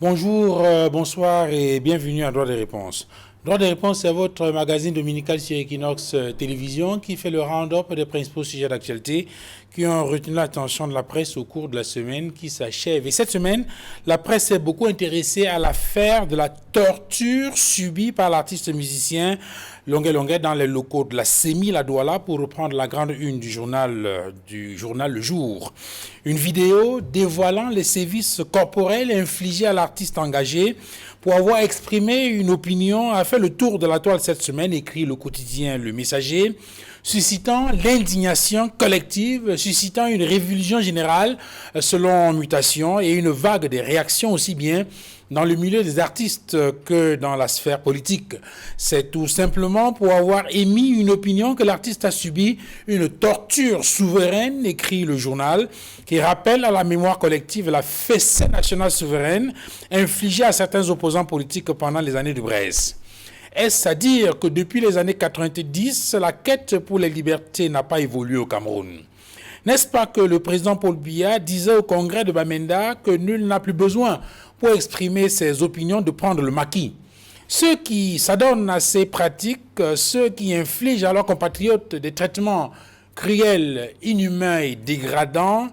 Bonjour, bonsoir et bienvenue à Droit des réponses. Droit des réponses, c'est votre magazine dominical sur Equinox Télévision qui fait le round-up des principaux sujets d'actualité qui ont retenu l'attention de la presse au cours de la semaine qui s'achève. Et cette semaine, la presse s'est beaucoup intéressée à l'affaire de la torture subie par l'artiste musicien Longuet Longuet dans les locaux de la CEMI La Douala, pour reprendre la grande une du journal Le Jour. Une vidéo dévoilant les sévices corporels infligés à l'artiste engagé pour avoir exprimé une opinion a fait le tour de la toile cette semaine, écrit le quotidien Le Messager, suscitant l'indignation collective, suscitant une révulsion générale selon Mutation et une vague de réactions aussi bien dans le milieu des artistes que dans la sphère politique. C'est tout simplement pour avoir émis une opinion que l'artiste a subi une torture souveraine, écrit le journal, qui rappelle à la mémoire collective la fessée nationale souveraine infligée à certains opposants politiques pendant les années de Brest. Est-ce à dire que depuis les années 90, la quête pour les libertés n'a pas évolué au Cameroun ? N'est-ce pas que le président Paul Biya disait au congrès de Bamenda que nul n'a plus besoin pour exprimer ses opinions de prendre le maquis? Ceux qui s'adonnent à ces pratiques, ceux qui infligent à leurs compatriotes des traitements cruels, inhumains et dégradants,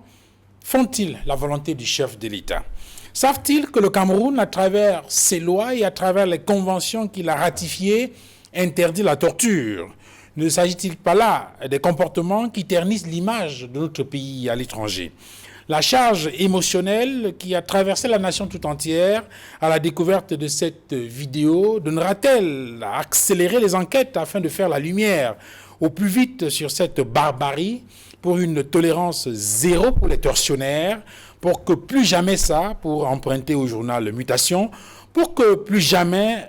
font-ils la volonté du chef de l'État? Savent-ils que le Cameroun, à travers ses lois et à travers les conventions qu'il a ratifiées, interdit la torture? Ne s'agit-il pas là des comportements qui ternissent l'image de notre pays à l'étranger? La charge émotionnelle qui a traversé la nation tout entière à la découverte de cette vidéo donnera-t-elle à accélérer les enquêtes afin de faire la lumière au plus vite sur cette barbarie, pour une tolérance zéro pour les tortionnaires, pour que plus jamais ça, pour emprunter au journal Mutation, pour que plus jamais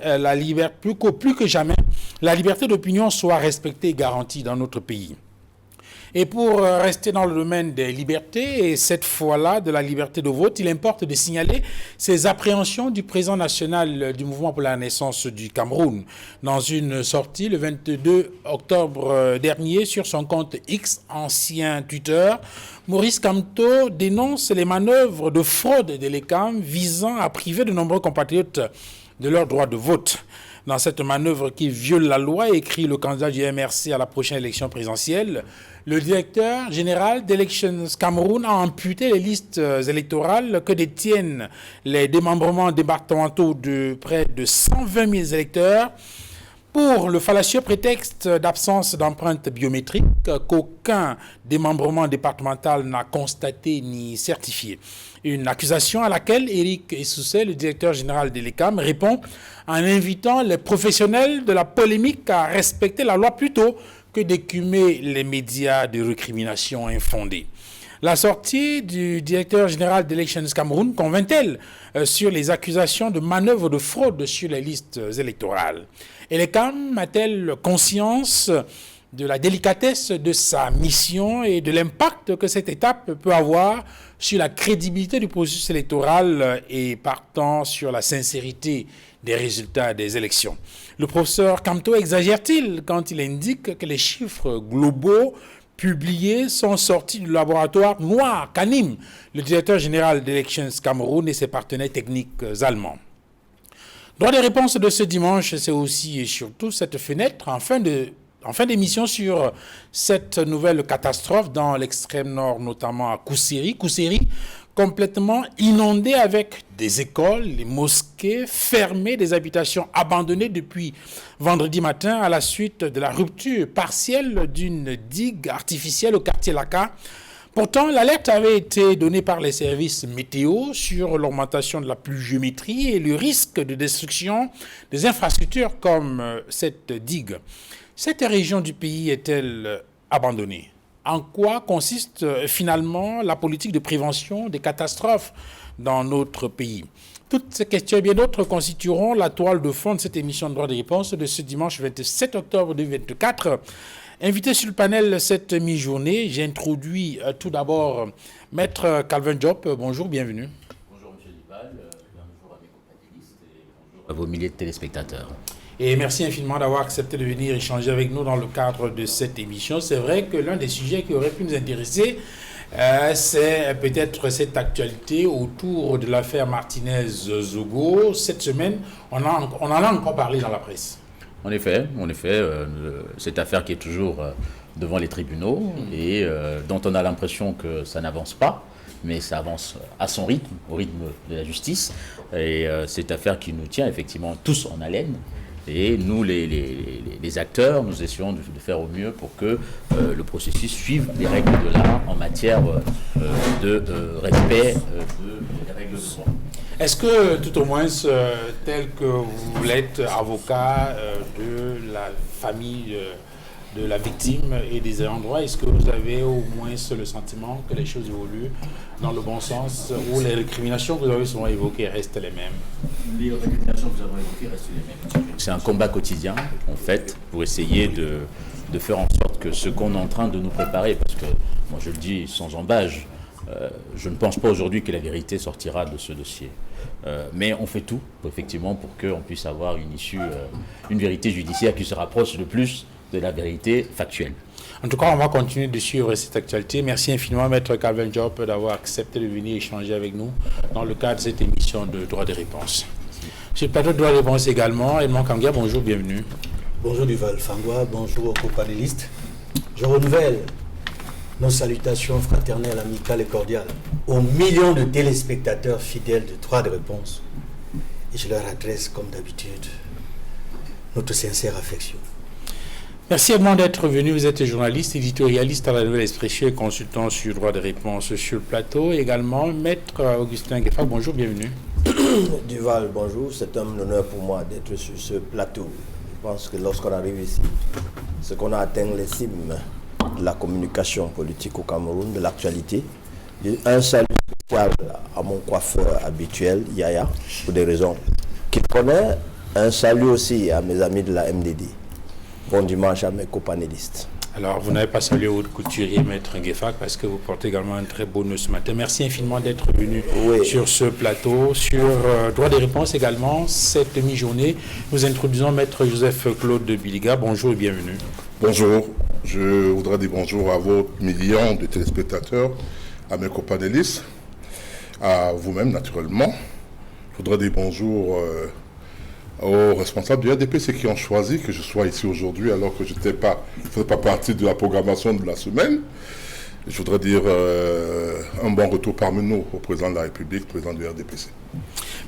plus que jamais la liberté d'opinion soit respectée et garantie dans notre pays. Et pour rester dans le domaine des libertés, et cette fois-là de la liberté de vote, il importe de signaler ces appréhensions du président national du Mouvement pour la Renaissance du Cameroun. Dans une sortie le 22 octobre dernier sur son compte X, ancien Twitter, Maurice Kamto dénonce les manœuvres de fraude de l'ECAM visant à priver de nombreux compatriotes de leur droit de vote. Dans cette manœuvre qui viole la loi, écrit le candidat du MRC à la prochaine élection présidentielle, le directeur général d'Elections Cameroun a amputé les listes électorales que détiennent les démembrements départementaux de près de 120 000 électeurs pour le fallacieux prétexte d'absence d'empreinte biométrique qu'aucun démembrement départemental n'a constaté ni certifié. Une accusation à laquelle Éric Essousset, le directeur général de l'ECAM, répond en invitant les professionnels de la polémique à respecter la loi plutôt que d'écumer les médias de récriminations infondées. La sortie du directeur général d'Elections Cameroun convainc-elle sur les accusations de manœuvres de fraude sur les listes électorales? Et l'ECAM a-t-elle conscience de la délicatesse de sa mission et de l'impact que cette étape peut avoir sur la crédibilité du processus électoral et partant sur la sincérité des résultats des élections? Le professeur Kamto exagère-t-il quand il indique que les chiffres globaux publiés sont sortis du laboratoire noir qu'anime le directeur général d'Elections Cameroun et ses partenaires techniques allemands? Droit des réponses de ce dimanche, c'est aussi et surtout cette fenêtre en fin d'émission sur cette nouvelle catastrophe dans l'extrême nord, notamment à Kousséri. Kousséri, complètement inondé avec des écoles, les mosquées fermées, des habitations abandonnées depuis vendredi matin à la suite de la rupture partielle d'une digue artificielle au quartier Laka. Pourtant, l'alerte avait été donnée par les services météo sur l'augmentation de la pluviométrie et le risque de destruction des infrastructures comme cette digue. Cette région du pays est-elle abandonnée? En quoi consiste finalement la politique de prévention des catastrophes dans notre pays? Toutes ces questions et bien d'autres constitueront la toile de fond de cette émission de droit de réponse de ce dimanche 27 octobre 2024. Invité sur le panel cette mi-journée, j'ai introduit tout d'abord Maître Calvin Diop. Bonjour, bienvenue. Bonjour M. Dibal, bonjour à mes companélistes et bonjour à vos milliers de téléspectateurs. Et merci infiniment d'avoir accepté de venir échanger avec nous dans le cadre de cette émission. C'est vrai que l'un des sujets qui aurait pu nous intéresser C'est peut-être cette actualité autour de l'affaire Martinez-Zogo. Cette semaine, on en a encore parlé dans la presse. En effet, cette affaire qui est toujours devant les tribunaux et dont on a l'impression que ça n'avance pas, mais ça avance à son rythme, au rythme de la justice. Et cette affaire qui nous tient effectivement tous en haleine. Et nous, les acteurs, nous essayons de faire au mieux pour que le processus suive les règles de l'art en matière de respect des règles de droit. Est-ce que, tout au moins, tel que vous l'êtes avocat de la famille de la victime et des ayants droit, est-ce que vous avez au moins le sentiment que les choses évoluent dans le bon sens, ou les récriminations que vous avez souvent évoquées restent les mêmes? Les récriminations que nous avons évoquées restent les mêmes. C'est un combat quotidien, en fait, pour essayer de faire en sorte que ce qu'on est en train de nous préparer, parce que, moi je le dis sans embâge, je ne pense pas aujourd'hui que la vérité sortira de ce dossier. Mais on fait tout, effectivement, pour qu'on puisse avoir une issue, une vérité judiciaire qui se rapproche le plus de la vérité factuelle. En tout cas, on va continuer de suivre cette actualité. Merci infiniment, Maître Calvin Diop, d'avoir accepté de venir échanger avec nous dans le cadre de cette émission de Droit de réponse. Sur le plateau de Droit de réponse également, Edmond Kamgia, bonjour, bienvenue. Bonjour Duval Fangwa, bonjour aux co-panélistes. Je renouvelle nos salutations fraternelles, amicales et cordiales aux millions de téléspectateurs fidèles de Droit de réponse. Et je leur adresse, comme d'habitude, notre sincère affection. Merci Edmond d'être venu. Vous êtes journaliste, éditorialiste à la Nouvelle Expression et consultant sur Droit de réponse sur le plateau. Également, Maître Augustin Gueffa, bonjour, bienvenue. Duval, bonjour. C'est un honneur pour moi d'être sur ce plateau. Je pense que lorsqu'on arrive ici, c'est qu'on a atteint les cimes de la communication politique au Cameroun, de l'actualité. Un salut spécial à mon coiffeur habituel, Yaya, pour des raisons qu'il connaît. Un salut aussi à mes amis de la MDD. Bon dimanche à mes copanélistes. Alors, vous n'avez pas salué votre couturier, Maître Nguefak, parce que vous portez également un très beau nœud ce matin. Merci infiniment d'être venu sur ce plateau. Sur Droit des réponses également, cette mi-journée, nous introduisons Maître Joseph Claude de Biliga. Bonjour et bienvenue. Bonjour. Je voudrais dire bonjour à vos millions de téléspectateurs, à mes copanélistes, à vous-même naturellement. Je voudrais dire bonjour aux responsables du RDPC qui ont choisi que je sois ici aujourd'hui alors que je ne faisais pas partie de la programmation de la semaine. Je voudrais dire un bon retour parmi nous au président de la République, président du RDPC.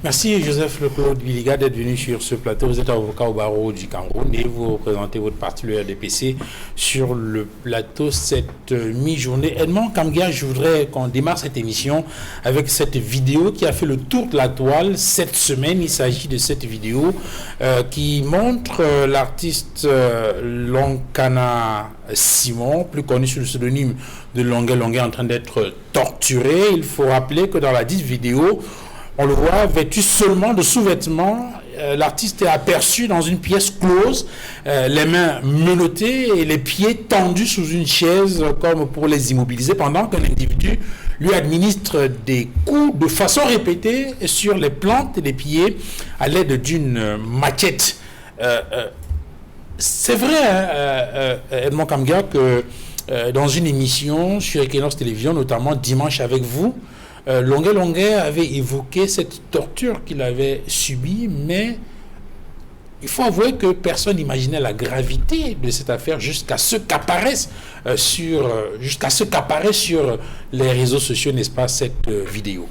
Merci Joseph Claude Biliga d'être venu sur ce plateau. Vous êtes avocat au barreau du Cameroun et vous représentez votre parti, le RDPC, sur le plateau cette mi-journée. Edmond Kamgia, je voudrais qu'on démarre cette émission avec cette vidéo qui a fait le tour de la toile cette semaine. Il s'agit de cette vidéo qui montre l'artiste Lonkana Simon, plus connu sous le pseudonyme de Longuet Longuet, en train d'être torturé. Il faut rappeler que dans la dite vidéo, on le voit vêtu seulement de sous-vêtements. L'artiste est aperçu dans une pièce close, les mains menottées et les pieds tendus sous une chaise comme pour les immobiliser, pendant qu'un individu lui administre des coups de façon répétée sur les plantes des pieds à l'aide d'une maquette. C'est vrai, Edmond Kamgia, que dans une émission sur Equinox Télévision, notamment Dimanche avec vous, Longuet Longuet avait évoqué cette torture qu'il avait subie, mais il faut avouer que personne n'imaginait la gravité de cette affaire jusqu'à ce qu'apparaisse sur les réseaux sociaux, n'est-ce pas, cette vidéo.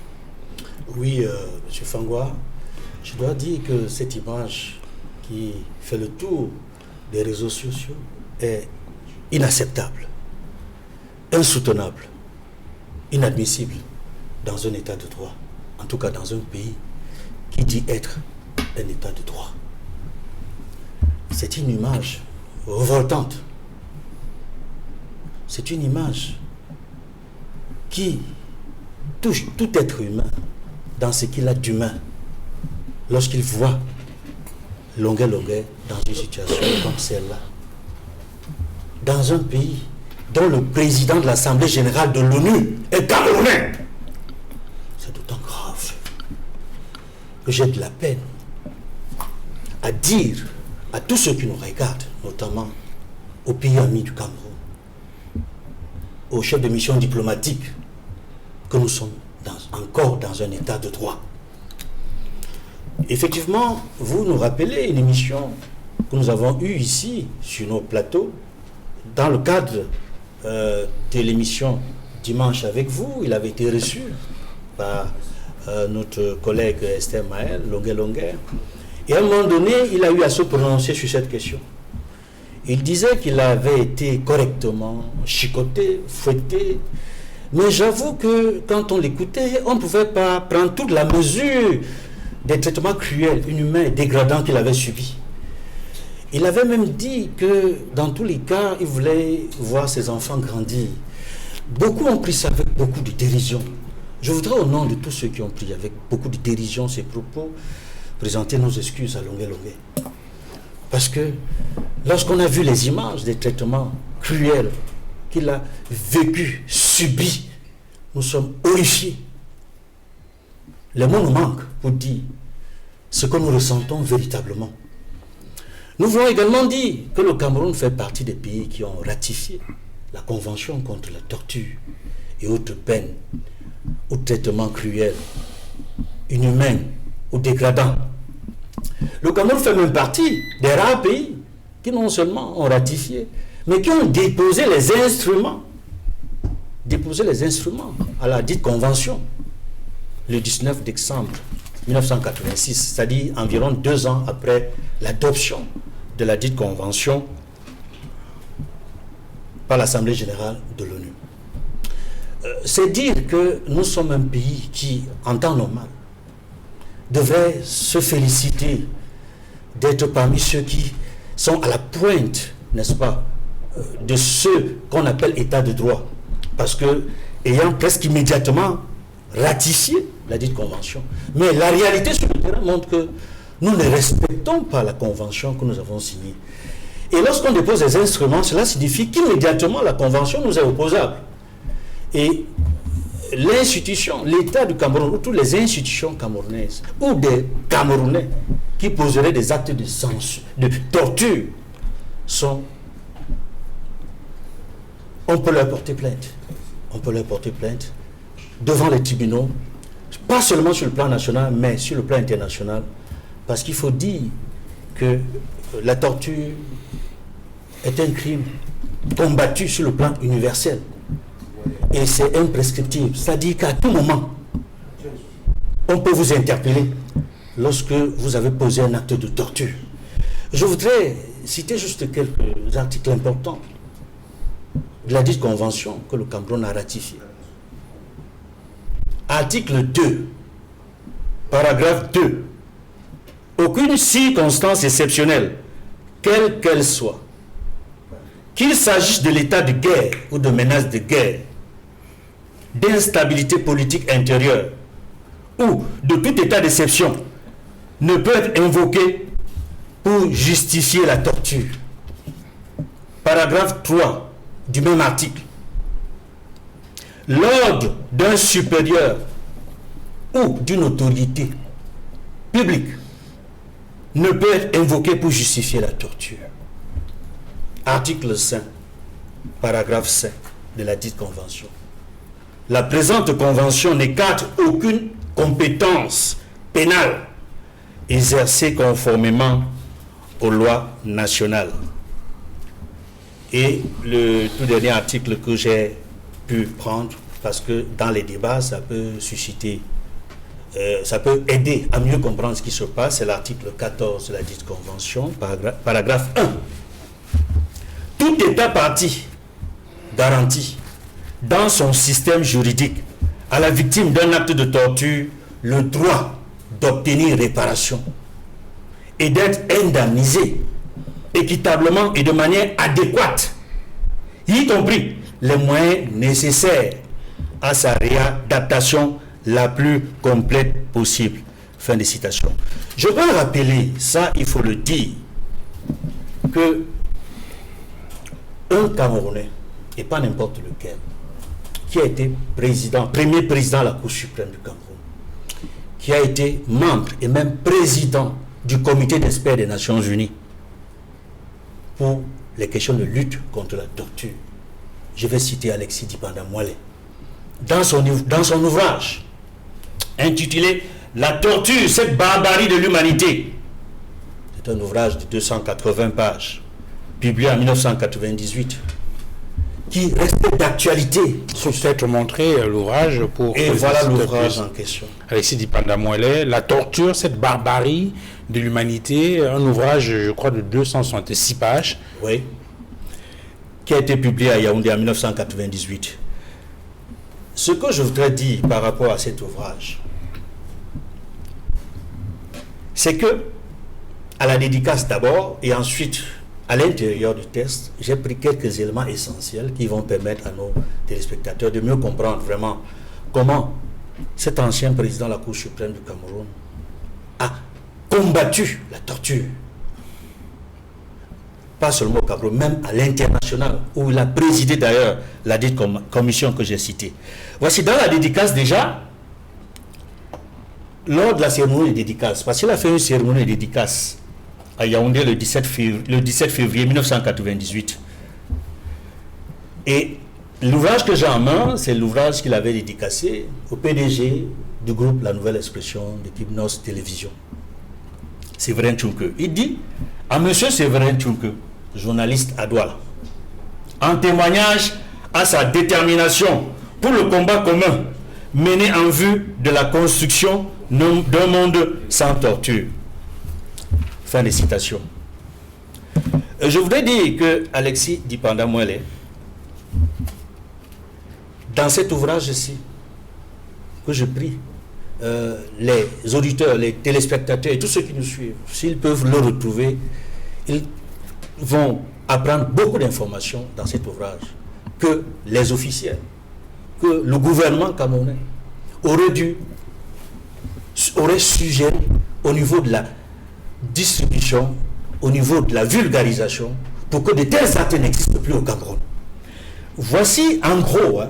Oui, M. Fangwa, je dois dire que cette image qui fait le tour des réseaux sociaux est inacceptable, insoutenable, inadmissible dans un état de droit, en tout cas dans un pays qui dit être un état de droit. C'est une image révoltante. C'est une image qui touche tout être humain dans ce qu'il a d'humain lorsqu'il voit Longuet Longuet dans une situation comme celle-là. Dans un pays dont le président de l'Assemblée générale de l'ONU est camerounais. C'est d'autant grave que j'ai de la peine à dire à tous ceux qui nous regardent, notamment aux pays amis du Cameroun, aux chefs de mission diplomatique que nous sommes encore dans un état de droit. Effectivement, vous nous rappelez une émission que nous avons eue ici, sur nos plateaux, dans le cadre de l'émission Dimanche avec vous. Il avait été reçu par notre collègue Esther Maël, Longuet. Et à un moment donné, il a eu à se prononcer sur cette question. Il disait qu'il avait été correctement chicoté, fouetté. Mais j'avoue que quand on l'écoutait, on ne pouvait pas prendre toute la mesure des traitements cruels, inhumains et dégradants qu'il avait subis. Il avait même dit que dans tous les cas, il voulait voir ses enfants grandir. Beaucoup ont pris ça avec beaucoup de dérision. Je voudrais, au nom de tous ceux qui ont pris avec beaucoup de dérision ces propos, présenter nos excuses à Longuet. Parce que lorsqu'on a vu les images des traitements cruels qu'il a vécu, subi, nous sommes horrifiés. Les mots nous manquent pour dire ce que nous ressentons véritablement. Nous voulons également dire que le Cameroun fait partie des pays qui ont ratifié la Convention contre la torture et autres peines ou traitements cruels, inhumains ou dégradants. Le Cameroun fait même partie des rares pays qui non seulement ont ratifié, mais qui ont déposé les instruments à la dite convention le 19 décembre 1986, c'est-à-dire environ 2 ans après l'adoption de la dite convention par l'Assemblée générale de l'ONU. C'est dire que nous sommes un pays qui, en temps normal, devrait se féliciter d'être parmi ceux qui sont à la pointe, n'est-ce pas, de ce qu'on appelle état de droit. Parce que, ayant presque immédiatement ratifié la dite convention, mais la réalité sur le terrain montre que nous ne respectons pas la convention que nous avons signée. Et lorsqu'on dépose des instruments, cela signifie qu'immédiatement la convention nous est opposable. Et l'institution, l'État du Cameroun, ou toutes les institutions camerounaises, ou des Camerounais qui poseraient des actes de censure, de torture, on peut leur porter plainte. On peut leur porter plainte devant les tribunaux, pas seulement sur le plan national, mais sur le plan international, parce qu'il faut dire que la torture est un crime combattu sur le plan universel. Et c'est imprescriptible. C'est-à-dire qu'à tout moment, on peut vous interpeller lorsque vous avez posé un acte de torture. Je voudrais citer juste quelques articles importants de la dite convention que le Cameroun a ratifiée. Article 2, paragraphe 2. Aucune circonstance exceptionnelle, quelle qu'elle soit, qu'il s'agisse de l'état de guerre ou de menace de guerre, d'instabilité politique intérieure ou de tout état d'exception, ne peut être invoqué pour justifier la torture. Paragraphe 3 du même article. L'ordre d'un supérieur ou d'une autorité publique ne peut être invoqué pour justifier la torture. Article 5, paragraphe 5 de la dite convention. La présente convention n'écarte aucune compétence pénale exercée conformément aux lois nationales. Et le tout dernier article que j'ai pu prendre, parce que dans les débats, ça peut susciter, ça peut aider à mieux comprendre ce qui se passe, c'est l'article 14 de la dite convention, paragraphe 1. Tout État parti garantit dans son système juridique à la victime d'un acte de torture le droit d'obtenir réparation et d'être indemnisé équitablement et de manière adéquate, y compris les moyens nécessaires à sa réadaptation la plus complète possible. Fin de citation. Je veux rappeler, ça il faut le dire, que un Camerounais, et pas n'importe lequel, qui a été premier président de la Cour suprême du Cameroun, qui a été membre et même président du comité d'experts des Nations Unies pour les questions de lutte contre la torture. Je vais citer Alexis Dipanda Moale, dans son ouvrage intitulé « La torture, cette barbarie de l'humanité ». C'est un ouvrage de 280 pages, publié en 1998, qui restait d'actualité. Il faut peut-être montrer l'ouvrage pour... Et voilà l'ouvrage en question. Alexis Dipanda Moelle, La torture, cette barbarie de l'humanité, un ouvrage, je crois, de 266 pages. Oui, qui a été publié à Yaoundé en 1998. Ce que je voudrais dire par rapport à cet ouvrage, c'est que, à la dédicace d'abord, et ensuite à l'intérieur du texte, j'ai pris quelques éléments essentiels qui vont permettre à nos téléspectateurs de mieux comprendre vraiment comment cet ancien président de la Cour suprême du Cameroun a combattu la torture. Pas seulement au Cameroun, même à l'international, où il a présidé d'ailleurs la dite commission que j'ai citée. Voici dans la dédicace déjà, lors de la cérémonie de dédicace, parce qu'il a fait une cérémonie de dédicace à Yaoundé le 17 février 1998. Et l'ouvrage que j'ai en main, c'est l'ouvrage qu'il avait dédicacé au PDG du groupe La Nouvelle Expression de Kibnos Télévision, Séverin Tchouke. Il dit à M. Séverin Tchouke, journaliste à Douala, en témoignage à sa détermination pour le combat commun mené en vue de la construction d'un monde sans torture. Fin de citation. Je voudrais dire que Alexis Dipanda Moelle, dans cet ouvrage-ci, que je prie les auditeurs, les téléspectateurs et tous ceux qui nous suivent, s'ils peuvent le retrouver, ils vont apprendre beaucoup d'informations dans cet ouvrage que les officiels, que le gouvernement camerounais aurait suggéré au niveau de la distribution, au niveau de la vulgarisation, pour que de tels actes n'existent plus au Cameroun. Voici en gros,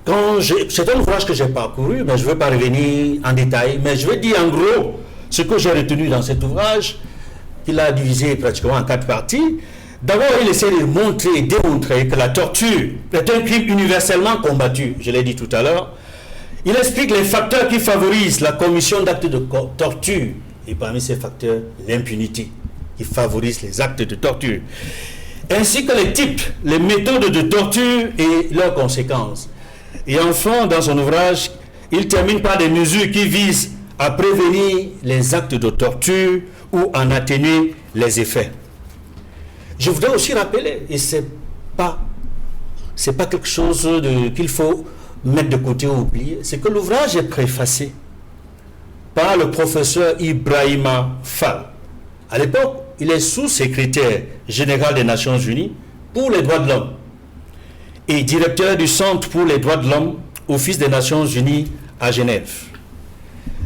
c'est un ouvrage que j'ai parcouru, mais je ne veux pas revenir en détail, mais je vais dire en gros ce que j'ai retenu dans cet ouvrage, qu'il a divisé pratiquement en 4 parties. D'abord, il essaie de montrer et démontrer que la torture est un crime universellement combattu, je l'ai dit tout à l'heure. Il explique les facteurs qui favorisent la commission d'actes de torture, et parmi ces facteurs, l'impunité, qui favorise les actes de torture, ainsi que les types, les méthodes de torture et leurs conséquences. Et enfin, dans son ouvrage, il termine par des mesures qui visent à prévenir les actes de torture ou en atténuer les effets. Je voudrais aussi rappeler, et c'est pas quelque chose qu'il faut mettre de côté ou oublier, c'est que l'ouvrage est préfacé par le professeur Ibrahima Fall. À l'époque, il est sous-secrétaire général des Nations Unies pour les droits de l'homme et directeur du Centre pour les droits de l'homme, Office des Nations Unies à Genève.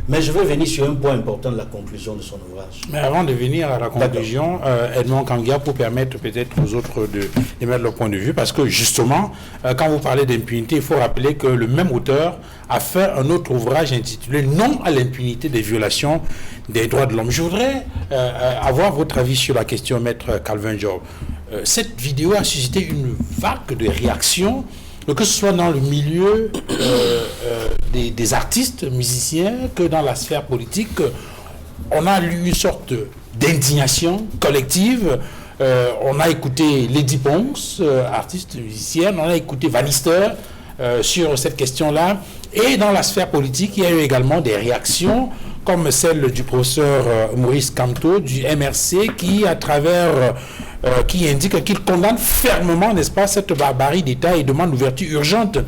Mais je veux venir sur un point important de la conclusion de son ouvrage. Mais avant de venir à la conclusion, Edmond Kangia, pour permettre peut-être aux autres de mettre leur point de vue, parce que justement, quand vous parlez d'impunité, il faut rappeler que le même auteur a fait un autre ouvrage intitulé « Non à l'impunité des violations des droits de l'homme ». Je voudrais avoir votre avis sur la question, Maître Calvin Job. Cette vidéo a suscité une vague de réactions, que ce soit dans le milieu des artistes, musiciens, que dans la sphère politique. On a eu une sorte d'indignation collective. On a écouté Lady Ponce, artiste musicienne, on a écouté Van Lister sur cette question-là. Et dans la sphère politique, il y a eu également des réactions comme celle du professeur Maurice Kamto du MRC qui indique qu'il condamne fermement, n'est-ce pas, cette barbarie d'État et demande l'ouverture urgente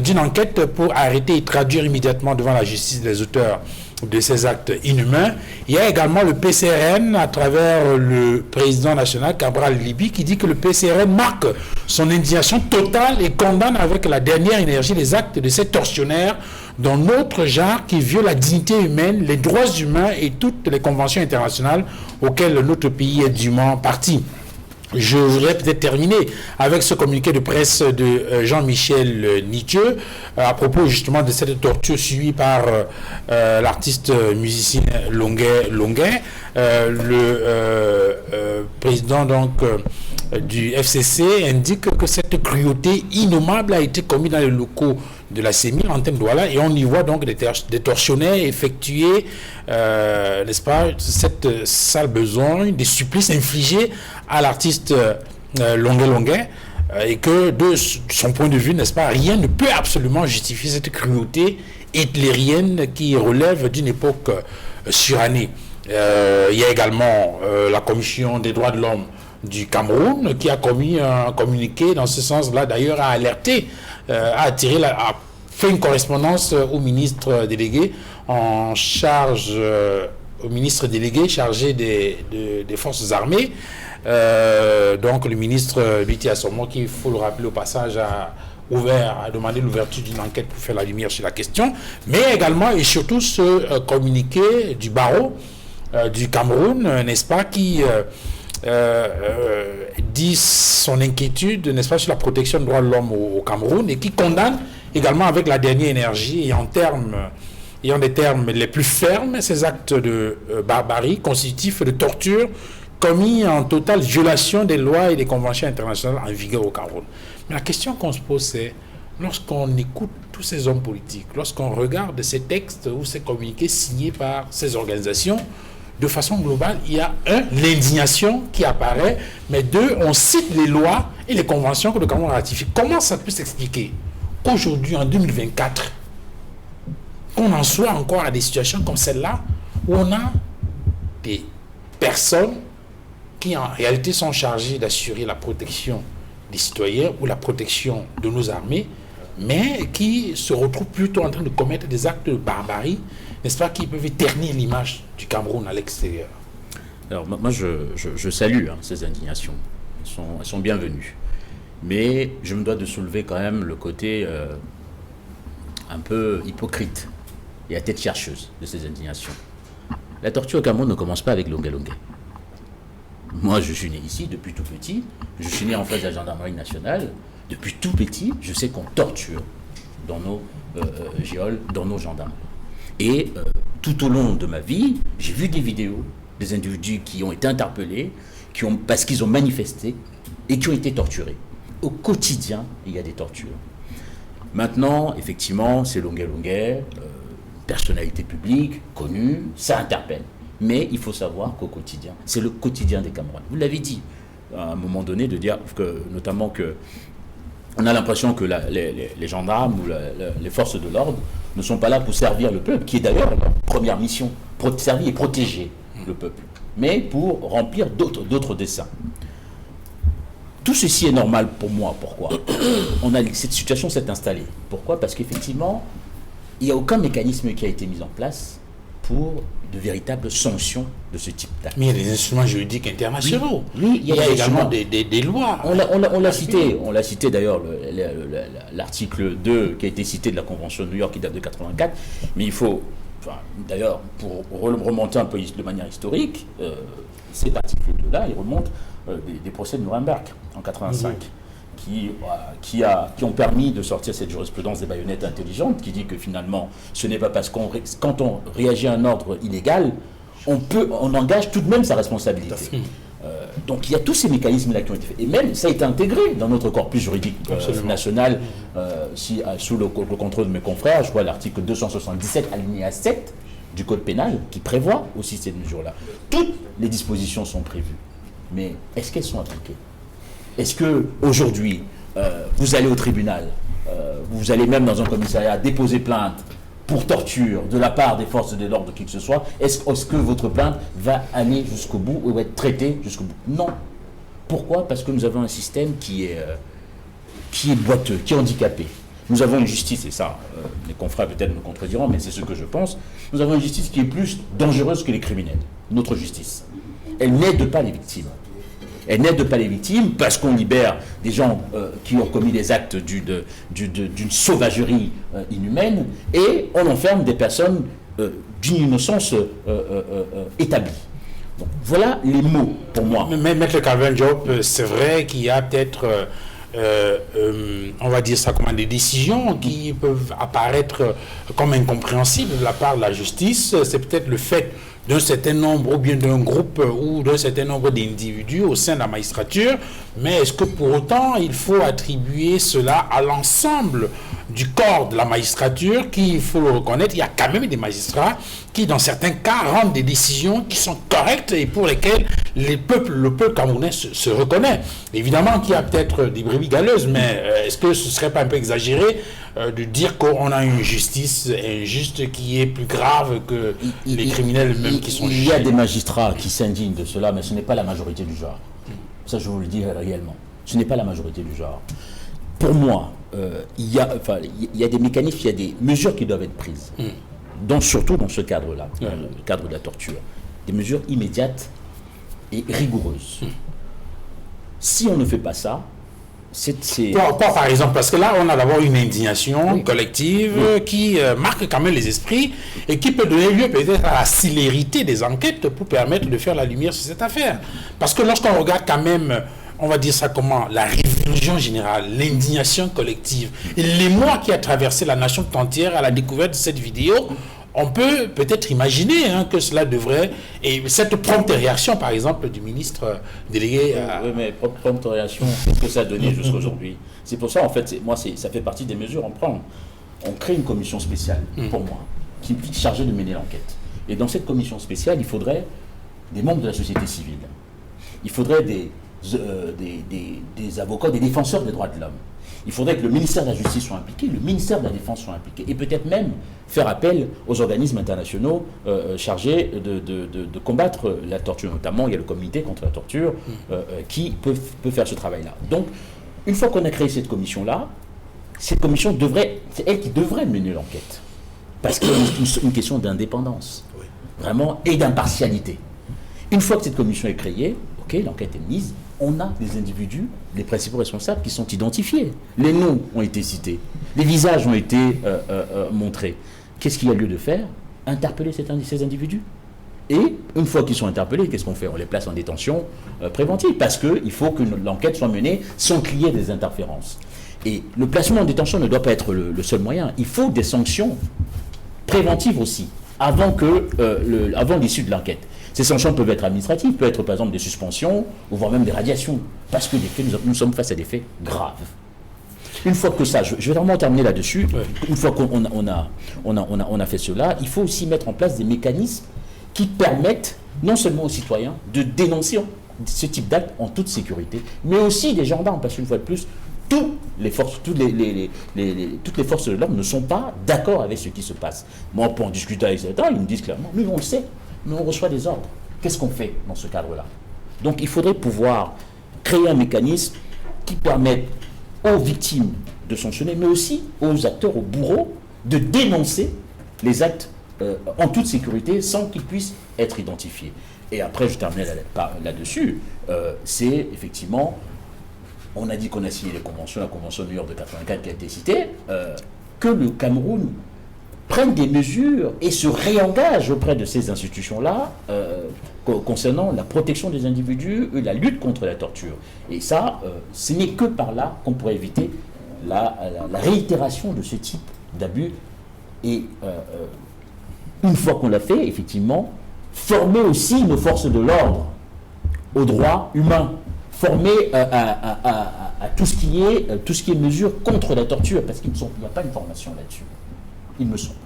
d'une enquête pour arrêter et traduire immédiatement devant la justice les auteurs de ces actes inhumains. Il y a également le PCRN à travers le président national Cabral Libi qui dit que le PCRN marque son indignation totale et condamne avec la dernière énergie les actes de ces tortionnaires d'un autre genre qui viole la dignité humaine, les droits humains et toutes les conventions internationales auxquelles notre pays est dûment parti. Je voudrais peut-être terminer avec ce communiqué de presse de Jean-Michel Nietzsche à propos justement de cette torture subie par l'artiste musicien Longuet. Le président donc du FCC indique que cette cruauté innommable a été commise dans les locaux de la CEMI, l'antenne Douala, et on y voit donc des tortionnaires effectuer, n'est-ce pas, cette sale besogne, des supplices infligés à l'artiste Longuet, et que de son point de vue, n'est-ce pas, rien ne peut absolument justifier cette cruauté hitlérienne qui relève d'une époque surannée. Il y a également la Commission des droits de l'homme du Cameroun qui a commis un communiqué dans ce sens-là, d'ailleurs a alerté, a fait une correspondance au ministre délégué en charge, au ministre délégué chargé des forces armées, donc le ministre Biti Assomo, qui, il faut le rappeler au passage, a demandé l'ouverture d'une enquête pour faire la lumière sur la question, mais également et surtout ce communiqué du barreau du Cameroun, n'est-ce pas, qui dit son inquiétude, n'est-ce pas, sur la protection des droits de l'homme au Cameroun, et qui condamne également avec la dernière énergie et ayant des termes les plus fermes ces actes de barbarie constitutifs de torture commis en totale violation des lois et des conventions internationales en vigueur au Cameroun. Mais la question qu'on se pose, c'est, lorsqu'on écoute tous ces hommes politiques, lorsqu'on regarde ces textes ou ces communiqués signés par ces organisations, de façon globale, il y a l'indignation qui apparaît, mais deux, on cite les lois et les conventions que le Cameroun ratifie. Comment ça peut s'expliquer qu'aujourd'hui, en 2024, qu'on en soit encore à des situations comme celle-là, où on a des personnes qui en réalité sont chargées d'assurer la protection des citoyens ou la protection de nos armées, mais qui se retrouvent plutôt en train de commettre des actes de barbarie, n'est-ce pas, qui peuvent ternir l'image du Cameroun à l'extérieur. Alors moi je salue ces indignations, elles sont bienvenues, mais je me dois de soulever quand même le côté un peu hypocrite et à tête chercheuse de ces indignations. La torture au Cameroun ne commence pas avec Longuet. Moi, je suis né ici depuis tout petit. Je suis né en face de la gendarmerie nationale. Depuis tout petit, je sais qu'on torture dans nos geôles, dans nos gendarmes. Et tout au long de ma vie, j'ai vu des vidéos des individus qui ont été interpellés, parce qu'ils ont manifesté et qui ont été torturés. Au quotidien, il y a des tortures. Maintenant, effectivement, c'est Longuet, personnalité publique, connue, ça interpelle. Mais il faut savoir qu'au quotidien, c'est le quotidien des Camerounais. Vous l'avez dit à un moment donné, de dire que, notamment que on a l'impression que les gendarmes ou les forces de l'ordre ne sont pas là pour servir le peuple, qui est d'ailleurs leur première mission, servir et protéger le peuple, mais pour remplir d'autres desseins. Tout ceci est normal pour moi. Pourquoi ? Cette situation s'est installée. Pourquoi ? Parce qu'effectivement, il n'y a aucun mécanisme qui a été mis en place pour de véritables sanctions de ce type d'acte. Mais il y a des instruments juridiques internationaux. Oui, il y a également des lois. On l'a cité d'ailleurs, l'article 2 qui a été cité de la Convention de New York qui date de 84, mais il faut, d'ailleurs, pour remonter un peu de manière historique, cet article 2-là, il remonte des procès de Nuremberg en 85. Qui ont permis de sortir cette jurisprudence des baïonnettes intelligentes, qui dit que finalement, ce n'est pas parce quand on réagit à un ordre illégal, on engage tout de même sa responsabilité. Donc il y a tous ces mécanismes-là qui ont été faits. Et même, ça a été intégré dans notre corpus juridique national, sous le contrôle de mes confrères. Je crois l'article 277, alinéa 7 du Code pénal, qui prévoit aussi cette mesure-là. Toutes les dispositions sont prévues. Mais est-ce qu'elles sont appliquées ? Est-ce qu'aujourd'hui, vous allez au tribunal, vous allez même dans un commissariat déposer plainte pour torture de la part des forces de l'ordre, qui que ce soit, est-ce que votre plainte va aller jusqu'au bout ou va être traitée jusqu'au bout ? Non. Pourquoi ? Parce que nous avons un système qui est boiteux, qui est handicapé. Nous avons une justice, et ça, les confrères peut-être me contrediront, mais c'est ce que je pense, nous avons une justice qui est plus dangereuse que les criminels, notre justice. Elle n'aide pas les victimes. Elle n'aide pas les victimes parce qu'on libère des gens qui ont commis des actes d'une sauvagerie inhumaine, et on enferme des personnes d'une innocence établie. Donc, voilà les mots pour moi. Mais Maître Calvin Diop, c'est vrai qu'il y a peut-être, on va dire ça comme des décisions qui peuvent apparaître comme incompréhensibles de la part de la justice. C'est peut-être le fait d'un certain nombre ou bien d'un groupe ou d'un certain nombre d'individus au sein de la magistrature, mais est-ce que pour autant il faut attribuer cela à l'ensemble du corps de la magistrature qui, il faut le reconnaître, il y a quand même des magistrats qui dans certains cas rendent des décisions qui sont correctes et pour lesquelles le peuple camerounais se reconnaît. Évidemment qu'il y a peut-être des brebis galeuses, mais est-ce que ce ne serait pas un peu exagéré de dire qu'on a une justice injuste qui est plus grave que les criminels eux-mêmes qui sont jugés? Il y a des magistrats qui s'indignent de cela, mais ce n'est pas la majorité du genre. Ça, je vous le dis réellement. Ce n'est pas la majorité du genre. Pour moi, il y a des mécanismes, il y a des mesures qui doivent être prises. Donc, surtout dans ce cadre-là, le cadre de la torture. Des mesures immédiates et rigoureuses. Si on ne fait pas ça, par exemple, parce que là, on a d'abord une indignation collective qui marque quand même les esprits et qui peut donner lieu peut-être à la célérité des enquêtes pour permettre de faire la lumière sur cette affaire. Parce que lorsqu'on regarde quand même, on va dire ça comment, la révolution générale, l'indignation collective, et l'émoi qui a traversé la nation tout entière à la découverte de cette vidéo, on peut peut-être imaginer que cela devrait... Et cette prompte réaction, par exemple, du ministre délégué... Oui, mais prompte réaction, qu'est-ce que ça a donné jusqu'à aujourd'hui? C'est pour ça, en fait, ça fait partie des mesures à prendre. On crée une commission spéciale, pour moi, qui est chargée de mener l'enquête. Et dans cette commission spéciale, il faudrait des membres de la société civile. Il faudrait des avocats, des défenseurs des droits de l'homme. Il faudrait que le ministère de la Justice soit impliqué, le ministère de la Défense soit impliqué, et peut-être même faire appel aux organismes internationaux chargés de combattre la torture. Notamment, il y a le comité contre la torture qui peut faire ce travail-là. Donc, une fois qu'on a créé cette commission-là, c'est elle qui devrait mener l'enquête. Parce qu'il y a une question d'indépendance, vraiment, et d'impartialité. Une fois que cette commission est créée, l'enquête est mise, on a des individus, les principaux responsables qui sont identifiés. Les noms ont été cités, les visages ont été montrés. Qu'est-ce qu'il y a lieu de faire? Interpeller ces individus. Et une fois qu'ils sont interpellés, qu'est-ce qu'on fait? On les place en détention préventive, parce qu'il faut que l'enquête soit menée sans qu'il y ait des interférences. Et le placement en détention ne doit pas être le seul moyen. Il faut des sanctions préventives aussi, avant l'issue de l'enquête. Ces sanctions peuvent être administratives, peuvent être par exemple des suspensions, ou voire même des radiations, parce que nous sommes face à des faits graves. Une fois que ça, je vais vraiment terminer là-dessus, une fois qu'on a fait cela, il faut aussi mettre en place des mécanismes qui permettent non seulement aux citoyens de dénoncer ce type d'actes en toute sécurité, mais aussi des gendarmes, parce qu'une fois de plus, toutes les forces de l'ordre ne sont pas d'accord avec ce qui se passe. Moi, pour en discuter avec certains, ils me disent clairement, nous on le sait, mais on reçoit des ordres. Qu'est-ce qu'on fait dans ce cadre-là? Donc il faudrait pouvoir créer un mécanisme qui permette aux victimes de sanctionner, mais aussi aux acteurs, aux bourreaux, de dénoncer les actes en toute sécurité sans qu'ils puissent être identifiés. Et après, je terminerai là-dessus, c'est effectivement, on a dit qu'on a signé la convention de New York de 84 qui a été citée, que le Cameroun prenne des mesures et se réengage auprès de ces institutions-là concernant la protection des individus et la lutte contre la torture. Et ça, ce n'est que par là qu'on pourrait éviter la réitération de ce type d'abus. Et une fois qu'on l'a fait, effectivement, former aussi nos forces de l'ordre aux droits humains, former à tout ce qui est mesures contre la torture, parce qu'il n'y a pas une formation là-dessus. Il me semble.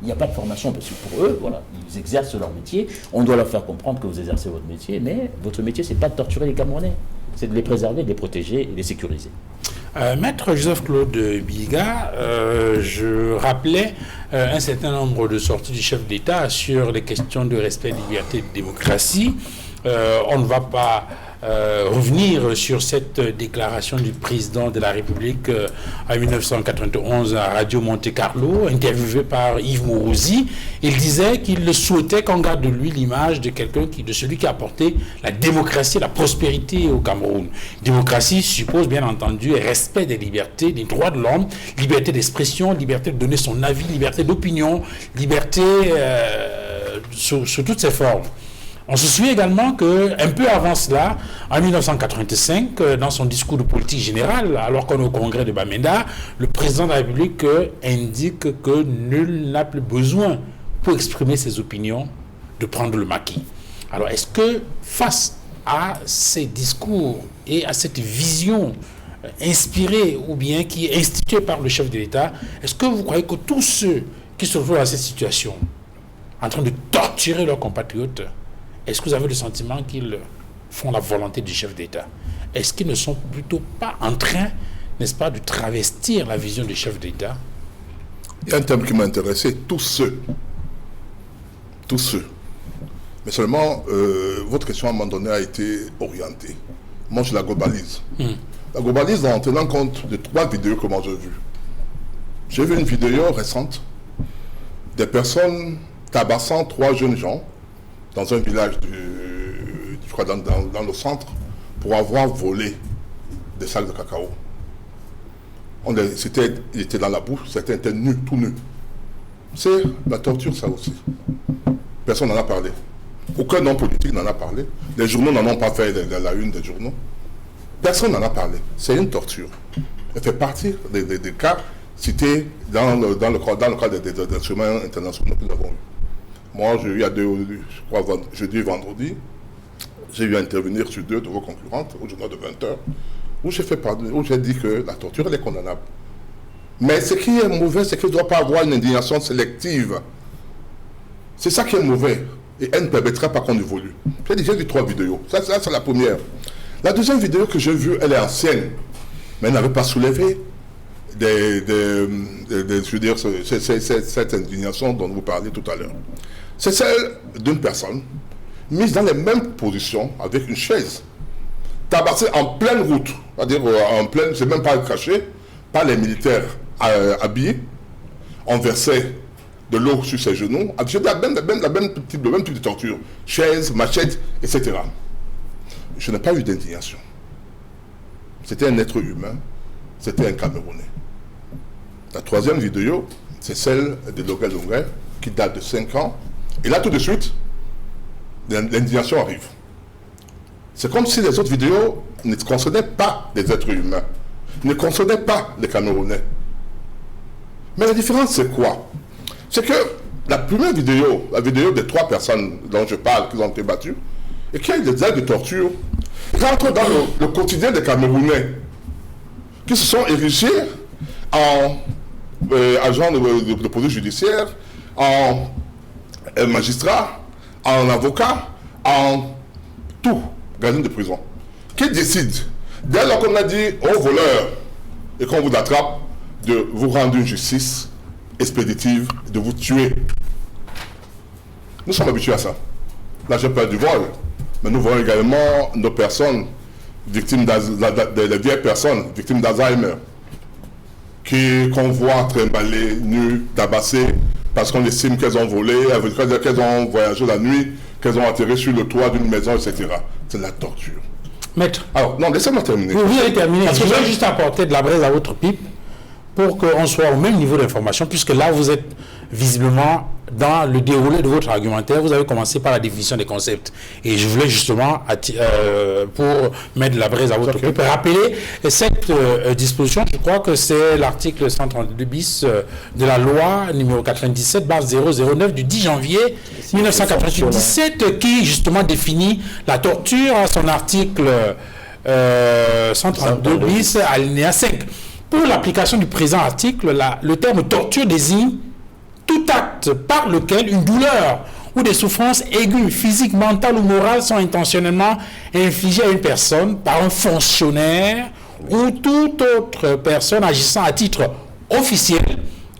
Il n'y a pas de formation parce que pour eux, voilà, ils exercent leur métier. On doit leur faire comprendre que vous exercez votre métier, mais votre métier, c'est pas de torturer les Camerounais, c'est de les préserver, de les protéger et de les sécuriser. Maître Joseph-Claude Biga, je rappelais un certain nombre de sorties du chef d'État sur les questions de respect, de liberté et de démocratie. On ne va pas revenir sur cette déclaration du président de la République en 1991 à Radio Monte Carlo, interviewé par Yves Mourouzi. Il disait qu'il souhaitait qu'on garde de lui l'image de celui qui a apporté la démocratie, la prospérité au Cameroun. Démocratie suppose bien entendu respect des libertés, des droits de l'homme, liberté d'expression, liberté de donner son avis, liberté d'opinion, liberté sous toutes ses formes. On se souvient également qu'un peu avant cela, en 1985, dans son discours de politique générale, alors qu'on est au congrès de Bamenda, le président de la République indique que nul n'a plus besoin, pour exprimer ses opinions, de prendre le maquis. Alors, est-ce que face à ces discours et à cette vision inspirée ou bien qui est instituée par le chef de l'État, est-ce que vous croyez que tous ceux qui se retrouvent dans cette situation, en train de torturer leurs compatriotes, est-ce que vous avez le sentiment qu'ils font la volonté du chef d'État? Est-ce qu'ils ne sont plutôt pas en train, n'est-ce pas, de travestir la vision du chef d'État? Il y a un terme qui m'a intéressé, tous ceux. Tous ceux. Mais seulement, votre question à un moment donné a été orientée. Moi, je la globalise. La globalise en tenant compte de 3 vidéos que moi j'ai vues. J'ai vu une vidéo récente des personnes tabassant 3 jeunes gens dans un village, je crois, dans le centre, pour avoir volé des sacs de cacao. Il était dans la bouche, certains étaient nus, tout nus. C'est la torture, ça aussi. Personne n'en a parlé. Aucun homme politique n'en a parlé. Les journaux n'en ont pas fait la une des journaux. Personne n'en a parlé. C'est une torture. Elle fait partie des cas cités dans le cadre des instruments internationaux que nous avons eu. Moi, il y a je crois, jeudi et vendredi, j'ai eu à intervenir sur 2 de vos concurrentes au journal de 20h, où j'ai dit que la torture, elle est condamnable. Mais ce qui est mauvais, c'est qu'il ne doit pas avoir une indignation sélective. C'est ça qui est mauvais. Et elle ne permettra pas qu'on évolue. J'ai vu 3 vidéos. Ça, c'est la première. La deuxième vidéo que j'ai vue, elle est ancienne. Mais elle n'avait pas soulevé je veux dire, cette indignation dont vous parliez tout à l'heure. C'est celle d'une personne mise dans les mêmes positions avec une chaise, tabassée en pleine route, c'est-à-dire en pleine, c'est même pas caché, par les militaires habillés, on versait de l'eau sur ses genoux, j'ai le même type de torture, chaise, machette, etc. Je n'ai pas eu d'indignation. C'était un être humain, c'était un Camerounais. La troisième vidéo, c'est celle de Longuet Longuet, qui date de 5 ans. Et là, tout de suite, l'indignation arrive. C'est comme si les autres vidéos ne concernaient pas des êtres humains, ne concernaient pas les Camerounais. Mais la différence, c'est quoi? C'est que la première vidéo, la vidéo des 3 personnes dont je parle, qui ont été battues, et qui a eu des actes de torture, rentre dans le quotidien des Camerounais, qui se sont érigés en agents de police judiciaire, en magistrat, en avocat, en tout, gardien de prison, qui décide, dès lors qu'on a dit aux voleurs et qu'on vous attrape, de vous rendre une justice expéditive, de vous tuer. Nous sommes habitués à ça. Là, j'ai peur du vol, mais nous voyons également nos personnes victimes des vieilles personnes, victimes d'Alzheimer, qu'on voit trimballer, nues, tabassées, parce qu'on estime qu'elles ont volé, qu'elles ont voyagé la nuit, qu'elles ont atterri sur le toit d'une maison, etc. C'est de la torture. Maître. Alors, non, laissez-moi terminer. Vous allez terminer. Parce que je vais juste apporter de la braise à votre pipe pour qu'on soit au même niveau d'information, puisque là, vous êtes visiblement dans le déroulé de votre argumentaire. Vous avez commencé par la définition des concepts. Et je voulais justement, pour mettre de la braise à votre pipe, rappeler cette disposition. Je crois que c'est l'article 132 bis de la loi numéro 97/009 du 10 janvier 1997 qui justement définit la torture à son article 132 bis alinéa 5. Pour l'application du présent article, le terme torture désigne tout acte par lequel une douleur ou des souffrances aiguës, physiques, mentales ou morales sont intentionnellement infligées à une personne par un fonctionnaire ou toute autre personne agissant à titre officiel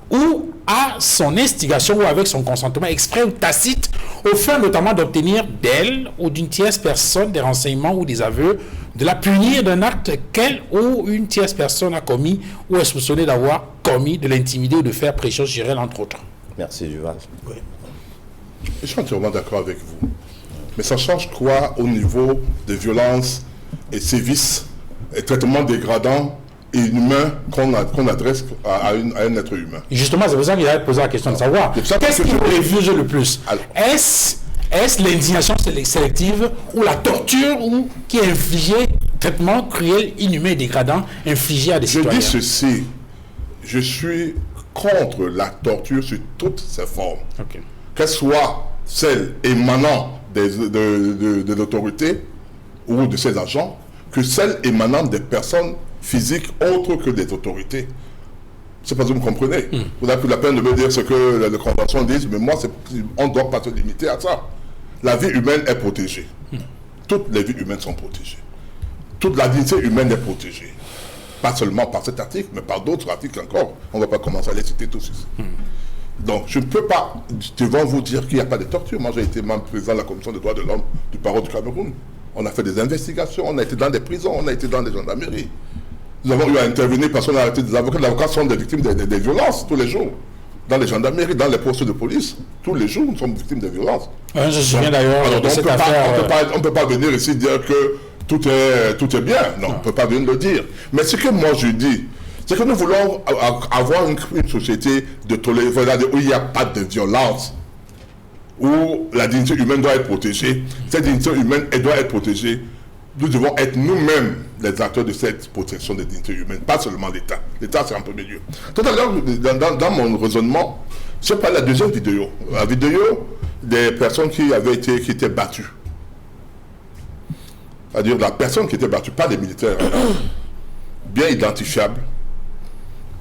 ou à son instigation ou avec son consentement exprès ou tacite, au fin notamment d'obtenir d'elle ou d'une tierce personne des renseignements ou des aveux, de la punir d'un acte qu'elle ou une tierce personne a commis ou est soupçonnée d'avoir commis, de l'intimider ou de faire pression sur elle, entre autres. Merci, Juval. Oui. Je suis entièrement d'accord avec vous. Mais ça change quoi au niveau des violences et sévices et traitements dégradants et inhumains qu'on adresse à un être humain? Et justement, c'est pour ça qu'il a posé la question de savoir qu'est-ce qui vous révulse le plus? Est-ce l'indignation sélective ou la torture qui est infligée, traitement cruel, inhumain et dégradant infligé à des citoyens? Je dis ceci, je suis contre la torture sur toutes ses formes. Okay. Qu'elle soit celles émanant des autorités ou de ces agents que celles émanant des personnes physiques autres que des autorités. Je ne sais pas si vous me comprenez. Vous avez pris la peine de me dire ce que les conventions disent, mais moi, on ne doit pas se limiter à ça. La vie humaine est protégée. Toutes les vies humaines sont protégées. Toute la dignité humaine est protégée. Pas seulement par cet article, mais par d'autres articles encore. On ne va pas commencer à les citer tous ici. Donc, je ne peux pas devant vous dire qu'il n'y a pas de torture. Moi, j'ai été membre président de la Commission des droits de l'homme du barreau du Cameroun. On a fait des investigations, on a été dans des prisons, on a été dans des gendarmeries. Nous avons eu à intervenir parce qu'on a arrêté des avocats. Les avocats sont des victimes des violences tous les jours. Dans les gendarmeries, dans les postes de police, tous les jours, nous sommes victimes de violences. Je me souviens d'ailleurs de cette affaire. On ne peut pas venir ici dire que tout est bien. Non, on ne peut pas venir le dire. Mais ce que moi je dis, c'est que nous voulons avoir une société de tolérance où il n'y a pas de violence, où la dignité humaine doit être protégée. Cette dignité humaine, elle doit être protégée. Nous devons être nous-mêmes les acteurs de cette protection des dignités humaines, pas seulement l'État. L'État, c'est en premier lieu. Tout à l'heure, dans mon raisonnement, je parle de la deuxième vidéo. La vidéo des personnes qui étaient battues. C'est-à-dire la personne qui était battue, pas les militaires, bien identifiable.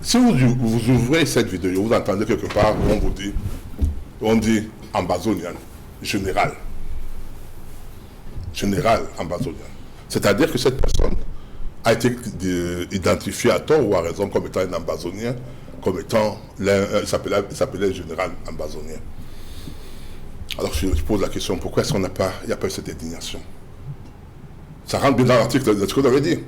Si vous ouvrez cette vidéo, vous entendez quelque part, on dit ambazonian, général ambazonian. C'est-à-dire que cette personne a été identifiée à tort ou à raison comme étant un ambazonien, comme étant, il s'appelait général ambazonien. Alors je pose la question, pourquoi est-ce qu'il n'y a pas eu cette indignation? Ça rentre bien dans l'article de ce que vous avez dit.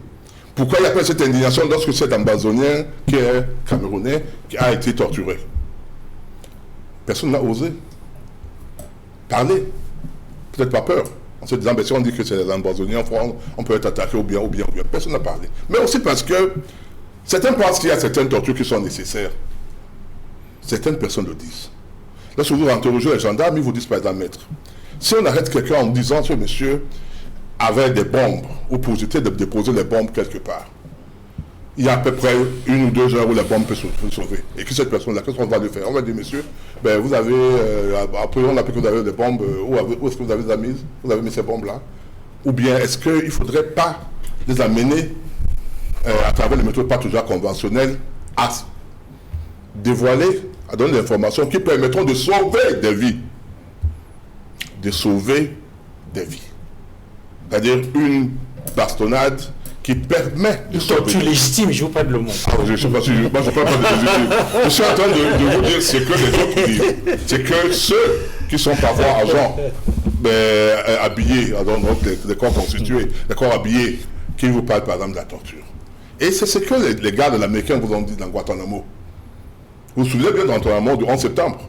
Pourquoi il n'y a pas eu cette indignation lorsque cet ambazonien, qui est camerounais, qui a été torturé? Personne n'a osé parler. Peut-être pas peur. En se disant, si on dit que c'est les ambazoniens, on peut être attaqué ou bien. Personne n'a parlé. Mais aussi parce que certains pensent qu'il y a certaines tortures qui sont nécessaires. Certaines personnes le disent. Lorsque vous interrogez les gendarmes, ils vous disent par exemple, maître, si on arrête quelqu'un en disant ce monsieur avait des bombes ou pour éviter de déposer les bombes quelque part, il y a à peu près 1 ou 2 heures où la bombe peut se sauver. Et que cette personne-là, qu'est-ce qu'on va lui faire? On va dire, monsieur, vous avez, après on a appris que vous avez des bombes, où est-ce que vous avez les mises? Vous avez mis ces bombes-là? Ou bien est-ce qu'il ne faudrait pas les amener à travers les méthodes pas toujours conventionnelles à dévoiler, à donner des informations qui permettront de sauver des vies. De sauver des vies. C'est-à-dire une bastonnade qui permet de sauver. Tu légitimes, je vous parle le mot. Je ne sais pas si je ne parle pas de légitime. Je suis en train de vous dire ce que les autres disent. C'est que ceux qui sont parfois agents habillés, donc des corps constitués, des corps habillés, qui vous parlent par exemple de la torture. Et c'est ce que les gars de l'Américain vous ont dit dans Guantanamo. Vous vous souvenez bien de Guantanamo du 11 septembre.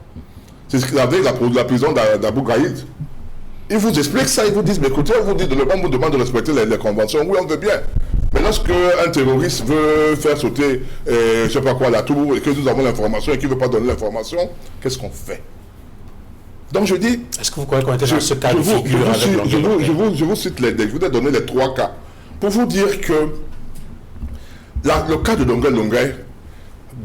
C'est ce qu'ils avaient la prison d'Abu Ghraib. Ils vous expliquent ça, ils vous disent, mais écoutez, on vous demande de respecter les conventions, oui, on veut bien. Mais lorsque un terroriste veut faire sauter, je ne sais pas quoi, la tour, et que nous avons l'information et qu'il ne veut pas donner l'information, qu'est-ce qu'on fait? Donc je dis... Est-ce que vous croyez qu'on était dans ce cas de figure? Je vous cite je voudrais donner les 3 cas. Pour vous dire que le cas de Longueuil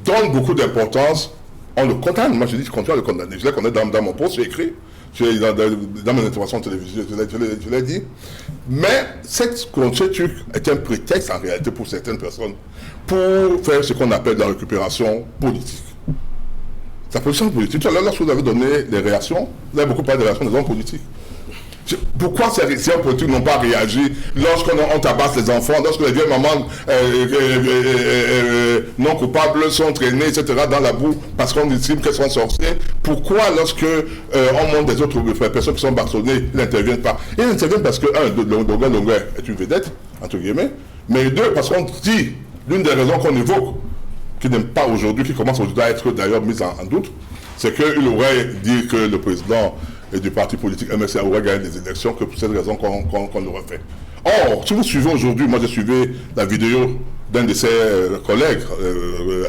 donne beaucoup d'importance. On le condamne. Moi je dis, je continue à le condamner. Je l'ai condamné dans mon post, j'ai écrit. Dans mon intervention télévisée, je l'ai dit. Mais ce truc est un prétexte en réalité pour certaines personnes pour faire ce qu'on appelle la récupération politique. La position politique, tout à l'heure, lorsque vous avez donné des réactions, vous avez beaucoup parlé des réactions des hommes politiques. Pourquoi ces hommes politiques n'ont pas réagi lorsqu'on tabasse les enfants, lorsque les vieilles mamans non coupables sont traînées, etc., dans la boue parce qu'on estime qu'elles sont sorcières? Pourquoi lorsque on montre des autres personnes qui sont bâtonnées, ils n'interviennent pas? Ils interviennent parce que, Longueuil est une vedette, entre guillemets, mais 2, parce qu'on dit, l'une des raisons qu'on évoque, qui n'aime pas aujourd'hui, qui commence aujourd'hui à être d'ailleurs mise en doute, c'est qu'il aurait dit que le président et du parti politique MSA aurait gagné des élections, que pour cette raison qu'on l'aurait fait. Or, si vous suivez aujourd'hui, moi j'ai suivi la vidéo d'un de ses collègues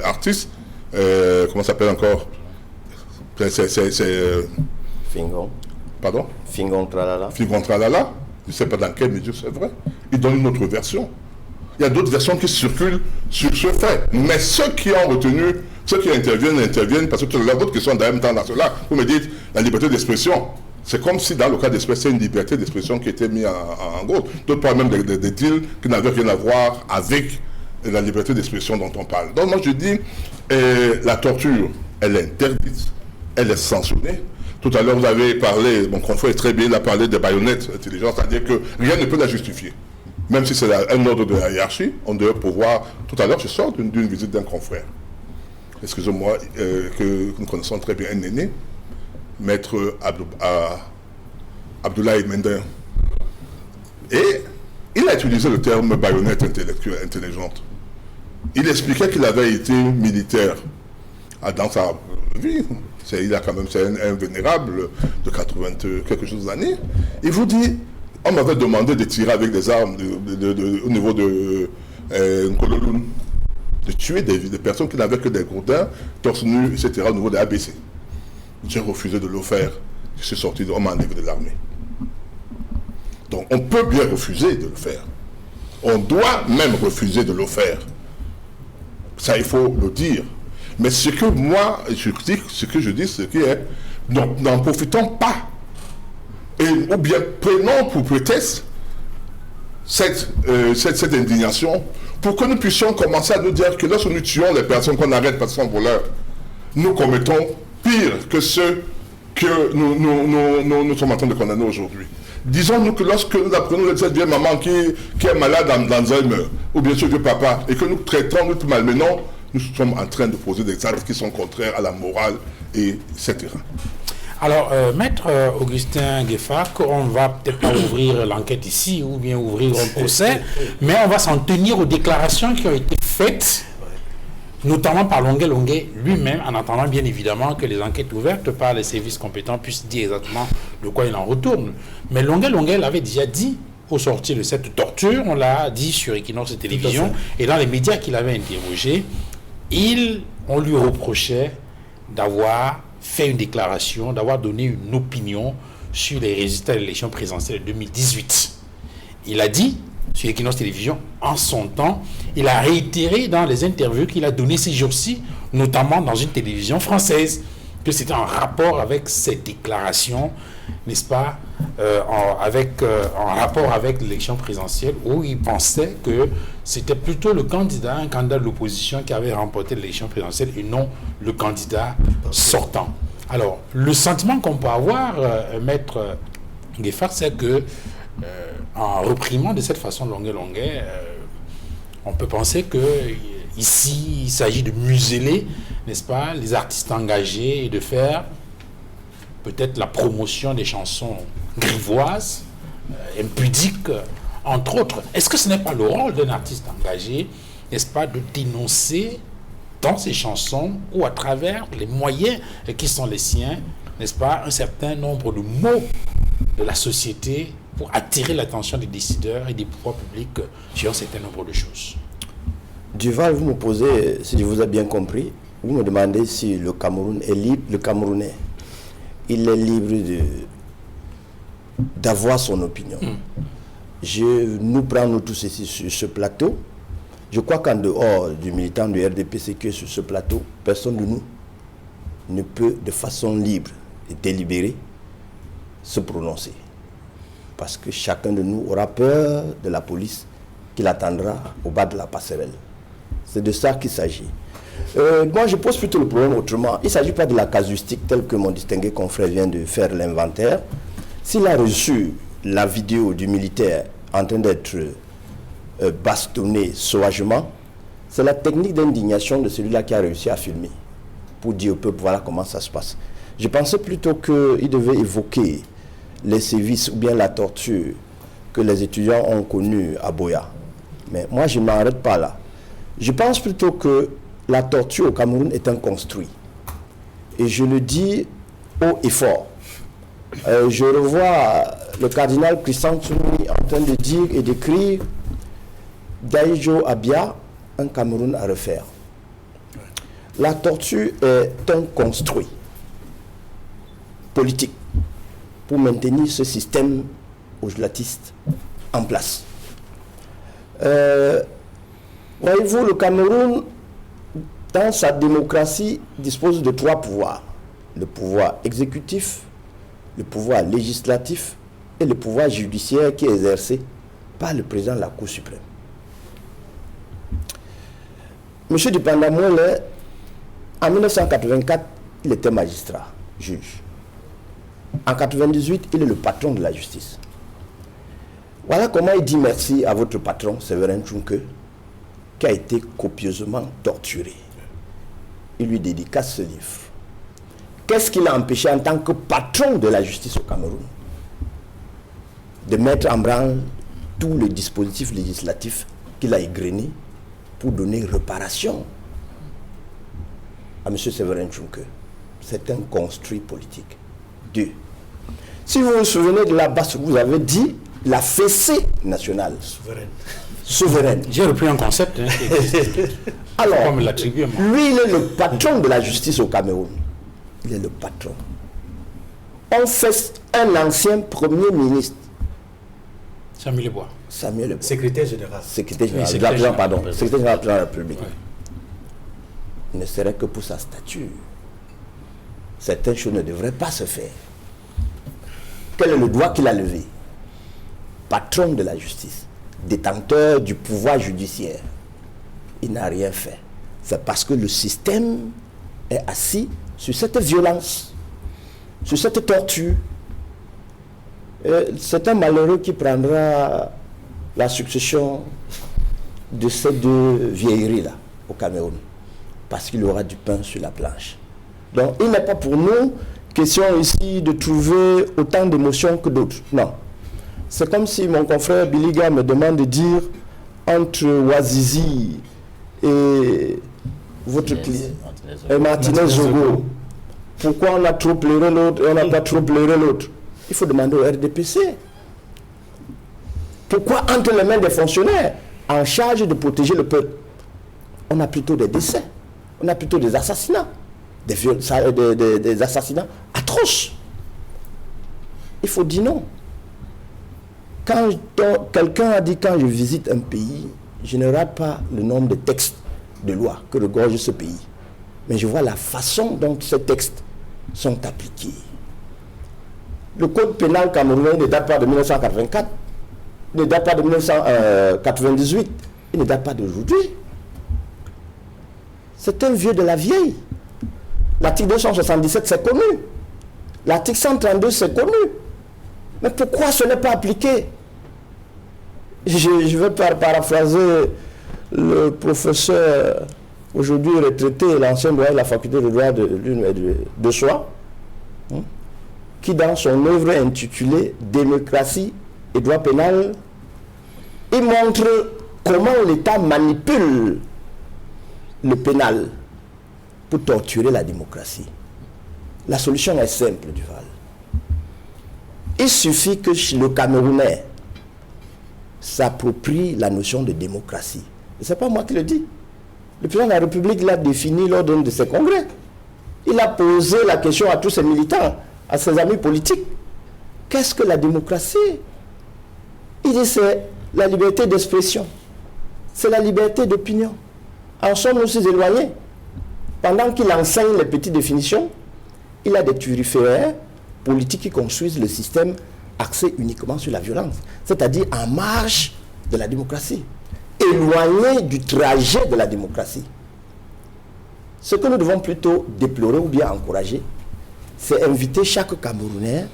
artistes, comment ça s'appelle encore? Fingon. Pardon? Fingon Tralala. Fingon Tralala, je ne sais pas dans quel milieu c'est vrai. Il donne une autre version. Il y a d'autres versions qui circulent sur ce fait. Mais ceux qui ont retenu, ceux qui interviennent parce que la votre question en même temps dans cela, vous me dites la liberté d'expression. C'est comme si dans le cas d'espèce, c'est une liberté d'expression qui était mise en gros. D'autres parlent même des deals qui n'avaient rien à voir avec la liberté d'expression dont on parle. Donc moi je dis, la torture, elle est interdite, elle est sanctionnée. Tout à l'heure vous avez parlé, mon confrère est très bien, il a parlé des baïonnettes intelligentes, c'est-à-dire que rien ne peut la justifier. Même si c'est un ordre de la hiérarchie, on devrait pouvoir... Tout à l'heure je sors d'une visite d'un confrère. Excusez-moi, que nous connaissons très bien, un aîné, Maître Abdoulaye Mendin. Et il a utilisé le terme baïonnette intelligente. Il expliquait qu'il avait été militaire dans sa vie. Il a quand même, c'est un vénérable de 80 quelque chose d'années. Il vous dit, on m'avait demandé de tirer avec des armes au niveau de Nkololoun, de tuer des personnes qui n'avaient que des gourdins, torse nu, etc. au niveau des ABC. J'ai refusé de le faire. Je suis sorti, on m'a enlevé de l'armée. Donc on peut bien refuser de le faire. On doit même refuser de le faire. Ça, il faut le dire. Mais ce que moi, je dis, ce que je dis, ce qui est, n'en profitons pas. Ou bien prenons pour prétexte cette indignation pour que nous puissions commencer à nous dire que lorsque nous tuons les personnes qu'on arrête parce qu'ils sont voleurs, nous commettons pire que ceux que nous sommes en train de condamner aujourd'hui. Disons-nous que lorsque nous apprenons de cette vieille maman qui est malade d'Alzheimer, ou bien ce vieux papa, et que nous traitons, nous malmenons, nous sommes en train de poser des actes qui sont contraires à la morale, etc. Alors, Maître Augustin Gueffard, on ne va peut-être pas ouvrir l'enquête ici, ou bien ouvrir un procès, mais on va s'en tenir aux déclarations qui ont été faites, notamment par Longuet lui-même, en attendant bien évidemment que les enquêtes ouvertes par les services compétents puissent dire exactement de quoi il en retourne. Mais Longuet l'avait déjà dit au sortir de cette torture, on l'a dit sur Equinox Télévision, et dans les médias qu'il avait interrogés, on lui reprochait d'avoir fait une déclaration, d'avoir donné une opinion sur les résultats de l'élection présidentielle de 2018. Il a dit sur Equinox Télévision, en son temps, il a réitéré dans les interviews qu'il a données ces jours-ci, notamment dans une télévision française, que c'était en rapport avec cette déclaration, n'est-ce pas, en rapport avec l'élection présidentielle, où il pensait que c'était plutôt un candidat de l'opposition qui avait remporté l'élection présidentielle et non le candidat sortant. Alors, le sentiment qu'on peut avoir, Maître Gueffard, c'est que en reprimant de cette façon Longuet, on peut penser que ici il s'agit de museler, n'est-ce pas, les artistes engagés et de faire peut-être la promotion des chansons grivoises, impudiques, entre autres. Est-ce que ce n'est pas le rôle d'un artiste engagé, n'est-ce pas, de dénoncer dans ses chansons ou à travers les moyens qui sont les siens, n'est-ce pas, un certain nombre de mots de la société pour attirer l'attention des décideurs et des pouvoirs publics sur un certain nombre de choses? Duval, vous me posez, si je vous ai bien compris, vous me demandez si le Cameroun est libre, le Camerounais, il est libre d'avoir son opinion. Nous prenons tous ici sur ce plateau. Je crois qu'en dehors du militant du RDPC sur ce plateau, personne de nous ne peut de façon libre et délibérée se prononcer. Parce que chacun de nous aura peur de la police qui l'attendra au bas de la passerelle. C'est de ça qu'il s'agit. Moi, je pose plutôt le problème autrement. Il ne s'agit pas de la casuistique telle que mon distingué confrère vient de faire l'inventaire. S'il a reçu la vidéo du militaire en train d'être bastonné sauvagement, c'est la technique d'indignation de celui-là qui a réussi à filmer pour dire au peuple, voilà comment ça se passe. Je pensais plutôt qu'il devait évoquer les sévices ou bien la torture que les étudiants ont connue à Boya. Mais moi, je ne m'arrête pas là. Je pense plutôt que la torture au Cameroun est un construit. Et je le dis haut et fort. Je revois le cardinal Christian Tsoumi en train de dire et d'écrire Daïjo Abia, un Cameroun à refaire. La torture est un construit politique pour maintenir ce système ojlatiste en place. Voyez-vous, le Cameroun, dans sa démocratie, dispose de 3 pouvoirs. Le pouvoir exécutif, le pouvoir législatif et le pouvoir judiciaire qui est exercé par le président de la Cour suprême. M. Dipanda-Moelle, en 1984, il était magistrat, juge. En 1998, il est le patron de la justice. Voilà comment il dit merci à votre patron, Séverin Tchounkeu, qui a été copieusement torturé. Il lui dédicace ce livre. Qu'est-ce qui l'a empêché en tant que patron de la justice au Cameroun de mettre en branle tout le dispositif législatif qu'il a égrené pour donner réparation à M. Séverin Tchounkeu? C'est un construit politique. 2. Si vous vous souvenez de la base, vous avez dit la fessée nationale. Souveraine. J'ai repris un concept. Alors, Comme l'attribue, moi. lui, il est le patron de la justice au Cameroun. Il est le patron. On fait un ancien premier ministre, Samuel Lebois. Samuel Lebois, Secrétaire général. secrétaire général, Oui, secrétaire général. pardon, secrétaire général de la République. Ouais. Il ne serait que pour sa stature. Certaines choses ne devraient pas se faire. Quel est le droit qu'il a levé? Patron de la justice, détenteur du pouvoir judiciaire. Il n'a rien fait. C'est parce que le système est assis sur cette violence, sur cette torture. C'est un malheureux qui prendra la succession de ces deux vieilleries-là au Cameroun, parce qu'il aura du pain sur la planche. Donc il n'est pas pour nous question ici de trouver autant d'émotions que d'autres. Non. C'est comme si mon confrère Biliga me demande de dire entre Ouazizi et votre client, et Martinez Zogo, pourquoi on a trop pleuré l'autre et on n'a pas trop pleuré l'autre? Il faut demander au RDPC. Pourquoi entre les mains des fonctionnaires en charge de protéger le peuple, on a plutôt des décès, on a plutôt des assassinats, des assassinats atroces? Il faut dire non. Quand quelqu'un a dit quand je visite un pays, je ne rate pas le nombre de textes de loi que regorge ce pays, mais je vois la façon dont ces textes sont appliqués. Le code pénal camerounais ne date pas de 1984, ne date pas de 1998, il ne date pas d'aujourd'hui. C'est un vieux de la vieille. L'article 277, c'est connu. L'article 132, c'est connu. Mais pourquoi ce n'est pas appliqué? Je vais paraphraser le professeur aujourd'hui retraité, l'ancien doyen de la faculté de droit de Soie, qui dans son œuvre intitulée Démocratie et droit pénal, il montre comment l'État manipule le pénal pour torturer la démocratie. La solution est simple, Duval. Il suffit que le Camerounais s'approprie la notion de démocratie. Et ce n'est pas moi qui le dis. Le président de la République l'a défini lors d'un de ses congrès. Il a posé la question à tous ses militants, à ses amis politiques. Qu'est-ce que la démocratie? Il dit c'est la liberté d'expression. C'est la liberté d'opinion. En sommes-nous si éloignés? Pendant qu'il enseigne les petites définitions, il a des turiféraires politiques qui construisent le système axé uniquement sur la violence, c'est-à-dire en marge de la démocratie, éloigné du trajet de la démocratie. Ce que nous devons plutôt déplorer ou bien encourager, c'est inviter chaque Camerounais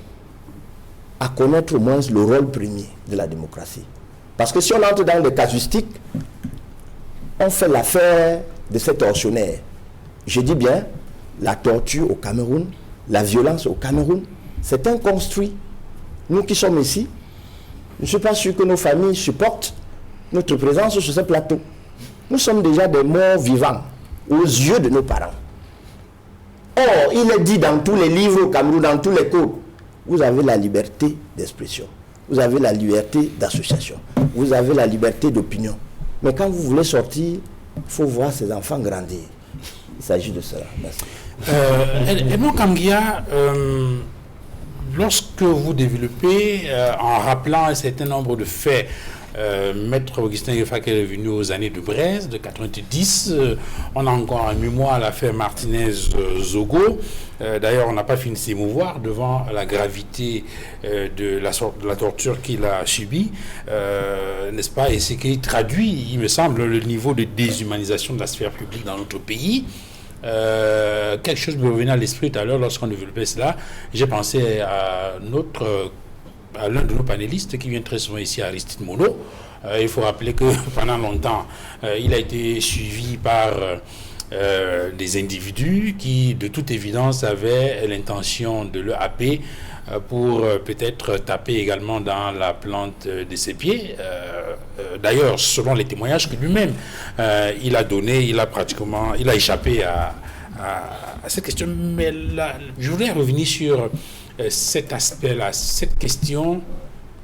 à connaître au moins le rôle premier de la démocratie. Parce que si on entre dans des casuistiques, on fait l'affaire de ces tortionnaires. Je dis bien, la torture au Cameroun, la violence au Cameroun, c'est un construit. Nous qui sommes ici, je ne suis pas sûr que nos familles supportent notre présence sur ce plateau. Nous sommes déjà des morts vivants aux yeux de nos parents. Or, il est dit dans tous les livres au Cameroun, dans tous les codes, vous avez la liberté d'expression, vous avez la liberté d'association, vous avez la liberté d'opinion. Mais quand vous voulez sortir, il faut voir ces enfants grandir. Il s'agit de cela. Merci. Edmond Kamgia, lorsque vous développez, en rappelant un certain nombre de faits, Maître Augustin Yefak est revenu aux années de Braise, de 90. On a encore en mémoire l'affaire Martinez-Zogo. D'ailleurs, on n'a pas fini de s'émouvoir devant la gravité de la torture qu'il a subie, n'est-ce pas? Et c'est qui traduit, il me semble, le niveau de déshumanisation de la sphère publique dans notre pays. Quelque chose me revenait à l'esprit tout à l'heure lorsqu'on développait cela. J'ai pensé à l'un de nos panélistes qui vient très souvent ici, Aristide Mono. Il faut rappeler que pendant longtemps, il a été suivi par des individus qui, de toute évidence, avaient l'intention de le happer pour peut-être taper également dans la plante de ses pieds. D'ailleurs, selon les témoignages que lui-même il a donné, il a échappé à cette question. Mais là, je voudrais revenir sur cet aspect-là, cette question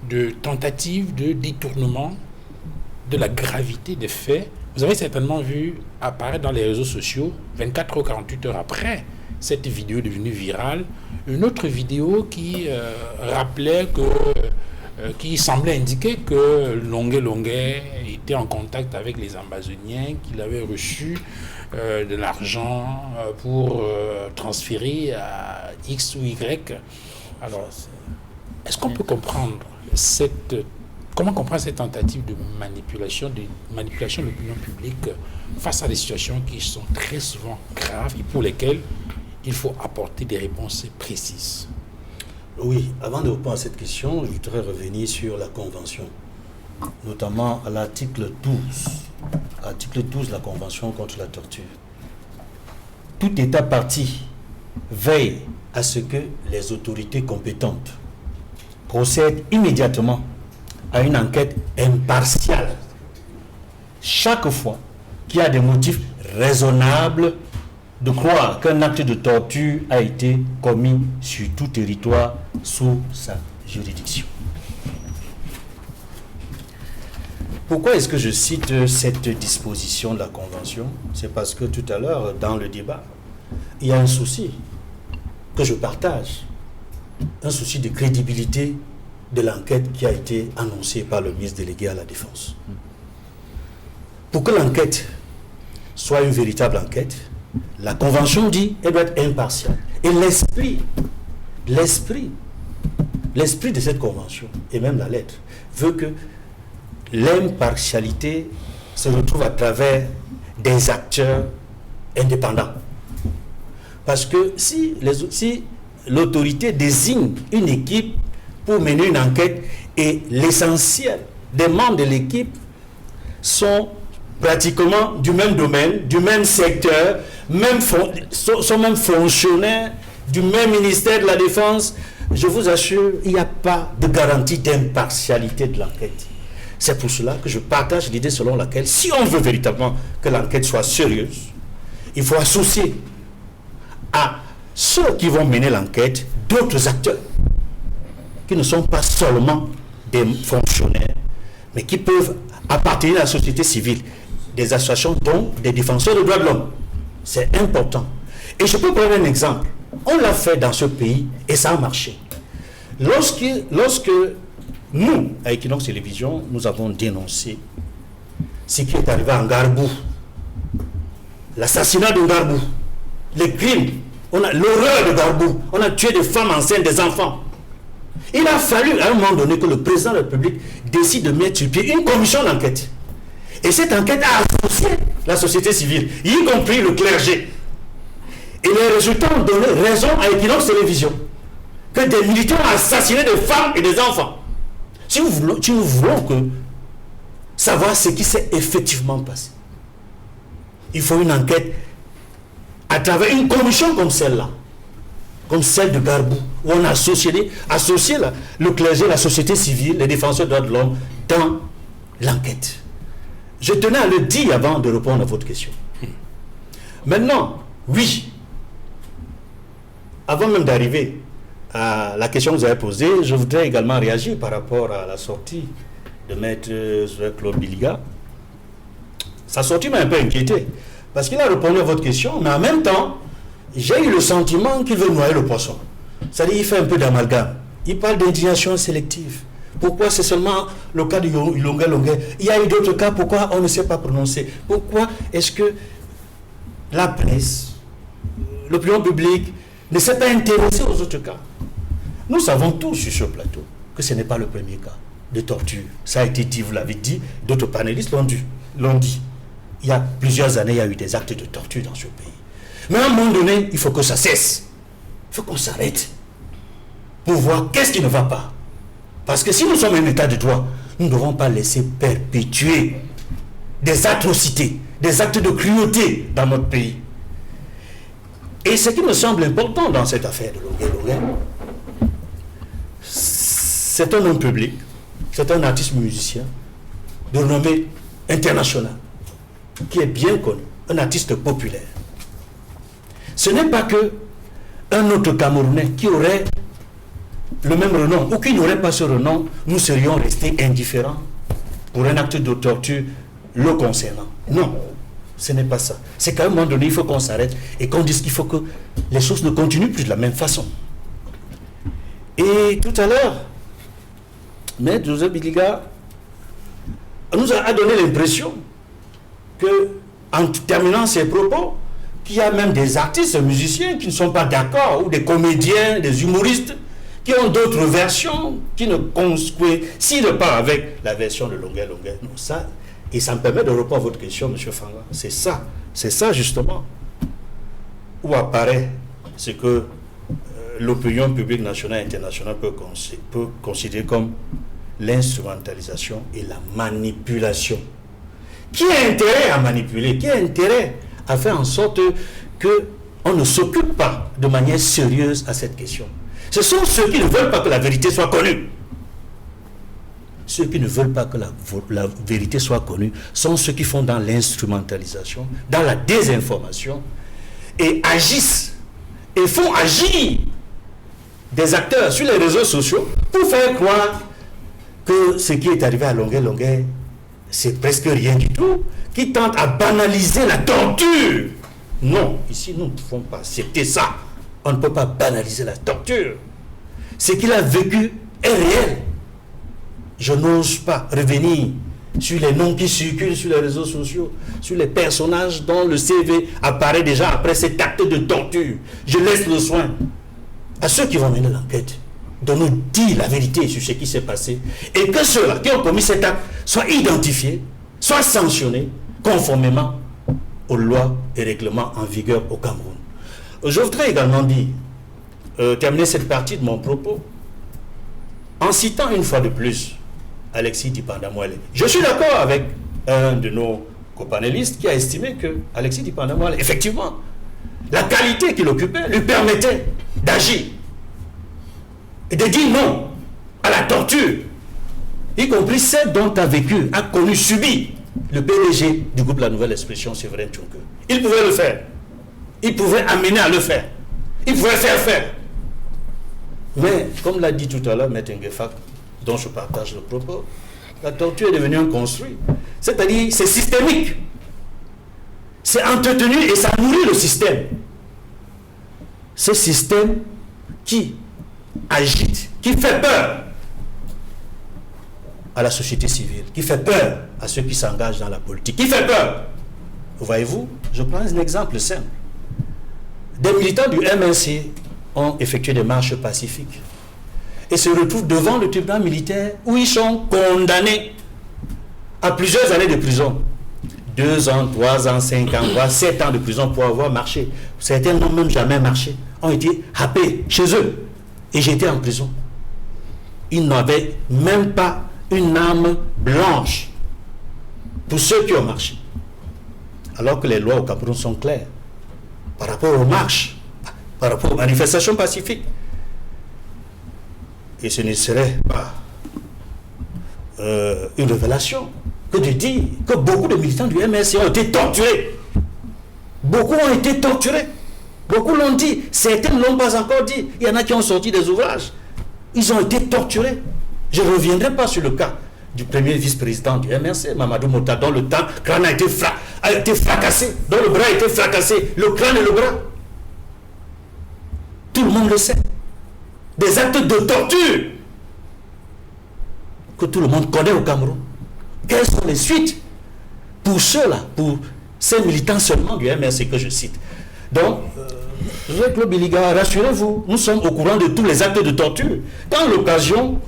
de tentative de détournement de la gravité des faits. Vous avez certainement vu apparaître dans les réseaux sociaux, 24 ou 48 heures après cette vidéo devenue virale, une autre vidéo qui rappelait qui semblait indiquer que Longuet était en contact avec les Amazoniens, qu'il avait reçu de l'argent pour transférer à X ou Y. Alors, est-ce qu'on peut comprendre comment comprendre cette tentative de manipulation de l'opinion publique face à des situations qui sont très souvent graves et pour lesquelles il faut apporter des réponses précises? Oui, avant de répondre à cette question, je voudrais revenir sur la Convention, notamment à l'article 12. Article 12 de la Convention contre la torture. Tout État parti veille à ce que les autorités compétentes procèdent immédiatement à une enquête impartiale chaque fois qu'il y a des motifs raisonnables de croire qu'un acte de torture a été commis sur tout territoire sous sa juridiction. Pourquoi est-ce que je cite cette disposition de la Convention? C'est parce que tout à l'heure, dans le débat, il y a un souci que je partage, un souci de crédibilité de l'enquête qui a été annoncée par le ministre délégué à la Défense. Pour que l'enquête soit une véritable enquête, la Convention dit qu'elle doit être impartiale. Et l'esprit de cette Convention, et même la lettre, veut que l'impartialité se retrouve à travers des acteurs indépendants. Parce que si l'autorité désigne une équipe pour mener une enquête et l'essentiel des membres de l'équipe sont pratiquement du même domaine, du même secteur, sont même fonctionnaires du même ministère de la Défense, je vous assure, il n'y a pas de garantie d'impartialité de l'enquête. C'est pour cela que je partage l'idée selon laquelle, si on veut véritablement que l'enquête soit sérieuse, il faut associer à ceux qui vont mener l'enquête d'autres acteurs qui ne sont pas seulement des fonctionnaires, mais qui peuvent appartenir à la société civile, des associations dont des défenseurs des droits de l'homme. C'est important. Et je peux prendre un exemple. On l'a fait dans ce pays et ça a marché. Lorsque nous, à Equinox Télévision, nous avons dénoncé ce qui est arrivé en Garbou, l'assassinat de Garbou, les crimes, l'horreur de Garbou, on a tué des femmes enceintes, des enfants. Il a fallu à un moment donné que le président de la République décide de mettre sur pied une commission d'enquête. Et cette enquête a associé la société civile, y compris le clergé. Et les résultats ont donné raison à Equinox Télévision que des militaires ont assassiné des femmes et des enfants. Si nous voulons savoir ce qui s'est effectivement passé, il faut une enquête à travers une commission comme celle-là, comme celle de Garbou, où on a associé le clergé, la société civile, les défenseurs des droits de l'homme dans l'enquête. Je tenais à le dire avant de répondre à votre question. Maintenant, oui, avant même d'arriver à la question que vous avez posée, je voudrais également réagir par rapport à la sortie de Maître Claude Biliga. Sa sortie m'a un peu inquiété, parce qu'il a répondu à votre question, mais en même temps, j'ai eu le sentiment qu'il veut noyer le poisson. C'est-à-dire qu'il fait un peu d'amalgame. Il parle d'indignation sélective. Pourquoi c'est seulement le cas de Ilonga Longa? Il y a eu d'autres cas, pourquoi on ne s'est pas prononcé? Pourquoi est-ce que la presse, l'opinion publique ne s'est pas intéressée aux autres cas? Nous savons tous sur ce plateau que ce n'est pas le premier cas de torture. Ça a été dit, vous l'avez dit, d'autres panélistes l'ont dit. Il y a plusieurs années, il y a eu des actes de torture dans ce pays. Mais à un moment donné, il faut que ça cesse. Il faut qu'on s'arrête pour voir qu'est-ce qui ne va pas. Parce que si nous sommes un état de droit, nous ne devons pas laisser perpétuer des atrocités, des actes de cruauté dans notre pays. Et ce qui me semble important dans cette affaire de Longuet, c'est un homme public, c'est un artiste musicien de renommée internationale, qui est bien connu, un artiste populaire. Ce n'est pas que un autre Camerounais qui aurait le même renom ou qui n'aurait pas ce renom, nous serions restés indifférents pour un acte de torture le concernant. Non, ce n'est pas ça. C'est qu'à un moment donné, il faut qu'on s'arrête et qu'on dise qu'il faut que les choses ne continuent plus de la même façon. Et tout à l'heure, Maître Joseph Biliga nous a donné l'impression que, en terminant ses propos, qu'il y a même des artistes, musiciens qui ne sont pas d'accord, ou des comédiens, des humoristes, qui ont d'autres versions, qui ne coïncident pas avec la version de Longuet. Non, ça, et ça me permet de répondre à votre question, M. Fanga. C'est ça justement, où apparaît ce que l'opinion publique nationale et internationale peut considérer comme l'instrumentalisation et la manipulation. Qui a intérêt à manipuler? Qui a intérêt à faire en sorte qu'on ne s'occupe pas de manière sérieuse à cette question? Ce sont ceux qui ne veulent pas que la vérité soit connue. Ceux qui ne veulent pas que la vérité soit connue sont ceux qui font dans l'instrumentalisation, dans la désinformation, et agissent et font agir des acteurs sur les réseaux sociaux pour faire croire que ce qui est arrivé à Longuet, c'est presque rien du tout, qui tentent à banaliser la torture. Non, ici nous ne pouvons pas accepter ça. On ne peut pas banaliser la torture. Ce qu'il a vécu est réel. Je n'ose pas revenir sur les noms qui circulent sur les réseaux sociaux, sur les personnages dont le CV apparaît déjà après cet acte de torture. Je laisse le soin à ceux qui vont mener l'enquête de nous dire la vérité sur ce qui s'est passé et que ceux-là qui ont commis cet acte soient identifiés, soient sanctionnés conformément aux lois et règlements en vigueur au Cameroun. Je voudrais également dire, terminer cette partie de mon propos en citant une fois de plus Alexis Dipanda-Moelle. Je suis d'accord avec un de nos copanélistes qui a estimé que Alexis Dipanda-Moelle, effectivement, la qualité qu'il occupait lui permettait d'agir et de dire non à la torture, y compris celle dont a vécu, a connu, subi le PDG du groupe La Nouvelle Expression, Séverin Tchouke. Il pouvait le faire. Il pouvait amener à le faire. Il pouvait faire. Mais, comme l'a dit tout à l'heure Maître Ngefak, dont je partage le propos, la torture est devenue un construit. C'est-à-dire, c'est systémique. C'est entretenu et ça nourrit le système. Ce système qui agite, qui fait peur à la société civile, qui fait peur à ceux qui s'engagent dans la politique, qui fait peur. Voyez-vous, je prends un exemple simple. Des militants du MNC ont effectué des marches pacifiques et se retrouvent devant le tribunal militaire où ils sont condamnés à plusieurs années de prison. 2 ans, 3 ans, 5 ans, voire 7 ans de prison pour avoir marché. Certains n'ont même jamais marché, ont été happés chez eux. Et j'étais en prison. Ils n'avaient même pas une arme blanche pour ceux qui ont marché. Alors que les lois au Cameroun sont claires par rapport aux marches, par rapport aux manifestations pacifiques. Et ce ne serait pas une révélation que de dire que beaucoup de militants du MSC ont été torturés. Beaucoup ont été torturés. Beaucoup l'ont dit. Certains ne l'ont pas encore dit. Il y en a qui ont sorti des ouvrages. Ils ont été torturés. Je ne reviendrai pas sur le cas du premier vice-président du MRC, Mamadou Mota, dont le crâne a été fracassé, dont le bras a été fracassé, le crâne et le bras. Tout le monde le sait. des actes de torture que tout le monde connaît au Cameroun. Quelles sont les suites pour ceux-là, pour ces militants seulement du MRC que je cite? Donc, Claude Biliga, rassurez-vous, nous sommes au courant de tous les actes de torture. Quand l'occasion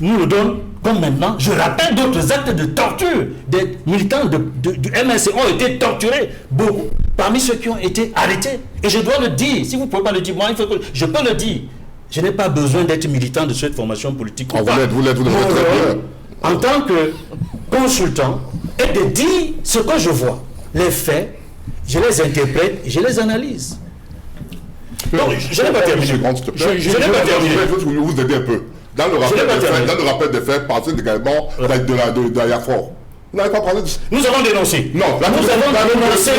nous le donne, comme maintenant, je rappelle d'autres actes de torture. Des militants du MRC ont été torturés, beaucoup, parmi ceux qui ont été arrêtés. Et je dois le dire, si vous ne pouvez pas le dire, moi, il faut que je peux le dire. Je n'ai pas besoin d'être militant de cette formation politique. Vous l'êtes très bien. En tant que consultant, et de dire ce que je vois, les faits, je les interprète, je les analyse. Donc, je n'ai pas terminé. Je n'ai pas terminé. Je vais vous aider un peu. Dans le rappel des faits, parlez également de l'Ayafort. Vous n'avez pas parlé de ça. Nous avons dénoncé. Non, nous avons dénoncé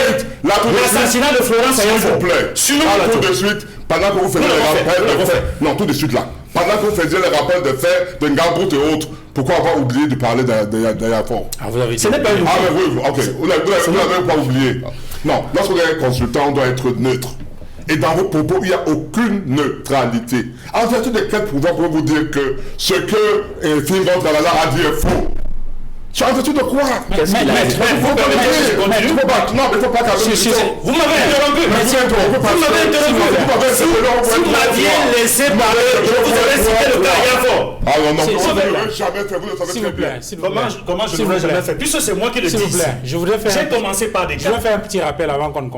l'assassinat de Florence Ayafort. S'il vous plaît. Tout de suite, pendant que vous faisiez les rappels de faits. Non, tout de suite là. Pendant que vous faisiez les rappels de faits de Ngabout et autres, pourquoi avoir oublié de parler d'Ayafort? Vous avez dit. Ce n'est pas une. Ah, mais oui, ok. Vous n'avez pas oublié. Non, lorsque vous êtes consultant, on doit être neutre. Et dans vos propos, il n'y a aucune neutralité. En vertu de quel pouvoir pouvez-vous dire que ce que Philippe Tralala a dit est faux? En vertu de quoi? Qu'est-ce qu'il a dit? Non, mais il ne faut pas Vous m'avez interrompu. Vous m'avez interrompu. Si vous m'aviez laissé parler, je vous aurais cité le cas Ayafort. Ah non, vous ne jamais fait, vous le savez très bien. Comment je ne l'aurais jamais fait? Puisque c'est moi qui le dis. J'ai commencé par des cas. Je vais faire un petit rappel avant qu'on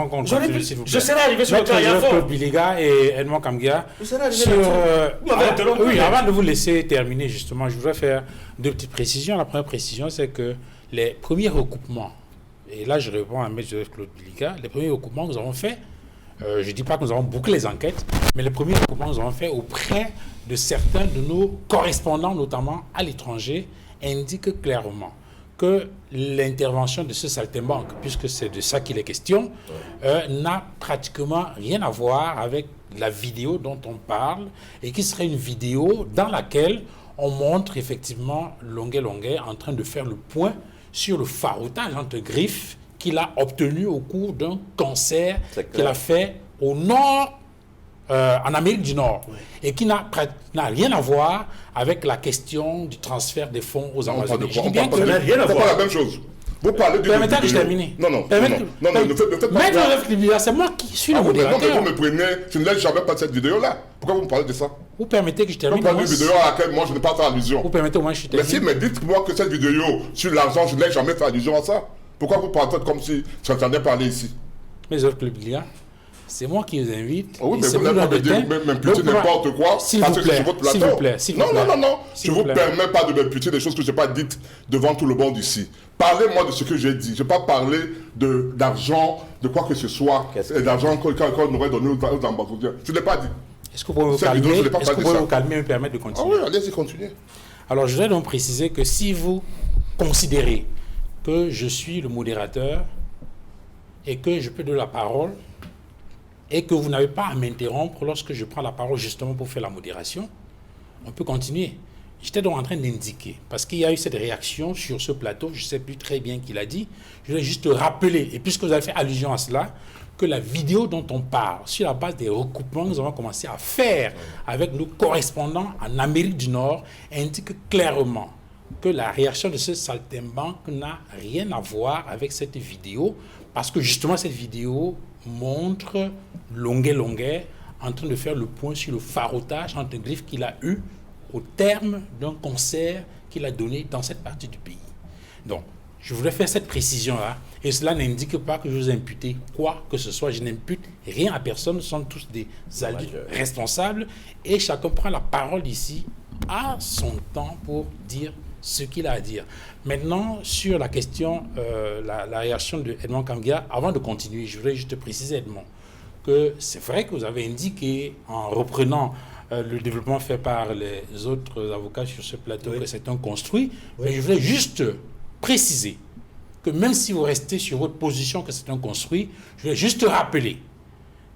continue, s'il vous plaît. Je serais arrivé sur le cas Ayafort. Claude Biliga et Edmond Kamgia. Vous m'avez interrompu. Oui, avant de vous laisser terminer, justement, je voudrais faire deux petites précisions. La première précision, c'est que les premiers recoupements, et là je réponds à M. Claude Biliga, les premiers recoupements que nous avons faits, je ne dis pas que nous avons bouclé les enquêtes, mais les premiers recoupements que nous avons faits auprès de certains de nos correspondants, notamment à l'étranger, indiquent clairement que l'intervention de ce saltimbanque, puisque c'est de ça qu'il est question, n'a pratiquement rien à voir avec la vidéo dont on parle, et qui serait une vidéo dans laquelle on montre effectivement Longuet en train de faire le point sur le faroutage entre griffes qu'il a obtenu au cours d'un concert qu'il a fait au nord, en Amérique du Nord, et qui n'a rien à voir avec la question du transfert des fonds aux Amazoniens. On ne parle pas la même chose. Vous parlez du... Permettez que je termine. Non, ne faites pas... Maître, c'est moi qui suis le modérateur. Non, mais vous me prenez... Je ne laisse jamais pas cette vidéo-là. Pourquoi vous me parlez de ça? Vous permettez que je termine? Vous parlez d'une vidéo à laquelle moi je n'ai pas fait allusion. Vous permettez au moins que je termine? Mais si, mais dites-moi que cette vidéo sur l'argent, je n'ai jamais fait allusion à ça. Pourquoi vous parlez comme si j'entendais parler ici? Mes autres clubs, c'est moi qui vous invite. Oui, mais vous n'avez pas m'imputer n'importe quoi parce que c'est sur votre plateau. Non. Je ne vous permets pas de m'imputer des choses que je n'ai pas dites devant tout le monde ici. Parlez-moi de ce que j'ai dit. Je n'ai pas parlé d'argent, de quoi que ce soit, d'argent qu'on aurait donné aux ambassadeurs. Je ne l'ai pas dit. Est-ce que vous pouvez vous calmer et me permettre de continuer? Ah oui, allez-y, continuez. Alors, je voudrais donc préciser que si vous considérez que je suis le modérateur et que je peux donner la parole, et que vous n'avez pas à m'interrompre lorsque je prends la parole justement pour faire la modération, on peut continuer. J'étais donc en train d'indiquer, parce qu'il y a eu cette réaction sur ce plateau, je ne sais plus très bien qui l'a dit, je voulais juste rappeler, et puisque vous avez fait allusion à cela, que la vidéo dont on parle, sur la base des recoupements que nous avons commencé à faire avec nos correspondants en Amérique du Nord, indique clairement que la réaction de ce saltimbanque n'a rien à voir avec cette vidéo, parce que justement cette vidéo montre Longuet en train de faire le point sur le faroutage entre griffes qu'il a eu au terme d'un concert qu'il a donné dans cette partie du pays. Donc, je voudrais faire cette précision-là, et cela n'indique pas que je vous ai imputé quoi que ce soit. Je n'impute rien à personne, nous sommes tous des adultes responsables, et chacun prend la parole ici à son temps pour dire ce qu'il a à dire. Maintenant, sur la question, la réaction de Edmond Kamgia, avant de continuer, je voudrais juste préciser, Edmond, que c'est vrai que vous avez indiqué, en reprenant le développement fait par les autres avocats sur ce plateau, que c'est un construit, mais je voudrais juste préciser que même si vous restez sur votre position que c'est un construit, je voudrais juste rappeler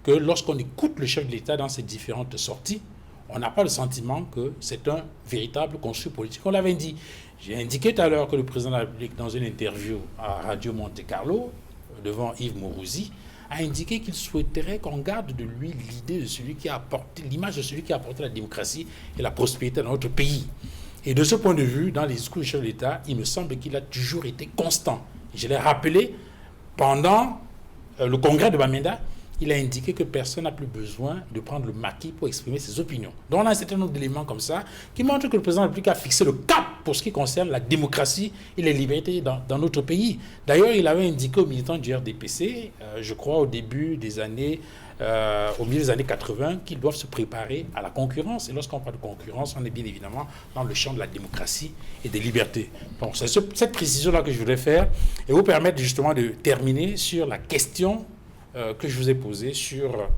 que lorsqu'on écoute le chef de l'État dans ses différentes sorties, on n'a pas le sentiment que c'est un véritable construit politique. On l'avait dit. J'ai indiqué tout à l'heure que le président de la République, dans une interview à Radio Monte Carlo, devant Yves Mourouzi, a indiqué qu'il souhaiterait qu'on garde de lui l'idée de celui qui a apporté, l'image de celui qui a apporté la démocratie et la prospérité dans notre pays. Et de ce point de vue, dans les discours du chef de l'État, il me semble qu'il a toujours été constant. Je l'ai rappelé pendant le congrès de Bamenda, il a indiqué que personne n'a plus besoin de prendre le maquis pour exprimer ses opinions. Donc on a un certain nombre d'éléments comme ça qui montrent que le président de la République a fixé le cap pour ce qui concerne la démocratie et les libertés dans notre pays. D'ailleurs, il avait indiqué aux militants du RDPC, je crois au milieu des années 80, qu'ils doivent se préparer à la concurrence. Et lorsqu'on parle de concurrence, on est bien évidemment dans le champ de la démocratie et des libertés. Donc c'est cette précision-là que je voudrais faire et vous permettre justement de terminer sur la question que je vous ai posé sur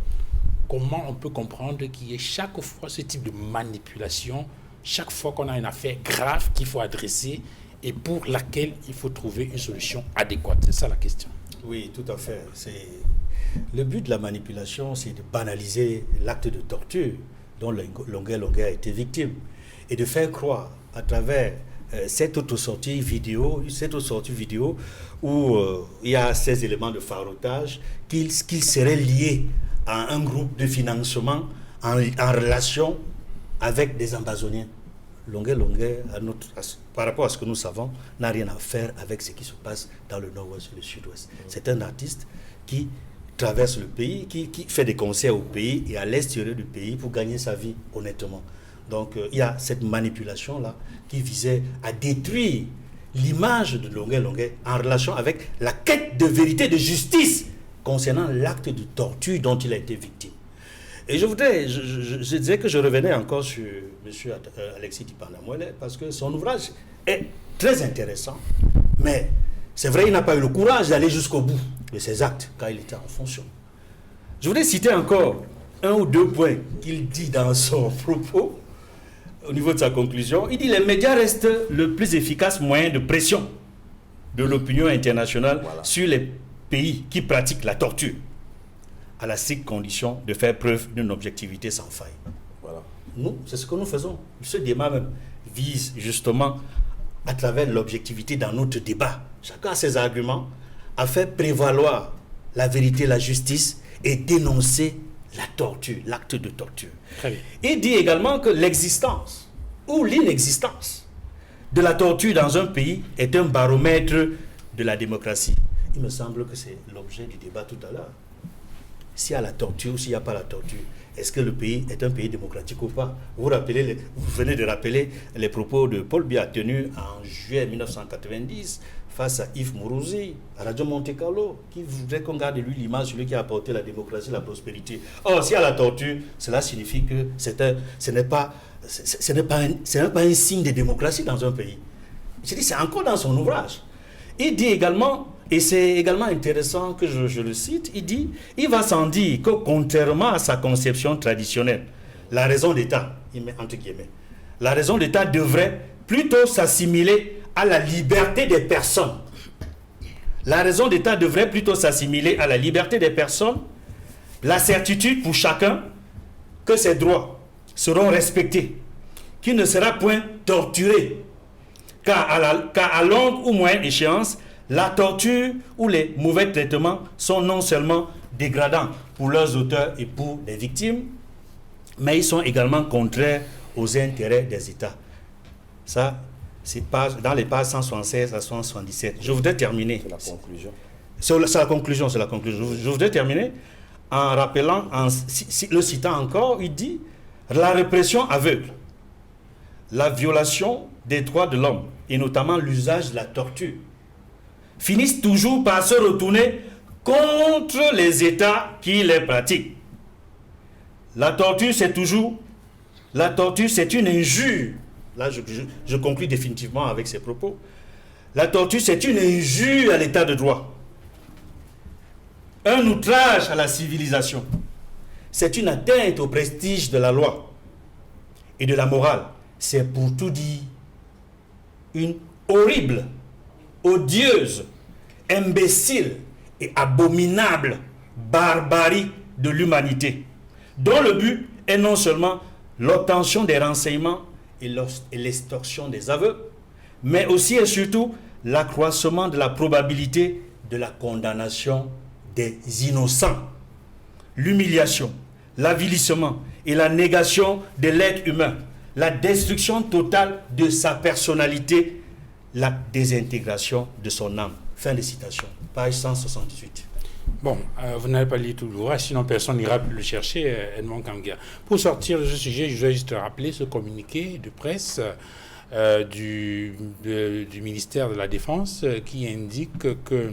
comment on peut comprendre qu'il y ait chaque fois ce type de manipulation, chaque fois qu'on a une affaire grave qu'il faut adresser et pour laquelle il faut trouver une solution adéquate. C'est ça la question. Oui, tout à fait. Le but de la manipulation, c'est de banaliser l'acte de torture dont Longuet a été victime et de faire croire à travers cette auto-sortie vidéo où il y a ces éléments de farotage qu'il serait lié à un groupe de financement en relation avec des ambassoniens. Longuet, par rapport à ce que nous savons, n'a rien à faire avec ce qui se passe dans le nord-ouest et le sud-ouest. C'est un artiste qui traverse le pays, qui fait des concerts au pays et à l'extérieur du pays pour gagner sa vie honnêtement. Donc, il y a cette manipulation-là qui visait à détruire l'image de Longuet en relation avec la quête de vérité, de justice concernant l'acte de torture dont il a été victime. Et je disais que je revenais encore sur M. Alexis Dipanda-Moelle parce que son ouvrage est très intéressant, mais c'est vrai, il n'a pas eu le courage d'aller jusqu'au bout de ses actes quand il était en fonction. Je voudrais citer encore un ou deux points qu'il dit dans son propos. Au niveau de sa conclusion, il dit les médias restent le plus efficace moyen de pression de l'opinion internationale sur les pays qui pratiquent la torture, à la stricte condition de faire preuve d'une objectivité sans faille. Voilà. Nous, c'est ce que nous faisons. Ce débat même vise justement, à travers l'objectivité dans notre débat, chacun a ses arguments, à faire prévaloir la vérité, la justice et dénoncer la torture, l'acte de torture. Très bien. Il dit également que l'existence ou l'inexistence de la torture dans un pays est un baromètre de la démocratie. Il me semble que c'est l'objet du débat tout à l'heure. S'il y a la torture ou s'il n'y a pas la torture, est-ce que le pays est un pays démocratique ou pas? Vous venez de rappeler les propos de Paul Biya tenus en juillet 1990 face à Yves Mourouzi, à Radio Monte Carlo, qui voudrait qu'on garde de lui l'image de celui qui a apporté la démocratie, la prospérité. Or, s'il y a la torture, cela signifie que ce n'est pas un signe de démocratie dans un pays. Je dis, c'est encore dans son ouvrage. Il dit également, et c'est également intéressant que je le cite, il va sans dire que contrairement à sa conception traditionnelle, la raison d'État, il met entre guillemets, la raison d'État devrait plutôt s'assimiler à la liberté des personnes. La raison d'État devrait plutôt s'assimiler à la liberté des personnes, la certitude pour chacun que ses droits seront respectés, qu'il ne sera point torturé, car à longue ou moyenne échéance, la torture ou les mauvais traitements sont non seulement dégradants pour leurs auteurs et pour les victimes, mais ils sont également contraires aux intérêts des États. Ça, c'est dans les pages 176 à 177. Je voudrais terminer. C'est la conclusion. C'est la conclusion. Je voudrais terminer en rappelant, le citant encore, il dit « La répression aveugle, la violation des droits de l'homme, et notamment l'usage de la torture, finissent toujours par se retourner contre les États qui les pratiquent. La torture, c'est une injure. Là, je conclus définitivement avec ces propos. La torture, c'est une injure à l'état de droit. Un outrage à la civilisation. C'est une atteinte au prestige de la loi et de la morale. C'est pour tout dire une horrible, odieuse, imbécile et abominable barbarie de l'humanité, dont le but est non seulement l'obtention des renseignements et l'extorsion des aveux, mais aussi et surtout l'accroissement de la probabilité de la condamnation des innocents. L'humiliation, l'avilissement et la négation de l'être humain, la destruction totale de sa personnalité, la désintégration de son âme. Fin de citation. Page 178. Bon, vous n'avez pas lu tout l'ouvrage, sinon personne n'ira le chercher, Edmond Kamgia. Pour sortir de ce sujet, je voudrais juste rappeler ce communiqué de presse du ministère de la Défense qui indique que,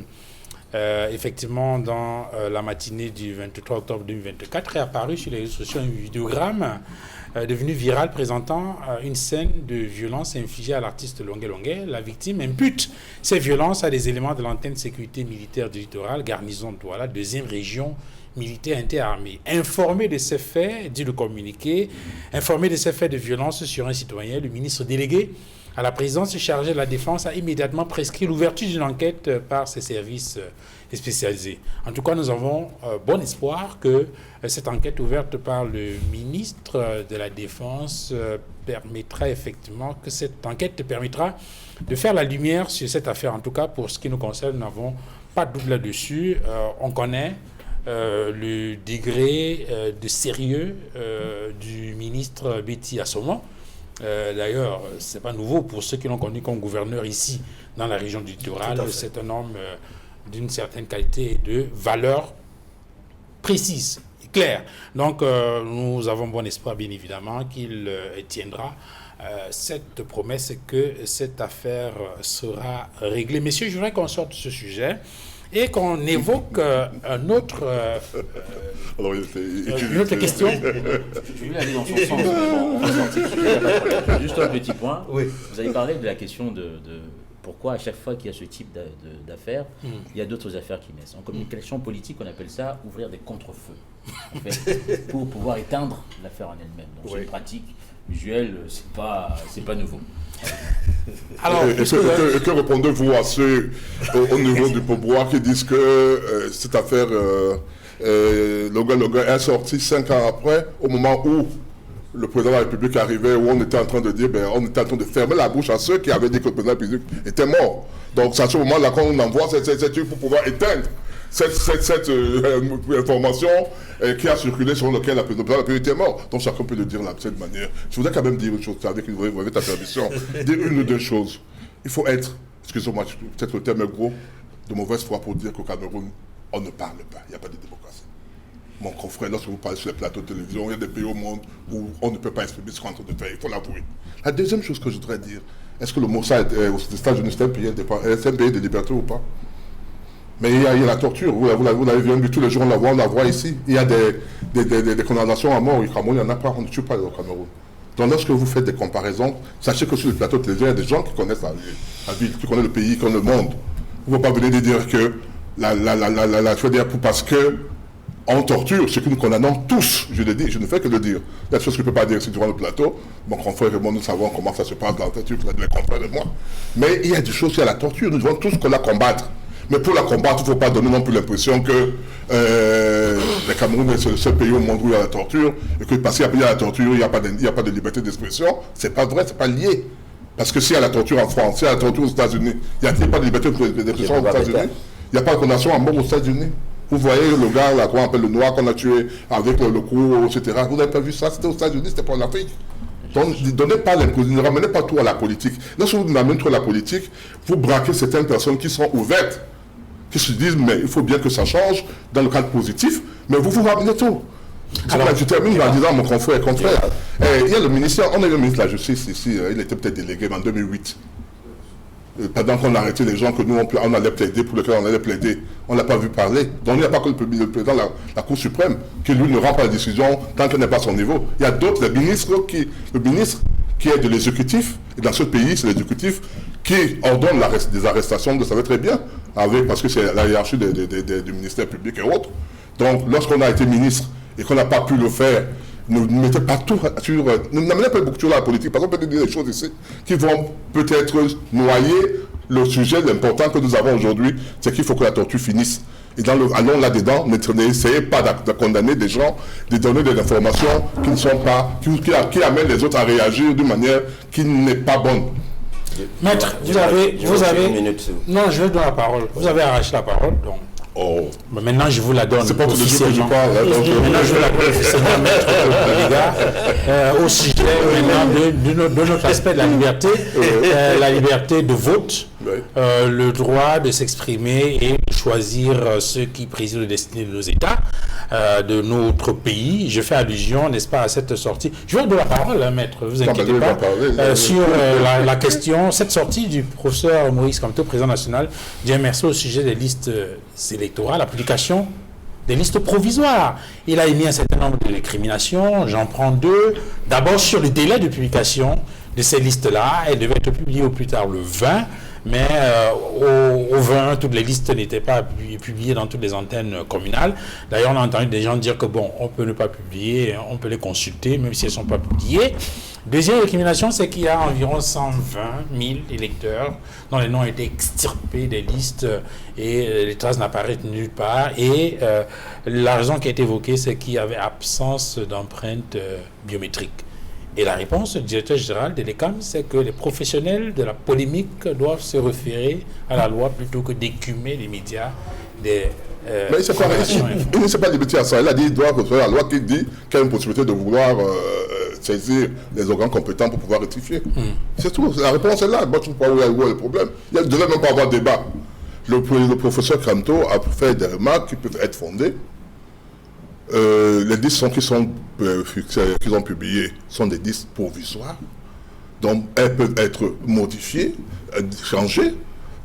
effectivement, dans la matinée du 23 octobre 2024, est apparu sur les réseaux sociaux un vidéogramme devenu viral présentant une scène de violence infligée à l'artiste Longuet Longuet. La victime impute ces violences à des éléments de l'antenne de sécurité militaire du littoral, garnison de Douala, 2e région militaire interarmée. Informé de ces faits, dit le communiqué, informé de ces faits de violence sur un citoyen, le ministre délégué à la présidence chargée de la Défense a immédiatement prescrit l'ouverture d'une enquête par ses services spécialisés. En tout cas, nous avons bon espoir que cette enquête ouverte par le ministre de la Défense permettra effectivement, que cette enquête permettra de faire la lumière sur cette affaire. En tout cas, pour ce qui nous concerne, nous n'avons pas de doute là-dessus. On connaît le degré de sérieux du ministre Betty Assomo. D'ailleurs, ce n'est pas nouveau pour ceux qui l'ont connu comme gouverneur ici, dans la région du littoral. C'est un homme d'une certaine qualité et de valeur précise, claire. Donc, nous avons bon espoir, bien évidemment, qu'il tiendra cette promesse et que cette affaire sera réglée. Messieurs, je voudrais qu'on sorte de ce sujet et qu'on évoque une autre question. Je vais aller dans son sens. Bon, on va sortir. Juste un petit point. Oui. Vous avez parlé de la question de pourquoi à chaque fois qu'il y a ce type d'affaires, il y a d'autres affaires qui naissent. En communication politique, on appelle ça ouvrir des contre-feux, en fait, pour pouvoir éteindre l'affaire en elle-même. Donc c'est une pratique usuelle, c'est pas nouveau. Alors, que répondez-vous à ceux au niveau du pourboire qui disent que cette affaire Longuet est sortie 5 ans après, au moment où le président de la République arrivait, où on était en train de dire, on était en train de fermer la bouche à ceux qui avaient dit que le président de la République était mort. Donc c'est à ce moment-là qu'on envoie cette truc pour pouvoir éteindre cette information qui a circulé sur laquelle le président de la République était mort. Donc chacun peut le dire de cette manière. Je voudrais quand même dire une chose, avec ta permission, dire une ou deux choses. Il faut être, excusez-moi, peut-être le terme est gros, de mauvaise foi pour dire qu'au Cameroun, on ne parle pas, il n'y a pas de démocratie. Mon confrère, lorsque vous parlez sur les plateaux de télévision, il y a des pays au monde où on ne peut pas exprimer ce qu'on est en train de faire, il faut l'avouer. La deuxième chose que je voudrais dire, est-ce que le Mossad aux États-Unis, c'est un pays de liberté ou pas? Mais il y a la torture, vous l'avez vu tous les jours, on la voit ici. Il y a des condamnations à mort au Cameroun, il n'y en a pas, on ne tue pas au Cameroun. Donc lorsque vous faites des comparaisons, sachez que sur le plateau de télévision, il y a des gens qui connaissent la ville, qui connaissent le pays, qui connaissent le monde. Vous ne pouvez pas venir de dire que je veux dire, parce que on torture, ce que nous condamnons tous, je le dis, je ne fais que le dire. Il y a des choses que je ne peux pas dire ici devant le plateau. Mon confrère et moi, nous savons comment ça se passe dans la tête, les confrères et moi. Mais il y a des choses, il y a la torture, nous devons tous la combattre. Mais pour la combattre, il ne faut pas donner non plus l'impression que le Cameroun est le seul pays au monde où il y a la torture, et que parce qu'il y a la torture, il n'y a pas de liberté d'expression. Ce n'est pas vrai, ce n'est pas lié. Parce que s'il y a la torture en France, s'il y a la torture aux États-Unis, il n'y a pas de liberté d'expression aux États-Unis. Il n'y a pas de condamnation à mort aux États-Unis. Vous voyez le gars, là, qu'on appelle le noir, qu'on a tué avec le coup, etc. Vous n'avez pas vu ça, c'était aux États-Unis, c'était pas en Afrique. Donc, ne donnez pas l'imposition, ne ramenez pas tout à la politique. Lorsque vous amenez tout à la politique, vous braquez certaines personnes qui sont ouvertes, qui se disent, mais il faut bien que ça change dans le cadre positif, mais vous ramenez tout. Alors, je termine en disant à mon confrère, il y a le ministère, on a eu le ministre de la Justice ici, il était peut-être délégué en 2008. Pendant qu'on a arrêté les gens que nous on allait plaider, pour lesquels on allait plaider, on ne l'a pas vu parler. Donc il n'y a pas que le président de la Cour suprême qui lui ne rend pas la décision tant qu'elle n'est pas à son niveau. Il y a d'autres, le ministre qui est de l'exécutif, et dans ce pays c'est l'exécutif qui ordonne des arrestations, vous le savez très bien, parce que c'est la hiérarchie du ministère public et autres. Donc lorsqu'on a été ministre et qu'on n'a pas pu le faire, ne mettez pas tout sur... Ne n'amenez pas beaucoup sur la politique, parce qu'on peut dire des choses ici qui vont peut-être noyer le sujet. L'important que nous avons aujourd'hui, c'est qu'il faut que la torture finisse. Et allons là-dedans, n'essayez pas de condamner des gens, de donner des informations qui ne sont pas... qui amènent les autres à réagir d'une manière qui n'est pas bonne. Maître, vous avez... Non, je vais donner la parole. Vous avez arraché la parole, donc... Oh. Maintenant, je vous la donne C'est pas tout le jeu que je officiellement. parle. Hein, donc, Maintenant, je vous la donne officiellement, maître Boliga, au sujet maintenant de notre aspect de la liberté, la liberté de vote, Oui. le droit de s'exprimer et de choisir ceux qui président le destin de nos États, de notre pays. Je fais allusion, n'est-ce pas, à cette sortie. Je vais vous donner la parole, hein, maître, vous inquiétez pas, sur la question, cette sortie du professeur Maurice Kamto, président national du MRC au sujet des listes électorales, l'application des listes provisoires. Il a émis un certain nombre de récriminations, j'en prends deux. D'abord sur le délai de publication de ces listes-là, elles devaient être publiées au plus tard le 20, mais au 20, toutes les listes n'étaient pas publiées dans toutes les antennes communales. D'ailleurs, on a entendu des gens dire que bon, on peut ne pas publier, on peut les consulter, même si elles ne sont pas publiées. Deuxième récrimination, c'est qu'il y a environ 120 000 électeurs dont les noms ont été extirpés des listes et les traces n'apparaissent nulle part. Et la raison qui a été évoquée, c'est qu'il y avait absence d'empreintes biométriques. Et la réponse du directeur général de l'ECAM, c'est que les professionnels de la polémique doivent se référer à la loi plutôt que d'écumer les médias des... mais il ne s'est pas limité à ça. Il a dit qu'il doit refaire la loi qui dit qu'il y a une possibilité de vouloir saisir les organes compétents pour pouvoir rectifier. C'est tout. La réponse est là. Moi, je ne sais pas où est le problème. Il ne devait même pas avoir débat. Le professeur Kamto a fait des remarques qui peuvent être fondées. Les listes qu'ils ont publiées sont des listes provisoires. Donc, elles peuvent être modifiées, changées.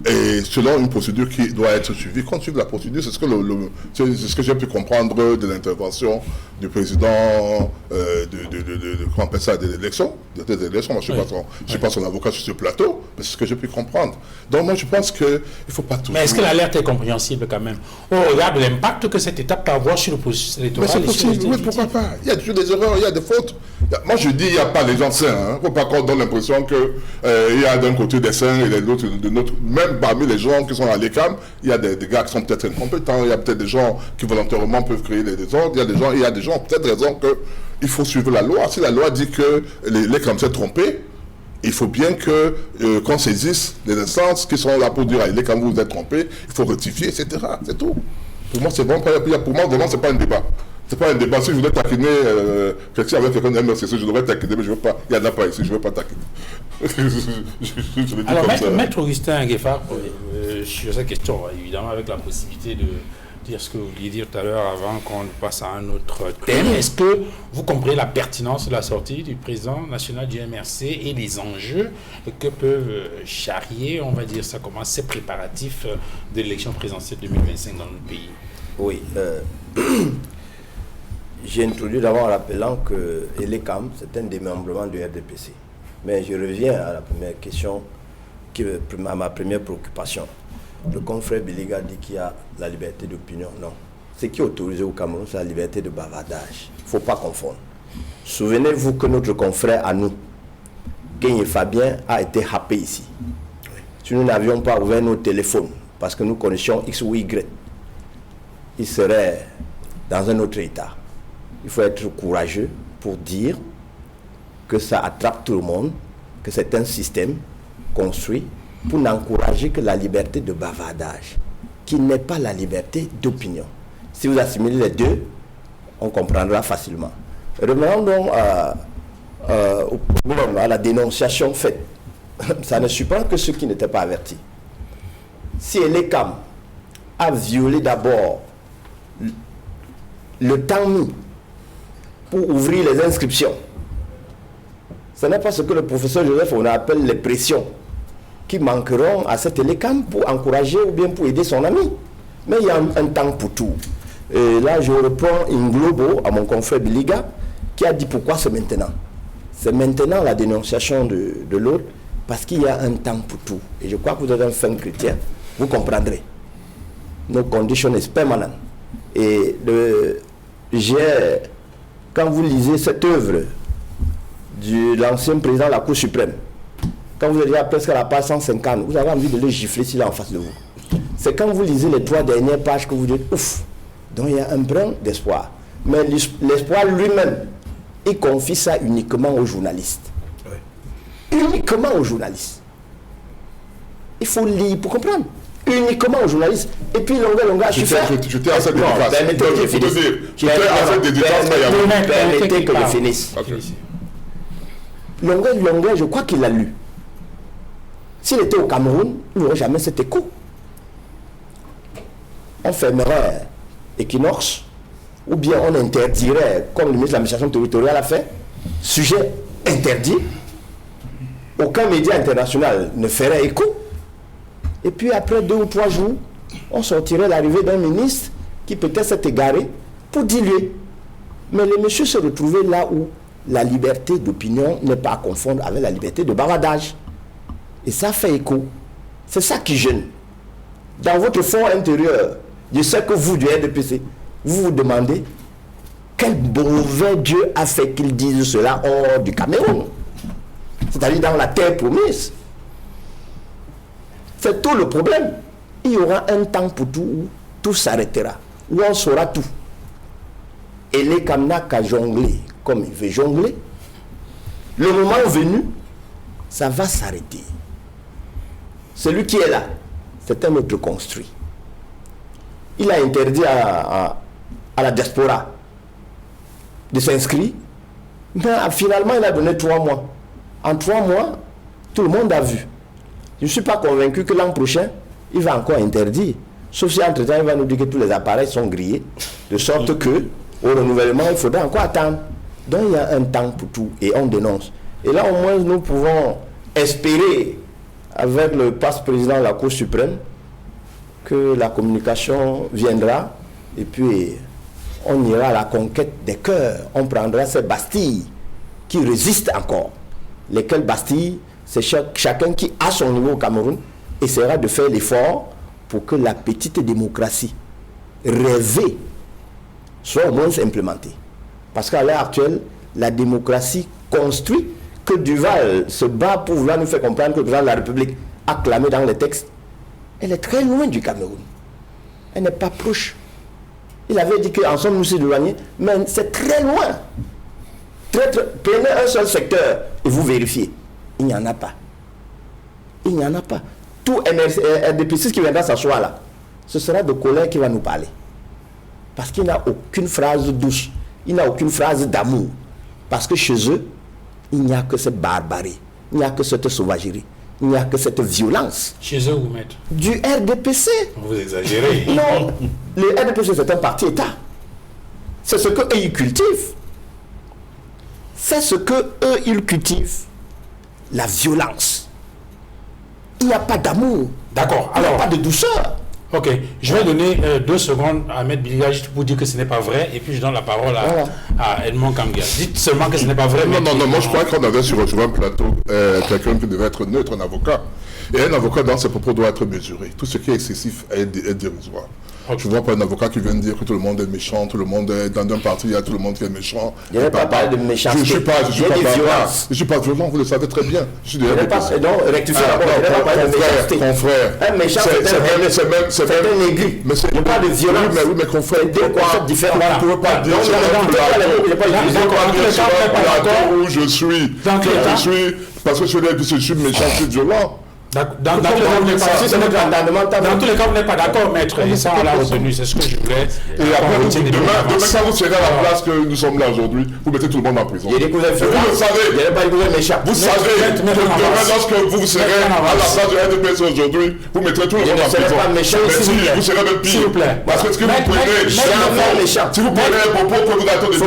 Et selon une procédure qui doit être suivie, quand suivre la procédure, c'est ce que j'ai pu comprendre de l'intervention du président comment on appelle ça, des élections. Moi, je ne suis pas son avocat sur ce plateau, mais c'est ce que j'ai pu comprendre. Donc moi, je pense qu'il ne faut pas tout. Mais est-ce que l'alerte est compréhensible quand même? On regarde l'impact que cette étape peut avoir sur le processus électoral. Mais c'est possible, oui, pourquoi pas? Il y a toujours des erreurs, il y a des fautes. Moi, je dis, il n'y a pas les gens sains. Il ne faut pas qu'on donne l'impression qu'il y a d'un côté des sains et de l'autre de notre... Même parmi les gens qui sont à l'ECAM, il y a des gars qui sont peut-être incompétents, il y a peut-être des gens qui volontairement peuvent créer des désordres, il y a des gens peut-être raison qu'il faut suivre la loi. Si la loi dit que l'ECAM s'est trompé, il faut bien qu'on saisisse les instances qui sont là pour dire à l'ECAM vous vous êtes trompé, il faut rectifier, etc. C'est tout. Pour moi, c'est bon. Pour moi, vraiment, c'est pas un débat. C'est pas un débat. Si je voulais taquiner quelqu'un avec quelqu'un de MRCC, je devrais taquiner, mais je veux pas. Il n'y en a pas ici, je ne veux pas taquiner. Alors, maître Augustin Gueffard, sur cette question, évidemment, avec la possibilité de dire ce que vous vouliez dire tout à l'heure avant qu'on passe à un autre thème, est-ce que vous comprenez la pertinence de la sortie du président national du MRC et les enjeux que peuvent charrier, on va dire ça comment, ces préparatifs de l'élection présidentielle 2025 dans notre pays? Oui. J'ai introduit d'abord en rappelant que l'ECAM, c'est un démembrement du RDPC. Mais je reviens à la première question, à ma première préoccupation. Le confrère Boliga dit qu'il y a la liberté d'opinion. Non. Ce qui est autorisé au Cameroun, c'est la liberté de bavardage. Il ne faut pas confondre. Souvenez-vous que notre confrère à nous, Kenye Fabien, a été happé ici. Si nous n'avions pas ouvert nos téléphones, parce que nous connaissions X ou Y, il serait dans un autre état. Il faut être courageux pour dire que ça attrape tout le monde, que c'est un système construit pour n'encourager que la liberté de bavardage, qui n'est pas la liberté d'opinion. Si vous assimilez les deux, on comprendra facilement. Revenons donc au problème, à la dénonciation faite. Ça ne surprend que ceux qui n'étaient pas avertis. Si l'ECAM a violé d'abord le temps mis pour ouvrir les inscriptions, ce n'est pas ce que le professeur Joseph on appelle les pressions qui manqueront à cette ELECAM pour encourager ou bien pour aider son ami. Mais il y a un temps pour tout. Et là, je reprends in globo à mon confrère Boliga qui a dit pourquoi c'est maintenant. C'est maintenant la dénonciation de l'autre parce qu'il y a un temps pour tout. Et je crois que vous êtes un fin chrétien, vous comprendrez. Nos conditions sont permanentes. Et quand vous lisez cette œuvre de l'ancien président de la Cour suprême, quand vous êtes presque à la page 150, vous avez envie de le gifler s'il est en face de vous. C'est quand vous lisez les 3 dernières pages que vous dites ouf. Donc il y a un brin d'espoir. Mais l'espoir lui-même, il confie ça uniquement aux journalistes. Oui. Uniquement aux journalistes. Il faut lire pour comprendre. uniquement aux journalistes. Et puis, Longa a su faire. J'étais à cette dédicace. Permettez que je finisse. J'étais à cette dédicace. Permettez que je finisse. Longa, je crois qu'il l'a lu. S'il était au Cameroun, il n'aurait jamais cet écho. On fermerait Equinox, ou bien on interdirait, comme le ministre de l'administration territoriale a fait, sujet interdit. Aucun média international ne ferait écho. Et puis après 2 ou 3 jours, on sortirait l'arrivée d'un ministre qui peut-être s'est égaré pour diluer. Mais le monsieur se retrouvait là où la liberté d'opinion n'est pas à confondre avec la liberté de bavardage. Et ça fait écho. C'est ça qui gêne. Dans votre fond intérieur, je sais que vous, du RDPC, vous vous demandez quel mauvais Dieu a fait qu'il dise cela hors du Cameroun. C'est-à-dire dans la terre promise. C'est tout le problème. Il y aura un temps pour tout où tout s'arrêtera, où on saura tout. Et les Kamna qu'à jongler comme il veut jongler, le moment venu, ça va s'arrêter. Celui qui est là, c'est un autre construit. Il a interdit à la diaspora de s'inscrire, mais finalement il a donné 3 mois. En 3 mois, tout le monde a vu. Je ne suis pas convaincu que l'an prochain, il va encore interdire. Sauf si entre-temps, il va nous dire que tous les appareils sont grillés, de sorte que au renouvellement, il faudra encore attendre. Donc il y a un temps pour tout et on dénonce. Et là, au moins, nous pouvons espérer, avec le passe-président de la Cour suprême, que la communication viendra et puis on ira à la conquête des cœurs. On prendra ces bastilles qui résistent encore. Lesquelles bastilles, c'est chacun qui, à son niveau au Cameroun, essaiera de faire l'effort pour que la petite démocratie rêvée soit au moins implémentée. Parce qu'à l'heure actuelle, la démocratie construit que Duval se bat pour vouloir nous faire comprendre que le président de la République a clamé dans les textes, elle est très loin du Cameroun. Elle n'est pas proche. Il avait dit qu'en somme nous sommes éloignés, mais c'est très loin. Prenez un seul secteur et vous vérifiez. Il n'y en a pas. Il n'y en a pas. Tout RDPC qui viendra s'asseoir là, ce sera de colère qui va nous parler. Parce qu'il n'a aucune phrase douce. Il n'a aucune phrase d'amour. Parce que chez eux, il n'y a que cette barbarie. Il n'y a que cette sauvagerie. Il n'y a que cette violence. Chez eux, vous mettez. Du RDPC. Vous exagérez. Non. Le RDPC, c'est un parti-État. C'est ce qu'eux, ils cultivent. C'est ce qu'eux, ils cultivent. La violence. Il n'y a pas d'amour. D'accord. Il n'y a Alors, pas de douceur. ok. Je vais donner 2 secondes à M. Biliga juste pour dire que ce n'est pas vrai. Et puis je donne la parole à Edmond Kamgia. Dites seulement que ce n'est pas vrai. Non, moi je crois qu'on avait sur un plateau quelqu'un qui devait être neutre, un avocat. Et un avocat dans ses propos doit être mesuré. Tout ce qui est excessif est dérisoire. Je ne vois pas un avocat qui vient dire que tout le monde est méchant, tout le monde est dans un parti, il y a tout le monde qui est méchant. Je n'ai pas parlé de méchanceté. Je ne suis pas violent, vous le savez très bien. Je suis Donc, rectifiez d'abord, je n'ai pas parlé de méchanceté. Confrère. Un méchant, c'est un aigu. Je parle de violence. Oui, mais confrère, c'est 2 concepts différents. On ne peut pas dire sur un plateau où je suis, parce que je suis méchant, je suis violent. Dans tous les cas, vous n'êtes pas d'accord, maître. Et ça, on l'a retenu. C'est ce que je voulais. Et après, demain, quand vous serez à la place que nous sommes là aujourd'hui, vous mettez tout le monde en prison. Il y a des cousins violents. Vous le savez. Il n'y a pas de cousins méchants. Vous savez que demain, lorsque vous serez à la place du RDPC aujourd'hui, vous mettrez tout le monde en prison. Mais si, vous serez même pire. Parce que ce que vous prenez, si vous prenez un propos que vous attendez de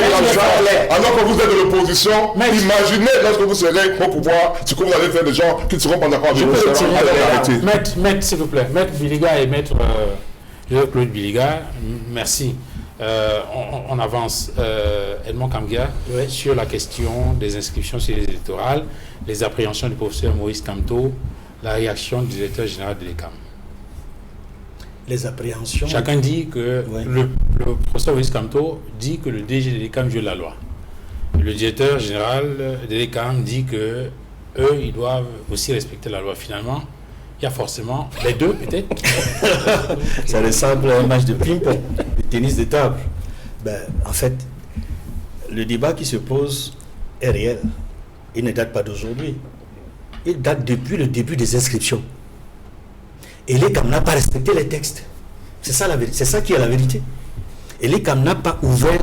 alors que vous êtes de l'opposition, imaginez lorsque vous serez au pouvoir, ce que vous allez faire des gens qui ne seront pas d'accord avec vous. Maître, s'il vous plaît, Maître Biliga et Maître Claude Biliga, merci. On avance. Edmond Kamgia, sur la question des inscriptions sur les électorales, les appréhensions du professeur Maurice Kamto, la réaction du directeur général de l'ECAM. Les appréhensions. Chacun dit que le professeur Maurice Kamto dit que le DG de l'ECAM viole la loi. Le directeur général de l'ECAM dit que eux, ils doivent aussi respecter la loi. Finalement, il y a forcément les deux, peut-être. Ça ressemble à un match de ping-pong, de tennis de table. En fait, le débat qui se pose est réel. Il ne date pas d'aujourd'hui. Il date depuis le début des inscriptions. Et l'ECAM n'a pas respecté les textes. C'est ça qui est la vérité. Et l'ECAM n'a pas ouvert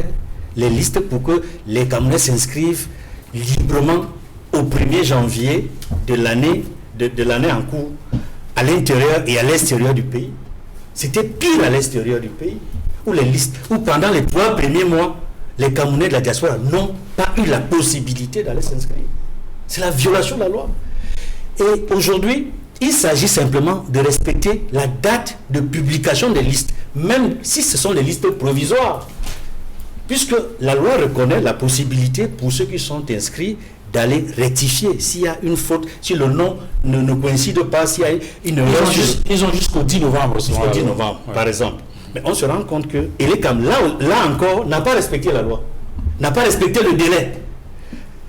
les listes pour que les Camerounais s'inscrivent librement au 1er janvier de l'année en cours, à l'intérieur et à l'extérieur du pays. C'était pire à l'extérieur du pays, où pendant les 3 premiers mois, les Camerounais de la diaspora n'ont pas eu la possibilité d'aller s'inscrire. C'est la violation de la loi. Et aujourd'hui, il s'agit simplement de respecter la date de publication des listes, même si ce sont des listes provisoires. Puisque la loi reconnaît la possibilité pour ceux qui sont inscrits d'aller rectifier s'il y a une faute, si le nom ne coïncide pas, s'il y a une erreur. Ils ont jusqu'au 10 novembre. Jusqu'au 10 novembre, par exemple. Mais on se rend compte que l'ECAM, là encore, n'a pas respecté la loi, n'a pas respecté le délai.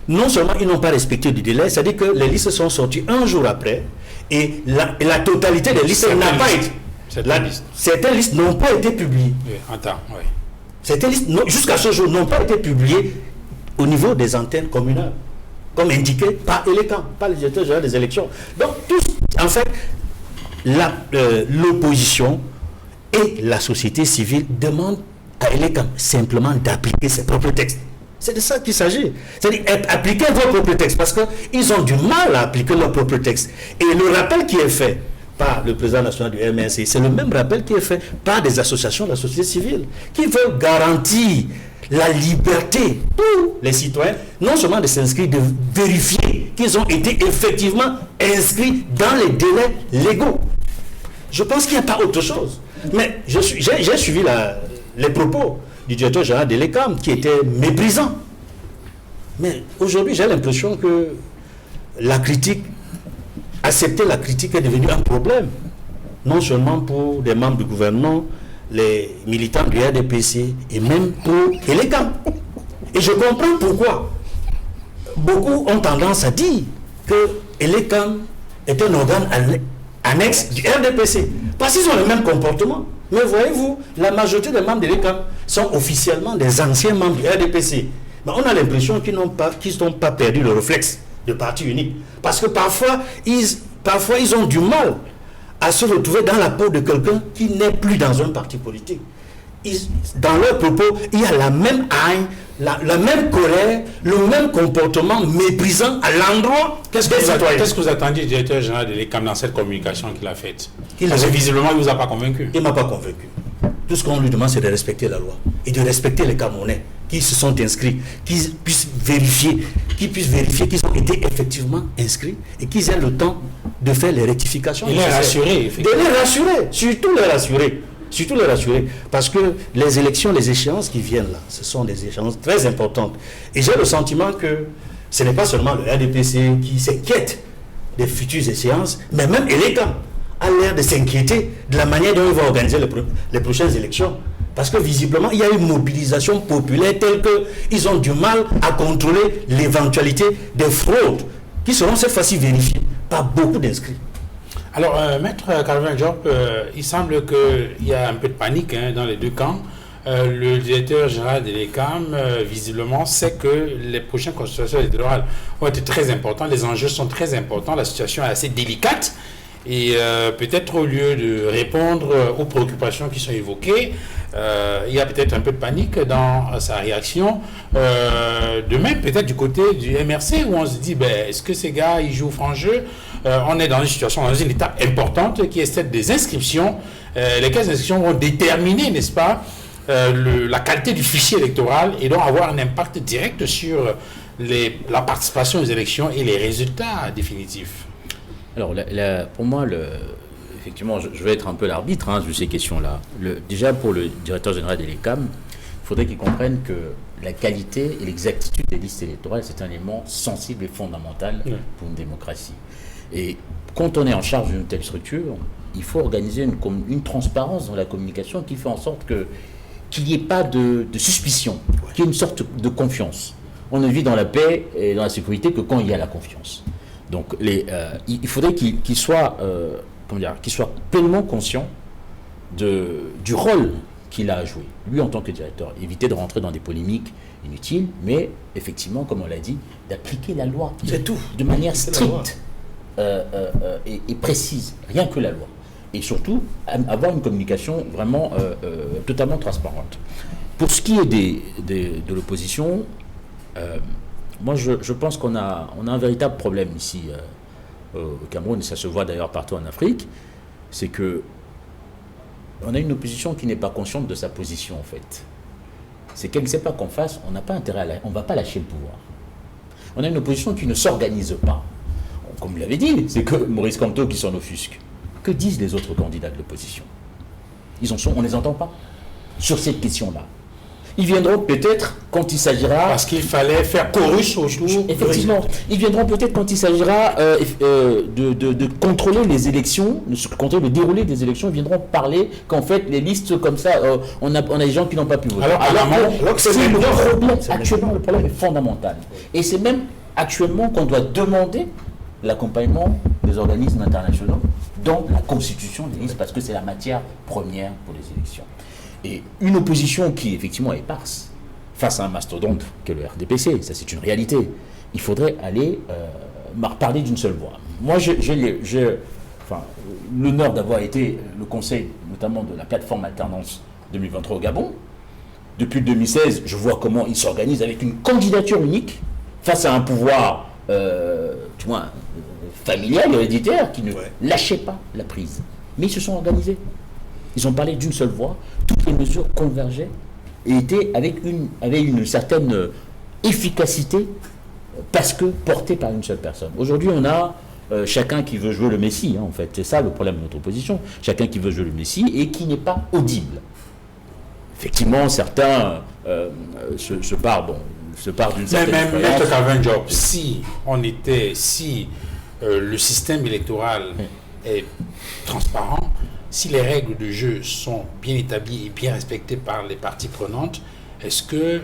Non seulement ils n'ont pas respecté le délai, c'est-à-dire que les listes sont sorties un jour après, et la totalité des listes n'a pas été. Certaines listes n'ont pas été publiées. Oui, attends, oui. Certaines listes, jusqu'à ce jour, n'ont pas été publiées au niveau des antennes communales, comme indiqué par l'ECAM, par le directeur général des élections. Donc, en fait, l'opposition et la société civile demandent à l'ECAM simplement d'appliquer ses propres textes. C'est de ça qu'il s'agit. C'est-à-dire appliquer vos propres textes, parce qu'ils ont du mal à appliquer leurs propres textes. Et le rappel qui est fait par le président national du MNC, c'est le même rappel qui est fait par des associations de la société civile, qui veulent garantir la liberté pour les citoyens, non seulement de s'inscrire, de vérifier qu'ils ont été effectivement inscrits dans les délais légaux. Je pense qu'il n'y a pas autre chose. Mais j'ai suivi les propos du directeur général de l'ECAM qui était méprisant. Mais aujourd'hui, j'ai l'impression que accepter la critique est devenu un problème. Non seulement pour des membres du gouvernement, les militants du RDPC et même pour l'ECAM. Et je comprends pourquoi. Beaucoup ont tendance à dire que l'ECAM est un organe annexe du RDPC. Parce qu'ils ont le même comportement. Mais voyez-vous, la majorité des membres de l'ECAM sont officiellement des anciens membres du RDPC. Mais on a l'impression qu'ils n'ont pas perdu le réflexe de parti unique. Parce que parfois, ils ont du mal à se retrouver dans la peau de quelqu'un qui n'est plus dans un parti politique. Dans leurs propos, il y a la même haine, la même colère, le même comportement méprisant à l'endroit des citoyens. Qu'est-ce que vous attendiez du directeur général de l'ECAM dans cette communication qu'il a faite? Parce que visiblement, il ne vous a pas convaincu. Il ne m'a pas convaincu. Tout ce qu'on lui demande, c'est de respecter la loi et de respecter les Camerounais qui se sont inscrits, qu'ils puissent vérifier qu'ils ont été effectivement inscrits et qu'ils aient le temps de faire les rectifications. Il est rassuré, effectivement. De les rassurer, surtout les rassurer. Surtout les rassurer, parce que les élections, les échéances qui viennent là, ce sont des échéances très importantes. Et j'ai le sentiment que ce n'est pas seulement le RDPC qui s'inquiète des futures échéances, mais même l'ECAM a l'air de s'inquiéter de la manière dont il va organiser les prochaines élections. Parce que visiblement, il y a une mobilisation populaire telle qu'ils ont du mal à contrôler l'éventualité des fraudes qui seront cette fois-ci vérifiées par beaucoup d'inscrits. Alors, Maître Calvin Diop, il semble qu'il y a un peu de panique dans les deux camps. Le directeur général de l'ECAM, visiblement, sait que les prochaines consultations électorales vont être très importantes, les enjeux sont très importants, la situation est assez délicate. Et peut-être au lieu de répondre aux préoccupations qui sont évoquées, il y a peut-être un peu de panique dans sa réaction. De même, peut-être du côté du MRC, où on se dit, est-ce que ces gars, ils jouent franc jeu? On est dans une situation, dans une étape importante qui est celle des inscriptions. Les caisses d'inscription vont déterminer, n'est-ce pas, la qualité du fichier électoral et donc avoir un impact direct sur la participation aux élections et les résultats définitifs. Alors, pour moi, effectivement, je vais être un peu l'arbitre de ces questions-là. Déjà, pour le directeur général de l'ECAM, il faudrait qu'il comprenne que la qualité et l'exactitude des listes électorales, c'est un élément sensible et fondamental pour une démocratie. Et quand on est en charge d'une telle structure, il faut organiser une transparence dans la communication qui fait en sorte qu'il n'y ait pas de suspicion, qu'il y ait une sorte de confiance. On ne vit dans la paix et dans la sécurité que quand il y a la confiance. Donc, il faudrait qu'il soit pleinement conscient du rôle qu'il a à jouer. Lui, en tant que directeur, éviter de rentrer dans des polémiques inutiles, mais effectivement, comme on l'a dit, d'appliquer la loi. C'est tout. De manière stricte et précise, rien que la loi. et surtout avoir une communication vraiment totalement transparente. Pour ce qui est de l'opposition, moi je pense qu'on a un véritable problème ici au Cameroun, et ça se voit d'ailleurs partout en Afrique, c'est que on a une opposition qui n'est pas consciente de sa position en fait. C'est qu'elle ne sait pas qu'en face, on n'a pas intérêt on ne va pas lâcher le pouvoir. On a une opposition qui ne s'organise pas. Comme vous l'avez dit, c'est que Maurice Kamto qui s'en offusque. Que disent les autres candidats de l'opposition? On ne les entend pas sur cette question-là. Ils viendront peut-être quand il s'agira... Parce qu'il fallait faire chorus autour. Effectivement. Ils viendront peut-être quand il s'agira de contrôler les élections, de contrôler le déroulé des élections. Ils viendront parler qu'en fait, les listes comme ça, on a des gens qui n'ont pas pu voter. Alors c'est le problème. Actuellement, le problème est fondamental. Et c'est même actuellement qu'on doit demander l'accompagnement des organismes internationaux dans la constitution des listes, parce que c'est la matière première pour les élections. Et une opposition qui, effectivement, est éparse face à un mastodonte que le RDPC, ça c'est une réalité. Il faudrait aller parler d'une seule voix. Moi, j'ai l'honneur d'avoir été le conseil, notamment de la plateforme Alternance 2023 au Gabon. Depuis 2016, je vois comment ils s'organisent avec une candidature unique face à un pouvoir familial, héréditaire, qui ne lâchait pas la prise. Mais ils se sont organisés. Ils ont parlé d'une seule voix, toutes les mesures convergeaient et étaient avaient une certaine efficacité parce que portées par une seule personne. Aujourd'hui, on a chacun qui veut jouer le Messie, en fait. C'est ça le problème de notre opposition. Chacun qui veut jouer le Messie et qui n'est pas audible. Effectivement, certains se partent d'une certaine expérience. Si le système électoral est transparent, si les règles de jeu sont bien établies et bien respectées par les parties prenantes, est-ce que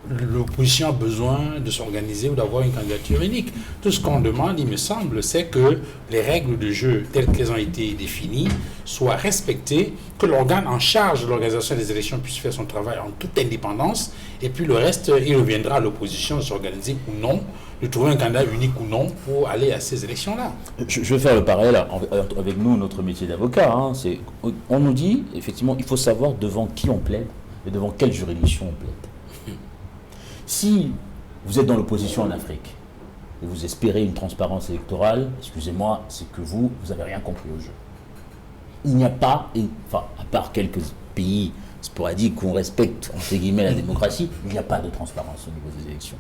l'opposition a besoin de s'organiser ou d'avoir une candidature unique? Tout ce qu'on demande, il me semble, c'est que les règles de jeu telles qu'elles ont été définies soient respectées, que l'organe en charge de l'organisation des élections puisse faire son travail en toute indépendance, et puis le reste, il reviendra à l'opposition de s'organiser ou non, de trouver un candidat unique ou non pour aller à ces élections-là. Je vais faire le parallèle avec nous, notre métier d'avocat. On nous dit, effectivement, il faut savoir devant qui on plaide et devant quelle juridiction on plaide. Si vous êtes dans l'opposition en Afrique et vous espérez une transparence électorale, excusez-moi, c'est que vous n'avez rien compris au jeu. Il n'y a pas, à part quelques pays sporadiques où on respecte, entre guillemets, la démocratie, il n'y a pas de transparence au niveau des élections.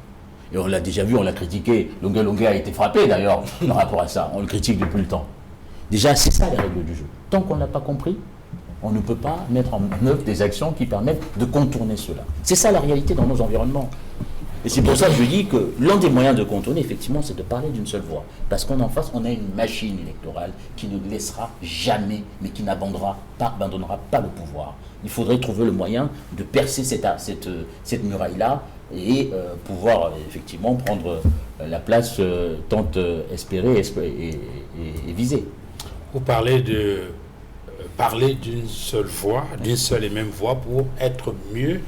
Et on l'a déjà vu, on l'a critiqué. Longuet a été frappé d'ailleurs par rapport à ça. On le critique depuis le temps. Déjà, c'est ça les règles du jeu. Tant qu'on ne l'a pas compris, on ne peut pas mettre en œuvre des actions qui permettent de contourner cela. C'est ça la réalité dans nos environnements. Et c'est pour ça que je dis que l'un des moyens de contourner, effectivement, c'est de parler d'une seule voix. Parce qu'en face, on a une machine électorale qui ne laissera jamais, mais qui n'abandonnera pas le pouvoir. Il faudrait trouver le moyen de percer cette muraille-là et pouvoir effectivement prendre la place tant espérée et visée. Vous parlez de parler d'une seule voix, d'une seule et même voix pour être mieux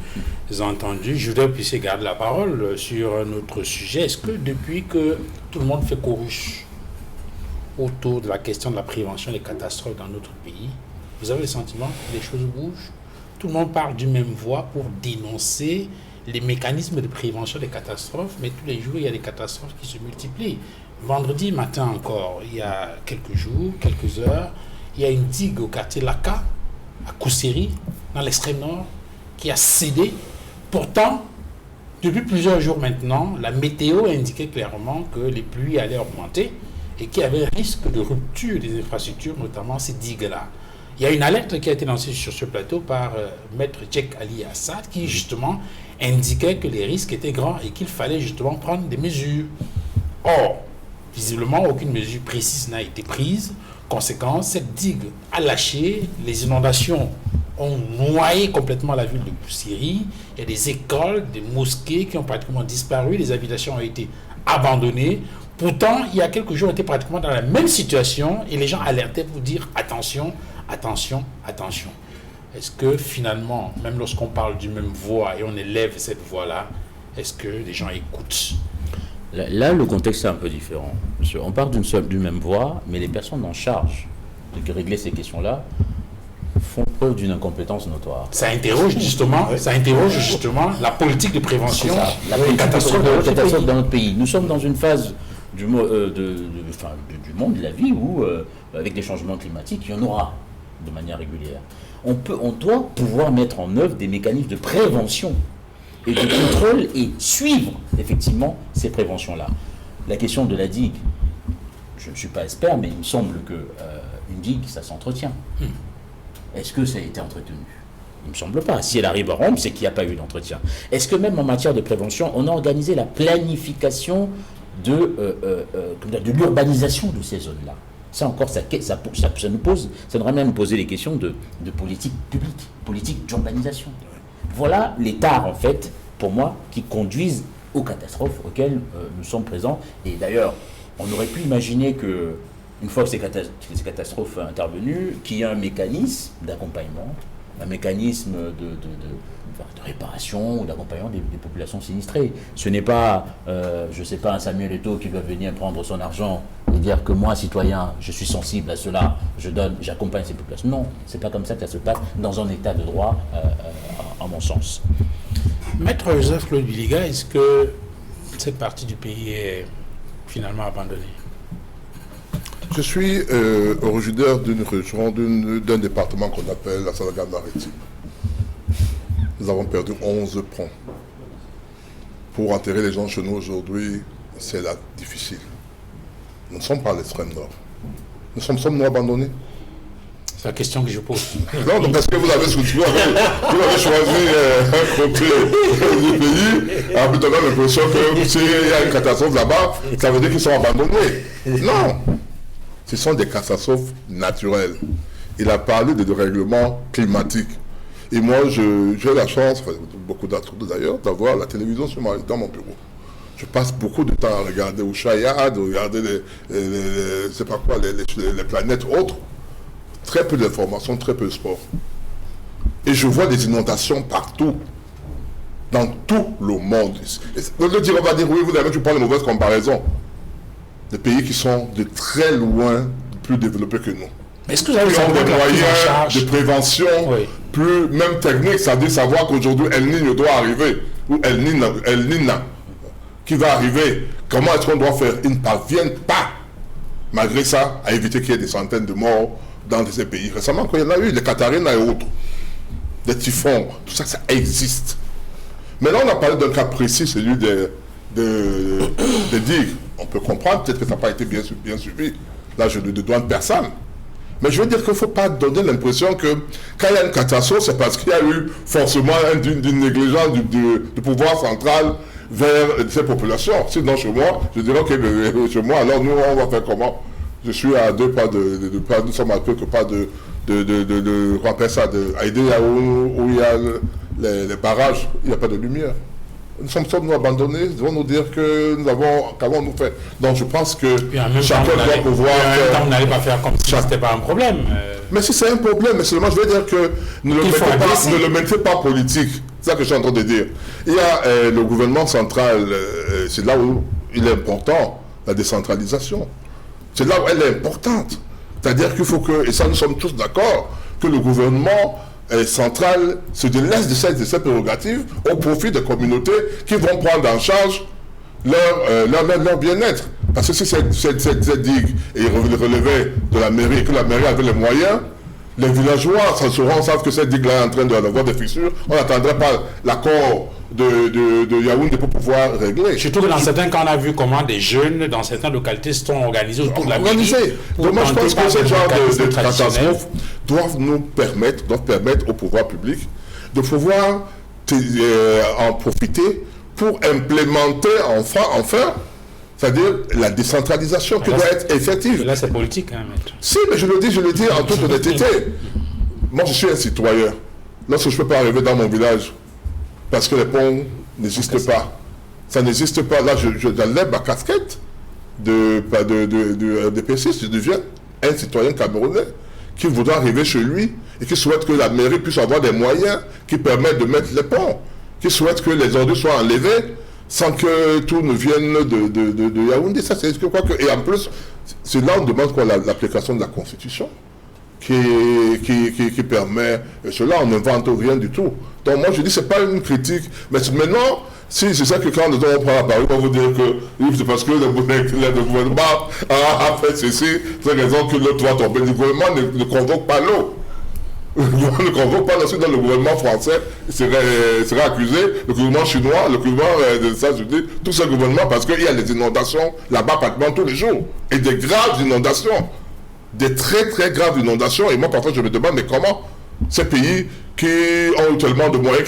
entendu. Je voudrais que vous puissiez garder la parole sur un autre sujet. Est-ce que depuis que tout le monde fait chorus autour de la question de la prévention des catastrophes dans notre pays, vous avez le sentiment que les choses bougent? Tout le monde parle d'une même voix pour dénoncer les mécanismes de prévention des catastrophes, mais tous les jours, il y a des catastrophes qui se multiplient. Vendredi matin encore, il y a quelques jours, quelques heures, il y a une digue au quartier Laka, à Kousseri, dans l'extrême nord, qui a cédé. Pourtant, depuis plusieurs jours maintenant, la météo indiquait clairement que les pluies allaient augmenter et qu'il y avait un risque de rupture des infrastructures, notamment ces digues-là. Il y a une alerte qui a été lancée sur ce plateau par Maître Tchèque Ali Assad qui justement indiquait que les risques étaient grands et qu'il fallait justement prendre des mesures. Or, visiblement, aucune mesure précise n'a été prise. Conséquence, cette digue a lâché, les inondations ont noyé complètement la ville de Kousseri. Il y a des écoles, des mosquées qui ont pratiquement disparu, les habitations ont été abandonnées. Pourtant, il y a quelques jours, on était pratiquement dans la même situation et les gens alertaient pour dire attention, attention, attention. Est-ce que finalement, même lorsqu'on parle d'une même voix et on élève cette voix-là, est-ce que les gens écoutent? Là, le contexte est un peu différent. On parle d'une même voix, mais les personnes en charge de régler ces questions-là font preuve d'une incompétence notoire. Ça interroge justement la politique de prévention la des catastrophes dans notre pays. Nous sommes dans une phase du monde, de la vie où, avec les changements climatiques, il y en aura de manière régulière. On doit pouvoir mettre en œuvre des mécanismes de prévention et de contrôle et suivre effectivement ces préventions-là. La question de la digue, je ne suis pas expert, mais il me semble qu'une digue, ça s'entretient. Est-ce que ça a été entretenu? Il ne me semble pas. Si elle arrive à rompre, c'est qu'il n'y a pas eu d'entretien. Est-ce que même en matière de prévention, on a organisé la planification de l'urbanisation de ces zones-là? Ça encore, ça nous ramène à nous poser des questions de politique publique, politique d'urbanisation. Voilà les tares, en fait, pour moi, qui conduisent aux catastrophes auxquelles nous sommes présents. Et d'ailleurs, on aurait pu imaginer que, une fois que ces catastrophes sont intervenues, qu'il y ait un mécanisme d'accompagnement, un mécanisme de réparation ou d'accompagnement des populations sinistrées. Ce n'est pas, je ne sais pas, un Samuel Eto'o qui doit venir prendre son argent et dire que moi, citoyen, je suis sensible à cela, j'accompagne ces populations. Non, ce n'est pas comme ça que ça se passe dans un état de droit, à mon sens. Maître Joseph-Claude Biliga, est-ce que cette partie du pays est finalement abandonnée? Je suis originaire d'une région, d'un département qu'on appelle la Sanaga-Maritime. Nous avons perdu 11 ponts. Pour enterrer les gens chez nous aujourd'hui, c'est là difficile. Nous ne sommes pas à l'extrême nord. Sommes-nous abandonnés? C'est la question que je pose. Non, donc parce que vous avez choisi un côté du pays, en me donnant l'impression que s'il y a une catastrophe là-bas, ça veut dire qu'ils sont abandonnés. Non, ce sont des catastrophes naturelles. Il a parlé de dérèglement climatique. Et moi, j'ai la chance, beaucoup d'entre nous d'ailleurs, d'avoir la télévision dans mon bureau. Je passe beaucoup de temps à regarder Ushayad, regarder les planètes autres. Très peu d'informations, très peu de sport. Et je vois des inondations partout, dans tout le monde. On va dire, oui, tu prends une mauvaise comparaison. Des pays qui sont de très loin plus développés que nous. Est-ce que vous avez des moyens de prévention, plus même techniques, c'est-à-dire savoir qu'aujourd'hui El Niño doit arriver, ou El Nina, qui va arriver, comment est-ce qu'on doit faire? Ils ne parviennent pas, malgré ça, à éviter qu'il y ait des centaines de morts dans ces pays. Récemment, quand il y en a eu, les Catarines et autres, des typhons, tout ça, ça existe. Mais là, on a parlé d'un cas précis, celui des digues. On peut comprendre, peut-être que ça n'a pas été bien suivi. Là, je ne dédouane personne. Mais je veux dire qu'il ne faut pas donner l'impression que quand il y a une catastrophe, c'est parce qu'il y a eu forcément une négligence du pouvoir central vers ces populations. Sinon, chez moi, je dirais que chez moi, alors nous, on va faire comment? Je suis à 2 pas nous sommes à quelque pas de Haïdé, où il y a les barrages, il n'y a pas de lumière. Nous sommes abandonnés, ils vont nous dire que qu'avons-nous fait? Donc je pense que chacun doit pouvoir... vous n'allez pas faire comme si ce n'était pas un problème. Mais si c'est un problème, mais seulement je veux dire que ne le mettez pas politique. C'est ça que je suis en train de dire. Il y a le gouvernement central, c'est là où il est important, la décentralisation. C'est là où elle est importante. C'est-à-dire qu'il faut que, et ça nous sommes tous d'accord, que le gouvernement central se délaisse de cette prérogative au profit des communautés qui vont prendre en charge leur bien-être. Parce que si cette digue est relevée de la mairie, que la mairie avait les moyens, les villageois savent que cette digue-là est en train d'avoir des fissures, on n'attendrait pas l'accord de Yaoundé pour pouvoir régler. Surtout que dans certains cas, on a vu comment des jeunes dans certaines localités se sont organisés autour de la mairie. Donc moi je pense que ce genre de catastrophes doivent permettre au pouvoir public de pouvoir en profiter pour implémenter enfin, c'est-à-dire la décentralisation qui doit être effective. Là c'est politique, hein, maître. Si, mais je le dis en toute honnêteté. Moi je suis un citoyen. Lorsque je ne peux pas arriver dans mon village, parce que les ponts n'existent pas. Ça n'existe pas. Là, j'enlève ma casquette de DPC, je deviens un citoyen camerounais qui voudra arriver chez lui et qui souhaite que la mairie puisse avoir des moyens qui permettent de mettre les ponts, qui souhaite que les ordures soient enlevées sans que tout ne vienne de Yaoundé. Ça, c'est quoi que... Et en plus, c'est là où on demande quoi, l'application de la Constitution. qui permet cela. On n'invente rien du tout. Donc moi je dis c'est pas une critique. Mais maintenant, si c'est ça que quand on prend la parole, on va vous dire que c'est parce que le gouvernement a fait ceci, c'est la raison que l'autre va tomber. Le gouvernement ne convoque pas l'eau. Le gouvernement ne convoque pas ensuite dans le gouvernement français, serait accusé, le gouvernement chinois, le gouvernement des États-Unis, tout ce gouvernement, parce qu'il y a des inondations là-bas pratiquement tous les jours. Et des graves inondations. Des très très graves inondations. Et moi parfois je me demande, mais comment ces pays qui ont tellement de moyens,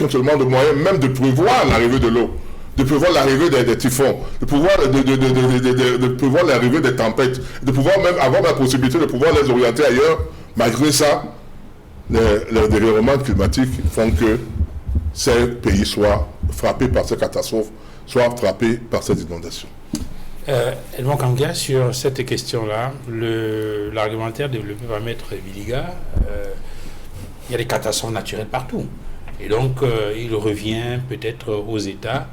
même de prévoir l'arrivée de l'eau, de prévoir l'arrivée des typhons, de prévoir l'arrivée des tempêtes, de pouvoir même avoir la possibilité de pouvoir les orienter ailleurs, malgré ça, les dérèglements climatiques font que ces pays soient frappés par ces catastrophes, soient frappés par ces inondations. Edmond Kanga, sur cette question-là, l'argumentaire développé par Maître Biliga, il y a des catastrophes naturelles partout. Et donc, il revient peut-être aux États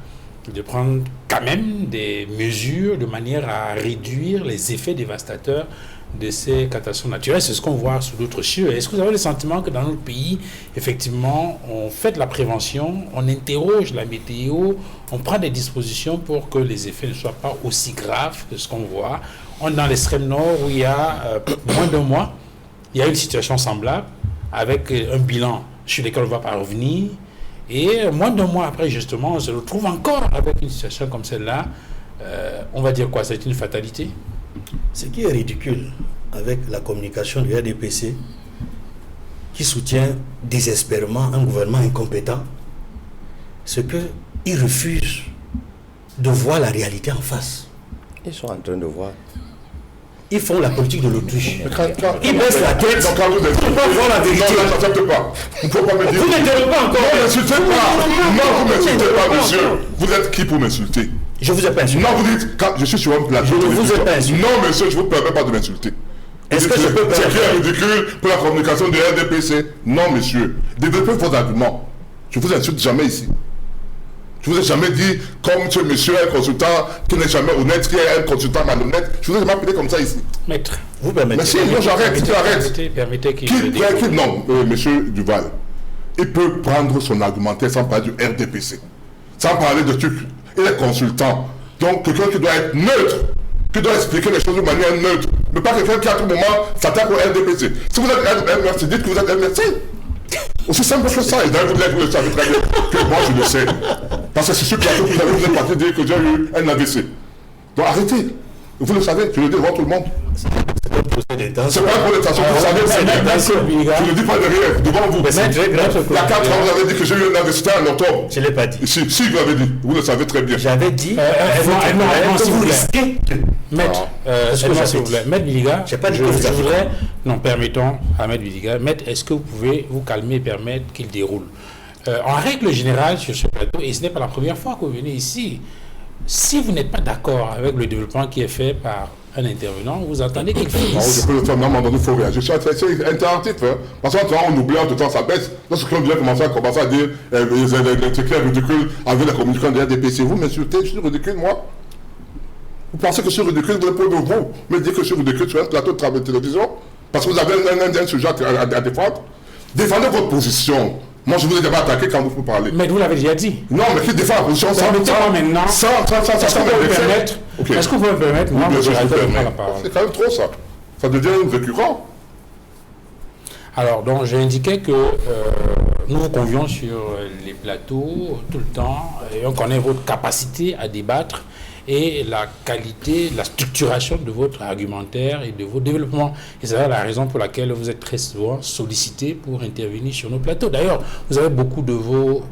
de prendre quand même des mesures de manière à réduire les effets dévastateurs de ces catastrophes naturelles. C'est ce qu'on voit sous d'autres cieux. Est-ce que vous avez le sentiment que dans notre pays, effectivement, on fait de la prévention, on interroge la météo, on prend des dispositions pour que les effets ne soient pas aussi graves que ce qu'on voit? On est dans l'extrême nord où il y a moins d'un mois, il y a une situation semblable avec un bilan sur lequel on ne va pas revenir. Et moins d'un mois après, justement, on se retrouve encore avec une situation comme celle-là. On va dire quoi? C'est une fatalité? Ce qui est ridicule avec la communication du RDPC, qui soutient désespérément un gouvernement incompétent, c'est qu'ils refusent de voir la réalité en face. Ils sont en train de voir. Ils font la politique de l'autruche. Ils baissent la tête. Ils ne peuvent pas voir la vérité. Non, n'accepte pas. Il ne faut pas me dire. Vous n'êtes pas encore. Non, n'insultez pas. Non, vous m'insultez pas, monsieur. Vous êtes qui pour m'insulter? Je vous ai pas insulté. Non, vous dites, quand je suis sur un plateau. Je ne vous ai pas insulté. Non, monsieur, je ne vous permets pas de m'insulter. Est-ce que je peux C'est qui est ridicule pour la communication du RDPC? Non, monsieur. Développez vos arguments. Je ne vous insulte jamais ici. Je vous ai jamais dit, comme ce monsieur est un consultant qui n'est jamais honnête, qui est un consultant malhonnête. Je vous ai jamais appelé comme ça ici. Maître, vous permettez. Mais si, moi j'arrête, permettez qu'il non, monsieur Duval, il peut prendre son argumentaire sans parler du RDPC, sans parler de trucs. Il est consultant. Donc quelqu'un qui doit être neutre, qui doit expliquer les choses de manière neutre. Mais pas quelqu'un qui à tout moment s'attaque au RDPC. Si vous êtes RDPC, dites que vous êtes RDPC. Aussi simple que ça. Et d'ailleurs, vous le savez très bien que moi je le sais. Parce que c'est sur plateau que vous êtes parti dire que j'ai eu un AVC. Donc arrêtez. Vous le savez, je le dis devant tout le monde. C'est pas un procès d'intention. C'est pas un procès d'intention, vous savez, c'est bien. Je ne le dis pas derrière, devant vous. Il y a 4 ans, vous avez dit que j'ai eu un AVC en octobre. Je ne l'ai pas dit. Si, vous l'avez dit. Vous le savez très bien. J'avais dit que vous risquez de... Maître, s'il vous plaît. Maître Biliga, je voudrais... Non, permettons à Maître Biliga. Maître, est-ce que vous pouvez vous calmer et permettre qu'il déroule? En règle générale, sur ce plateau, et ce n'est pas la première fois que vous venez ici, si vous n'êtes pas d'accord avec le développement qui est fait par un intervenant, vous entendez qu'il finisse. Je peux le faire, non, il faut réagir. C'est interactif. Hein. Parce qu'on oublie en tout temps, ça baisse. Lorsqu'on vient commencer à dire c'est clair, ridicule avec la communication de la RDPC, vous m'insultez, je suis ridicule, moi. Vous pensez que je suis ridicule, vous répondez vous me dites que je suis ridicule sur un plateau de télévision parce que vous avez un sujet à défendre. Défendez votre position. Moi, je vous ai déjà attaqué quand vous parlez. Mais vous l'avez déjà dit. Non, mais qui défend la position sans maintenant. Est-ce que vous pouvez me permettre moi, c'est quand même trop ça. Ça devient récurrent. Alors, donc, j'ai indiqué que nous vous convions sur les plateaux tout le temps et on connaît votre capacité à débattre et la qualité, la structuration de votre argumentaire et de vos développements. Et c'est la raison pour laquelle vous êtes très souvent sollicité pour intervenir sur nos plateaux. D'ailleurs, vous avez beaucoup de vos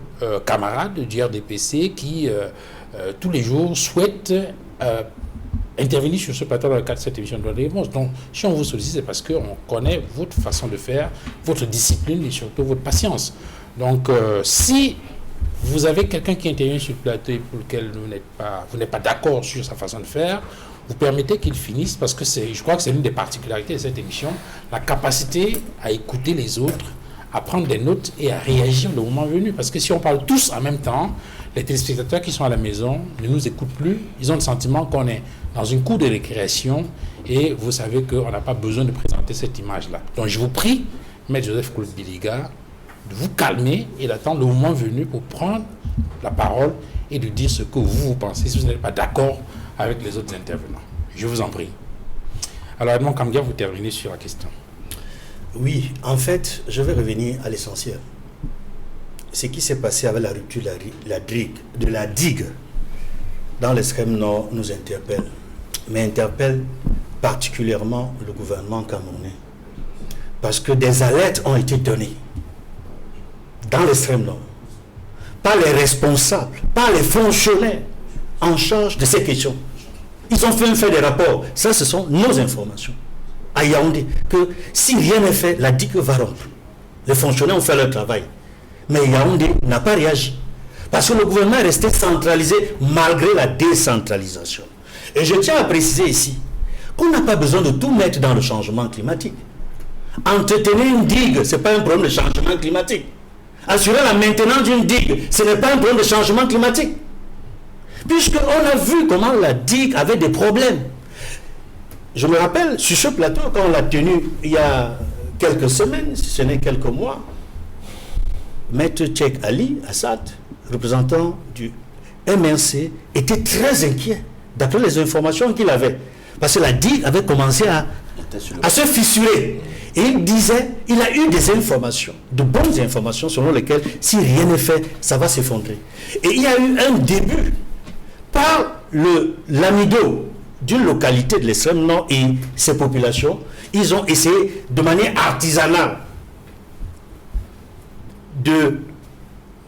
camarades du RDPC qui, tous les jours, souhaitent intervenir sur ce plateau dans le cadre de cette émission de Droit de réponse. Donc, si on vous sollicite, c'est parce qu'on connaît votre façon de faire, votre discipline et surtout votre patience. Donc, si vous avez quelqu'un qui intervient sur le plateau et pour lequel vous n'êtes pas d'accord sur sa façon de faire, vous permettez qu'il finisse parce que je crois que c'est l'une des particularités de cette émission, la capacité à écouter les autres, à prendre des notes et à réagir le moment venu. Parce que si on parle tous en même temps, les téléspectateurs qui sont à la maison ne nous écoutent plus. Ils ont le sentiment qu'on est dans une cour de récréation et vous savez qu'on n'a pas besoin de présenter cette image-là. Donc je vous prie, Maître Joseph Koulou-Biliga, de vous calmer et d'attendre le moment venu pour prendre la parole et de dire ce que vous pensez si vous n'êtes pas d'accord avec les autres intervenants. Je vous en prie. Alors Edmond Kamgia, vous terminez sur la question. Oui, en fait, je vais revenir à l'essentiel. Ce qui s'est passé avec la rupture de la digue dans l'extrême nord nous interpelle, mais interpelle particulièrement le gouvernement camerounais. Parce que des alertes ont été données dans l'extrême nord, par les responsables, par les fonctionnaires en charge de ces questions. Ils ont fait des rapports. Ça, ce sont nos informations à Yaoundé, que si rien n'est fait, la digue va rompre. Les fonctionnaires ont fait leur travail. Mais Yaoundé n'a pas réagi. Parce que le gouvernement est resté centralisé malgré la décentralisation. Et je tiens à préciser ici qu'on n'a pas besoin de tout mettre dans le changement climatique. Entretenir une digue, ce n'est pas un problème de changement climatique. Assurer la maintenance d'une digue, ce n'est pas un problème de changement climatique. Puisqu'on a vu comment la digue avait des problèmes. Je me rappelle, sur ce plateau, quand on l'a tenu il y a quelques semaines, si ce n'est quelques mois, Maître Tchèque Ali Assad, représentant du MRC, était très inquiet, d'après les informations qu'il avait. Parce que la digue avait commencé à se fissurer. Et il disait, il a eu des informations, de bonnes informations, selon lesquelles, si rien n'est fait, ça va s'effondrer. Et il y a eu un début par l'amido d'une localité de l'extrême nord et ses populations. Ils ont essayé de manière artisanale de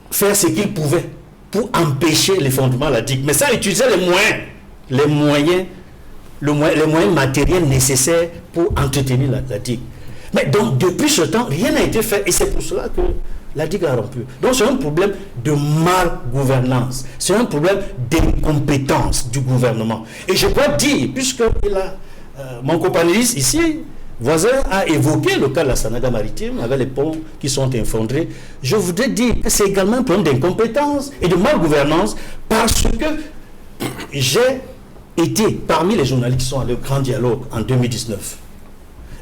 faire ce qu'ils pouvaient pour empêcher l'effondrement de la digue. Mais ça utilisait les moyens matériels nécessaires pour entretenir la digue. Mais donc, depuis ce temps, rien n'a été fait et c'est pour cela que la digue a rompu. Donc, c'est un problème de mal-gouvernance. C'est un problème d'incompétence du gouvernement. Et je dois dire, puisque mon copanéliste ici, voisin, a évoqué le cas de la Sanaga maritime avec les ponts qui sont effondrés, je voudrais dire que c'est également un problème d'incompétence et de mal-gouvernance parce que j'ai été parmi les journalistes qui sont allés au Grand Dialogue en 2019.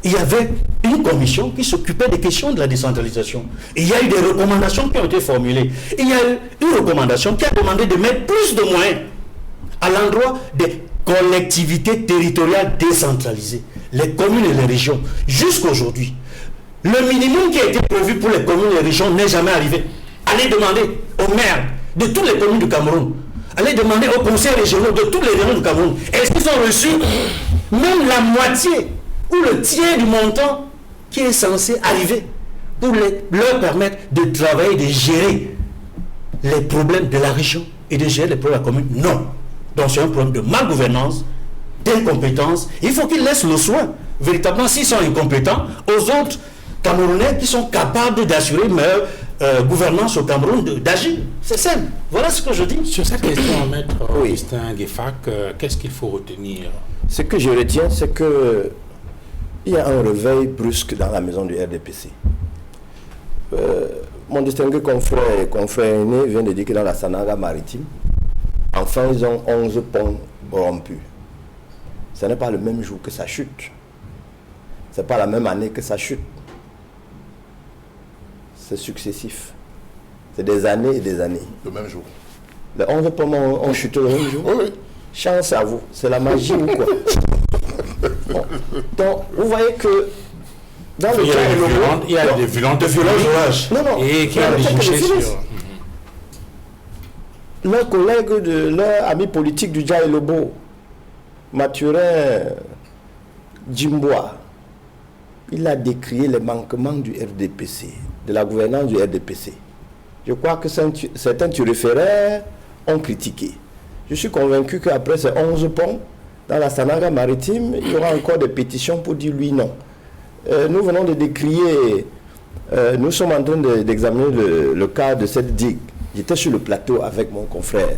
Il y avait une commission qui s'occupait des questions de la décentralisation. Et il y a eu des recommandations qui ont été formulées. Et il y a eu une recommandation qui a demandé de mettre plus de moyens à l'endroit des collectivités territoriales décentralisées, les communes et les régions. Jusqu'aujourd'hui, le minimum qui a été prévu pour les communes et les régions n'est jamais arrivé. Allez demander aux maires de toutes les communes du Cameroun, allez demander aux conseils régionaux de toutes les régions du Cameroun, est-ce qu'ils ont reçu même la moitié ou le tiers du montant qui est censé arriver pour leur permettre de travailler, de gérer les problèmes de la région et de gérer les problèmes de la commune? Non. Donc c'est un problème de mal-gouvernance, d'incompétence. Il faut qu'ils laissent le soin, véritablement, s'ils sont incompétents, aux autres Camerounais qui sont capables d'assurer une meilleure gouvernance au Cameroun, d'agir. C'est simple. Voilà ce que je dis. Sur cette question, Maître Augustin Gueffac, qu'est-ce qu'il faut retenir? Ce que je retiens, c'est que il y a un réveil brusque dans la maison du RDPC. Mon distingué confrère aîné vient de dire que dans la Sanaga maritime, enfin ils ont 11 ponts rompus. Ce n'est pas le même jour que ça chute. Ce n'est pas la même année que ça chute. C'est successif. C'est des années et des années. Le même jour. Les 11 ponts ont chuté le même jour. Oui. Chance à vous. C'est la magie ou quoi? Bon. Donc, vous voyez que dans le cas il y a des violents orages. Et qui ont débouché sur... Leur collègue, leur ami politique du Dja et Lobo, Mathurin Djimbois, il a décrié les manquements du RDPC, de la gouvernance du RDPC. Je crois que certains turiféraires ont critiqué. Je suis convaincu qu'après ces 11 ponts, dans la Sanaga maritime, il y aura encore des pétitions pour dire oui, non. Nous venons de décrier, nous sommes en train d'examiner le cas de cette digue. J'étais sur le plateau avec mon confrère,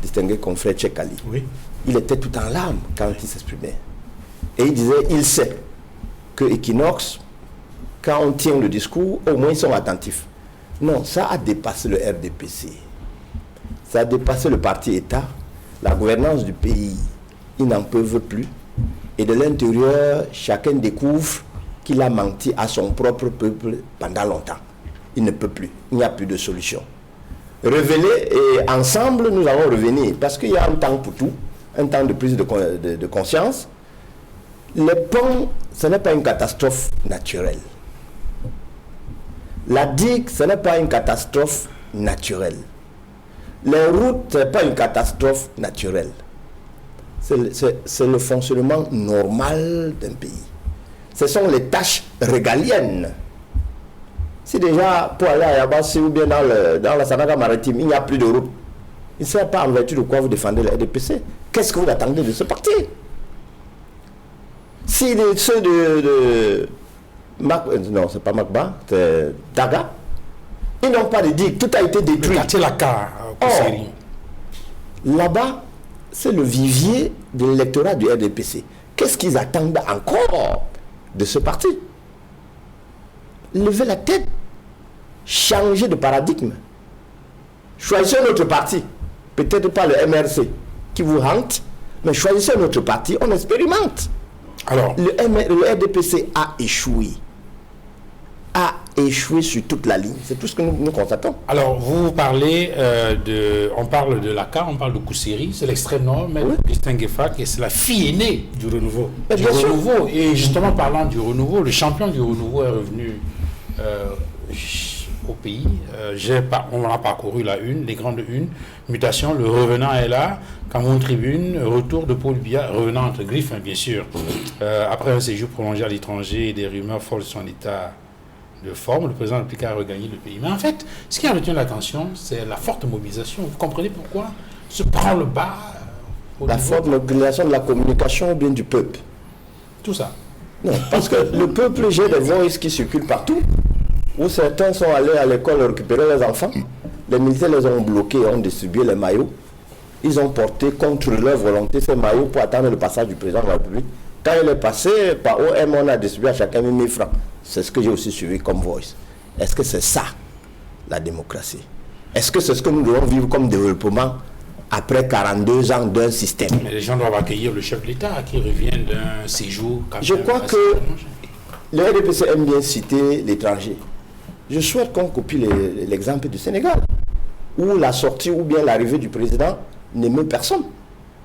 distingué confrère Tchèque Ali. Oui. Il était tout en larmes quand il s'exprimait. Et il disait, il sait que Equinox, quand on tient le discours, au moins ils sont attentifs. Non, ça a dépassé le RDPC. Ça a dépassé le parti-État. La gouvernance du pays, ils n'en peuvent plus. Et de l'intérieur, chacun découvre qu'il a menti à son propre peuple pendant longtemps. Il ne peut plus. Il n'y a plus de solution. Révéler, et ensemble, nous allons revenir. Parce qu'il y a un temps pour tout, un temps de prise de conscience. Les ponts, ce n'est pas une catastrophe naturelle. La digue, ce n'est pas une catastrophe naturelle. Les routes, ce n'est pas une catastrophe naturelle. C'est le fonctionnement normal d'un pays. Ce sont les tâches régaliennes. Si déjà, pour aller à Yabassi ou bien dans la Sandaga maritime, il n'y a plus de route, il ne sait pas en vertu de quoi vous défendez le RDPC. Qu'est-ce que vous attendez de ce parti? Si ceux de non, c'est pas Makba, c'est Daga, ils n'ont pas de digue, tout a été détruit. Le quartier Laka, là-bas, c'est le vivier de l'électorat du RDPC. Qu'est-ce qu'ils attendent encore de ce parti? Levez la tête, changer de paradigme. Choisissez notre parti, peut-être pas le MRC qui vous hante, mais choisissez notre parti, on expérimente. Alors, le RDPC a échoué sur toute la ligne. C'est tout ce que nous constatons. Alors, vous parlez on parle de Laka, on parle de Koussiri, c'est l'extrême nord, mais Augustin Gueffak, et c'est la fille aînée du renouveau. Et justement, parlant du renouveau, le champion du renouveau est revenu au pays. On a parcouru la une, les grandes unes, mutation, le revenant est là, Cameroun Tribune, retour de Paul Biya, revenant entre griffes, hein, bien sûr. Après un séjour prolongé à l'étranger et des rumeurs folles de son état de forme, le président applique à regagner le pays. Mais en fait, ce qui a retenu l'attention, c'est la forte mobilisation. Vous comprenez pourquoi se prend le bas la forte mobilisation de la communication ou bien du peuple? Tout ça. Non, parce que le peuple, j'ai des voix qui circulent partout, où certains sont allés à l'école récupérer les enfants. Les militaires les ont bloqués, ont distribué les maillots. Ils ont porté contre leur volonté ces maillots pour attendre le passage du président de la République. Quand il est passé, par OM, on a distribué à chacun 1 000 francs. C'est ce que j'ai aussi suivi comme voice. Est-ce que c'est ça, la démocratie? Est-ce que c'est ce que nous devons vivre comme développement après 42 ans d'un système? Mais les gens doivent accueillir le chef de l'État qui revient d'un séjour. Je crois que le RDPC aime bien citer l'étranger. Je souhaite qu'on copie l'exemple du Sénégal, où la sortie ou bien l'arrivée du président n'émeut personne.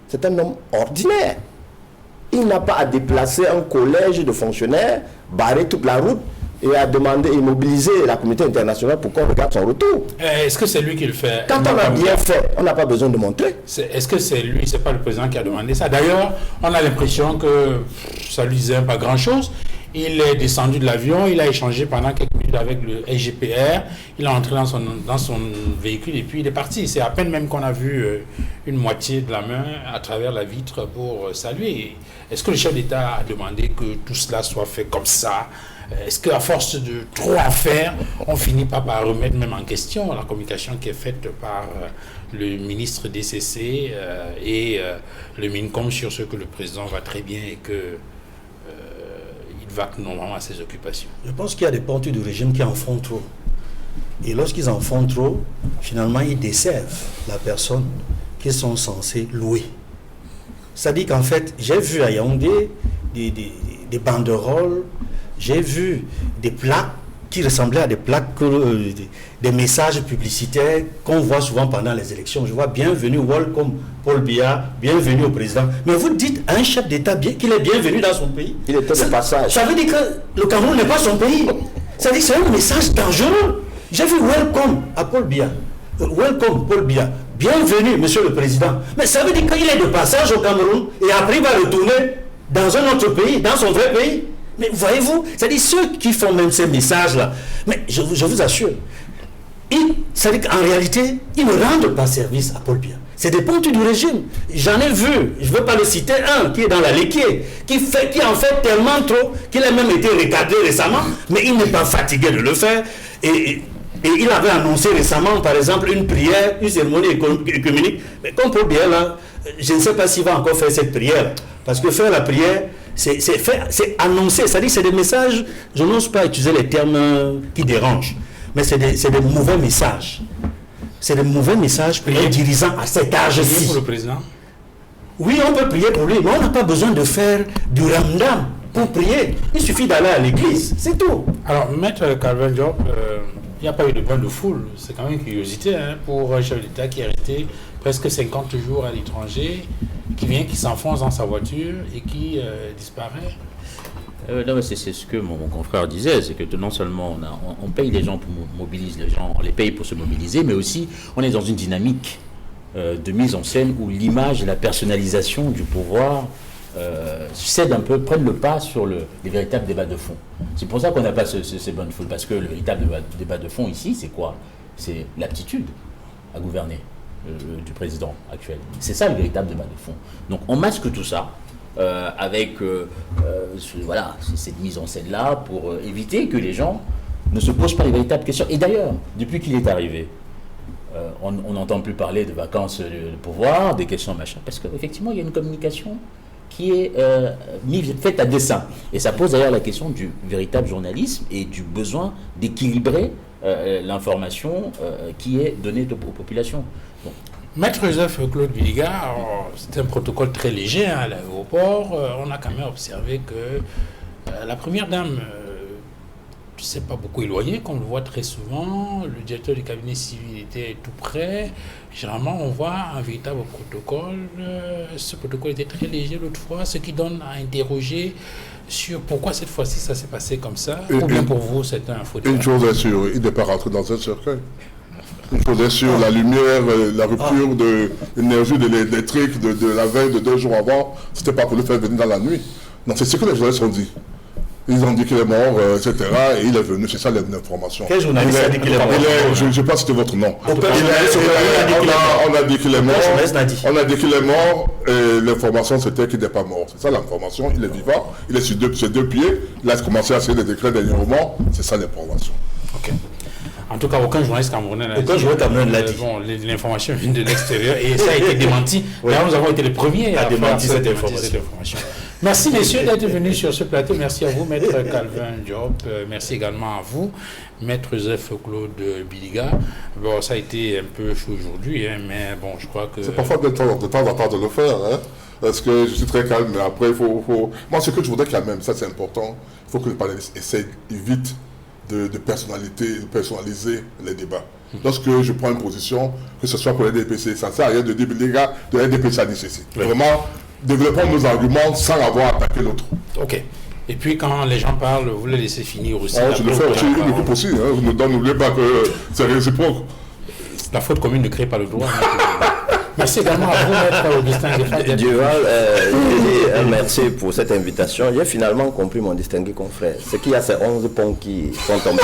C'est un homme ordinaire. Il n'a pas à déplacer un collège de fonctionnaires, barrer toute la route et à demander et mobiliser la communauté internationale pour qu'on regarde son retour. Est-ce que c'est lui qui le fait? Quand on a bien fait, on n'a pas besoin de montrer. Est-ce que c'est lui, c'est pas le président qui a demandé ça? D'ailleurs, on a l'impression que ça lui disait pas grand-chose. Il est descendu de l'avion, il a échangé pendant quelques minutes avec le SGPR, il est entré dans son véhicule et puis il est parti. C'est à peine même qu'on a vu une moitié de la main à travers la vitre pour saluer. Est-ce que le chef d'État a demandé que tout cela soit fait comme ça? Est-ce qu'à force de trop en faire, on finit pas par remettre même en question la communication qui est faite par le ministre DCC et le MINCOM sur ce que le président va très bien et que il va normalement à ses occupations? Je pense qu'il y a des porteurs du régime qui en font trop. Et lorsqu'ils en font trop, finalement, ils desservent la personne qu'ils sont censés louer. C'est-à-dire qu'en fait, j'ai vu à Yaoundé des banderoles, j'ai vu des plaques qui ressemblaient à des plaques, des messages publicitaires qu'on voit souvent pendant les élections. Je vois bienvenue, welcome Paul Biya, bienvenue au président. Mais vous dites à un chef d'État qu'il est bienvenu dans son pays. Il était de passage. Ça veut dire que le Cameroun n'est pas son pays. Ça veut dire que c'est un message dangereux. J'ai vu welcome à Paul Biya. Welcome Paul Biya. Bienvenue, monsieur le président. Mais ça veut dire qu'il est de passage au Cameroun et après il va retourner dans un autre pays, dans son vrai pays. Mais voyez-vous, c'est-à-dire ceux qui font même ces messages-là, mais je vous assure, c'est-à-dire qu'en réalité, ils ne rendent pas service à Paul Biya. C'est des pontes du régime. J'en ai vu, je ne veux pas le citer, un qui est dans la Léquier, qui en fait tellement trop, qu'il a même été recadré récemment, mais il n'est pas fatigué de le faire. Et il avait annoncé récemment, par exemple, une prière, une cérémonie écuménique. Mais comme Paul Biya, là, je ne sais pas s'il va encore faire cette prière. Parce que faire la prière, C'est annoncé, c'est-à-dire c'est des messages, je n'ose pas utiliser les termes qui dérangent, mais c'est des mauvais messages. C'est des mauvais messages pour les dirigeants à cet âge-ci. Pour le président? Oui, on peut prier pour lui, mais on n'a pas besoin de faire du ramdam pour prier. Il suffit d'aller à l'église, c'est tout. Alors, Maître Calvin Diop, il n'y a pas eu de bain de foule. C'est quand même une curiosité pour un chef d'État qui est resté presque 50 jours à l'étranger, qui s'enfonce dans sa voiture et qui disparaît. Non, mais c'est ce que mon confrère disait, c'est que non seulement on paye les gens pour mobiliser les gens, on les paye pour se mobiliser, mais aussi on est dans une dynamique de mise en scène où l'image et la personnalisation du pouvoir cèdent un peu, prennent le pas sur les véritables débats de fond. C'est pour ça qu'on n'a pas ces bonnes foules, parce que le véritable débat de fond ici, c'est quoi? C'est l'aptitude à gouverner du président actuel. C'est ça le véritable débat de fond. Donc on masque tout ça avec voilà, cette mise en scène-là pour éviter que les gens ne se posent pas les véritables questions. Et d'ailleurs, depuis qu'il est arrivé, on n'entend plus parler de vacances de pouvoir, des questions machin, parce qu'effectivement, il y a une communication qui est faite à dessein. Et ça pose d'ailleurs la question du véritable journalisme et du besoin d'équilibrer l'information qui est donnée aux populations. Donc, Maître Joseph Claude Biliga, c'est un protocole très léger à l'aéroport. On a quand même observé que la première dame, je ne sais pas beaucoup éloignée, qu'on le voit très souvent. Le directeur du cabinet civil était tout près. Généralement, on voit un véritable protocole. Ce protocole était très léger l'autre fois, ce qui donne à interroger sur pourquoi cette fois-ci ça s'est passé comme ça. Ou bien pour vous, c'est un faute. Une chose est sûre, il n'est pas rentré dans un cercueil. Une chose est sûre, la lumière, la rupture de l'énergie de l'électrique de la veille de 2 jours avant, c'était pas pour le faire venir dans la nuit. Non, c'est ce que les journalistes ont dit. Ils ont dit qu'il est mort, etc. Et il est venu, c'est ça l'information. Quel journaliste a dit qu'il est mort? Je ne sais pas si c'était votre nom. On a dit qu'il est mort. On a dit qu'il est mort et l'information c'était qu'il n'est pas mort. C'est ça l'information, il est vivant, il est sur ses 2 pieds. Il a commencé à signer les décrets dernièrement, c'est ça l'information. Ok. En tout cas, aucun journaliste camerounais l'a dit. Bon, l'information vient de l'extérieur et ça a été démenti. Oui. Là, nous avons été les premiers à démentir cette information. Merci, messieurs, d'être venus sur ce plateau. Merci à vous, Maître Calvin Diop. Merci également à vous, Maître Joseph Claude Biliga. Bon, ça a été un peu chaud aujourd'hui, mais bon, je crois que... C'est parfois de temps en temps de le faire, parce que je suis très calme, mais après, il faut... Moi, ce que je voudrais quand même, ça c'est important, il faut que les panélistes essayent vite de personnaliser les débats. Lorsque je prends une position, que ce soit pour les DPC, ça ne sert à rien de dire les gars de la DPC à ceci. Vraiment, développons nos arguments sans avoir attaqué l'autre. Ok. Et puis quand les gens parlent, vous les laissez finir aussi. Je le fais aussi, une coupe aussi. N'oubliez pas que c'est réciproque. La faute commune ne crée pas le droit. Merci également à vous, Maître Augustin Gueffard. Duval, merci pour cette invitation. J'ai finalement compris, mon distingué confrère. C'est qu'il y a ces 11 ponts qui sont tombés.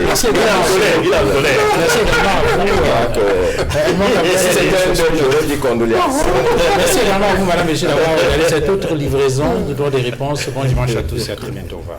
Merci également à vous. Merci également à vous, madame, monsieur, d'avoir regardé cette autre livraison de droit des réponses. Bon dimanche à tous et à très bientôt. Au revoir.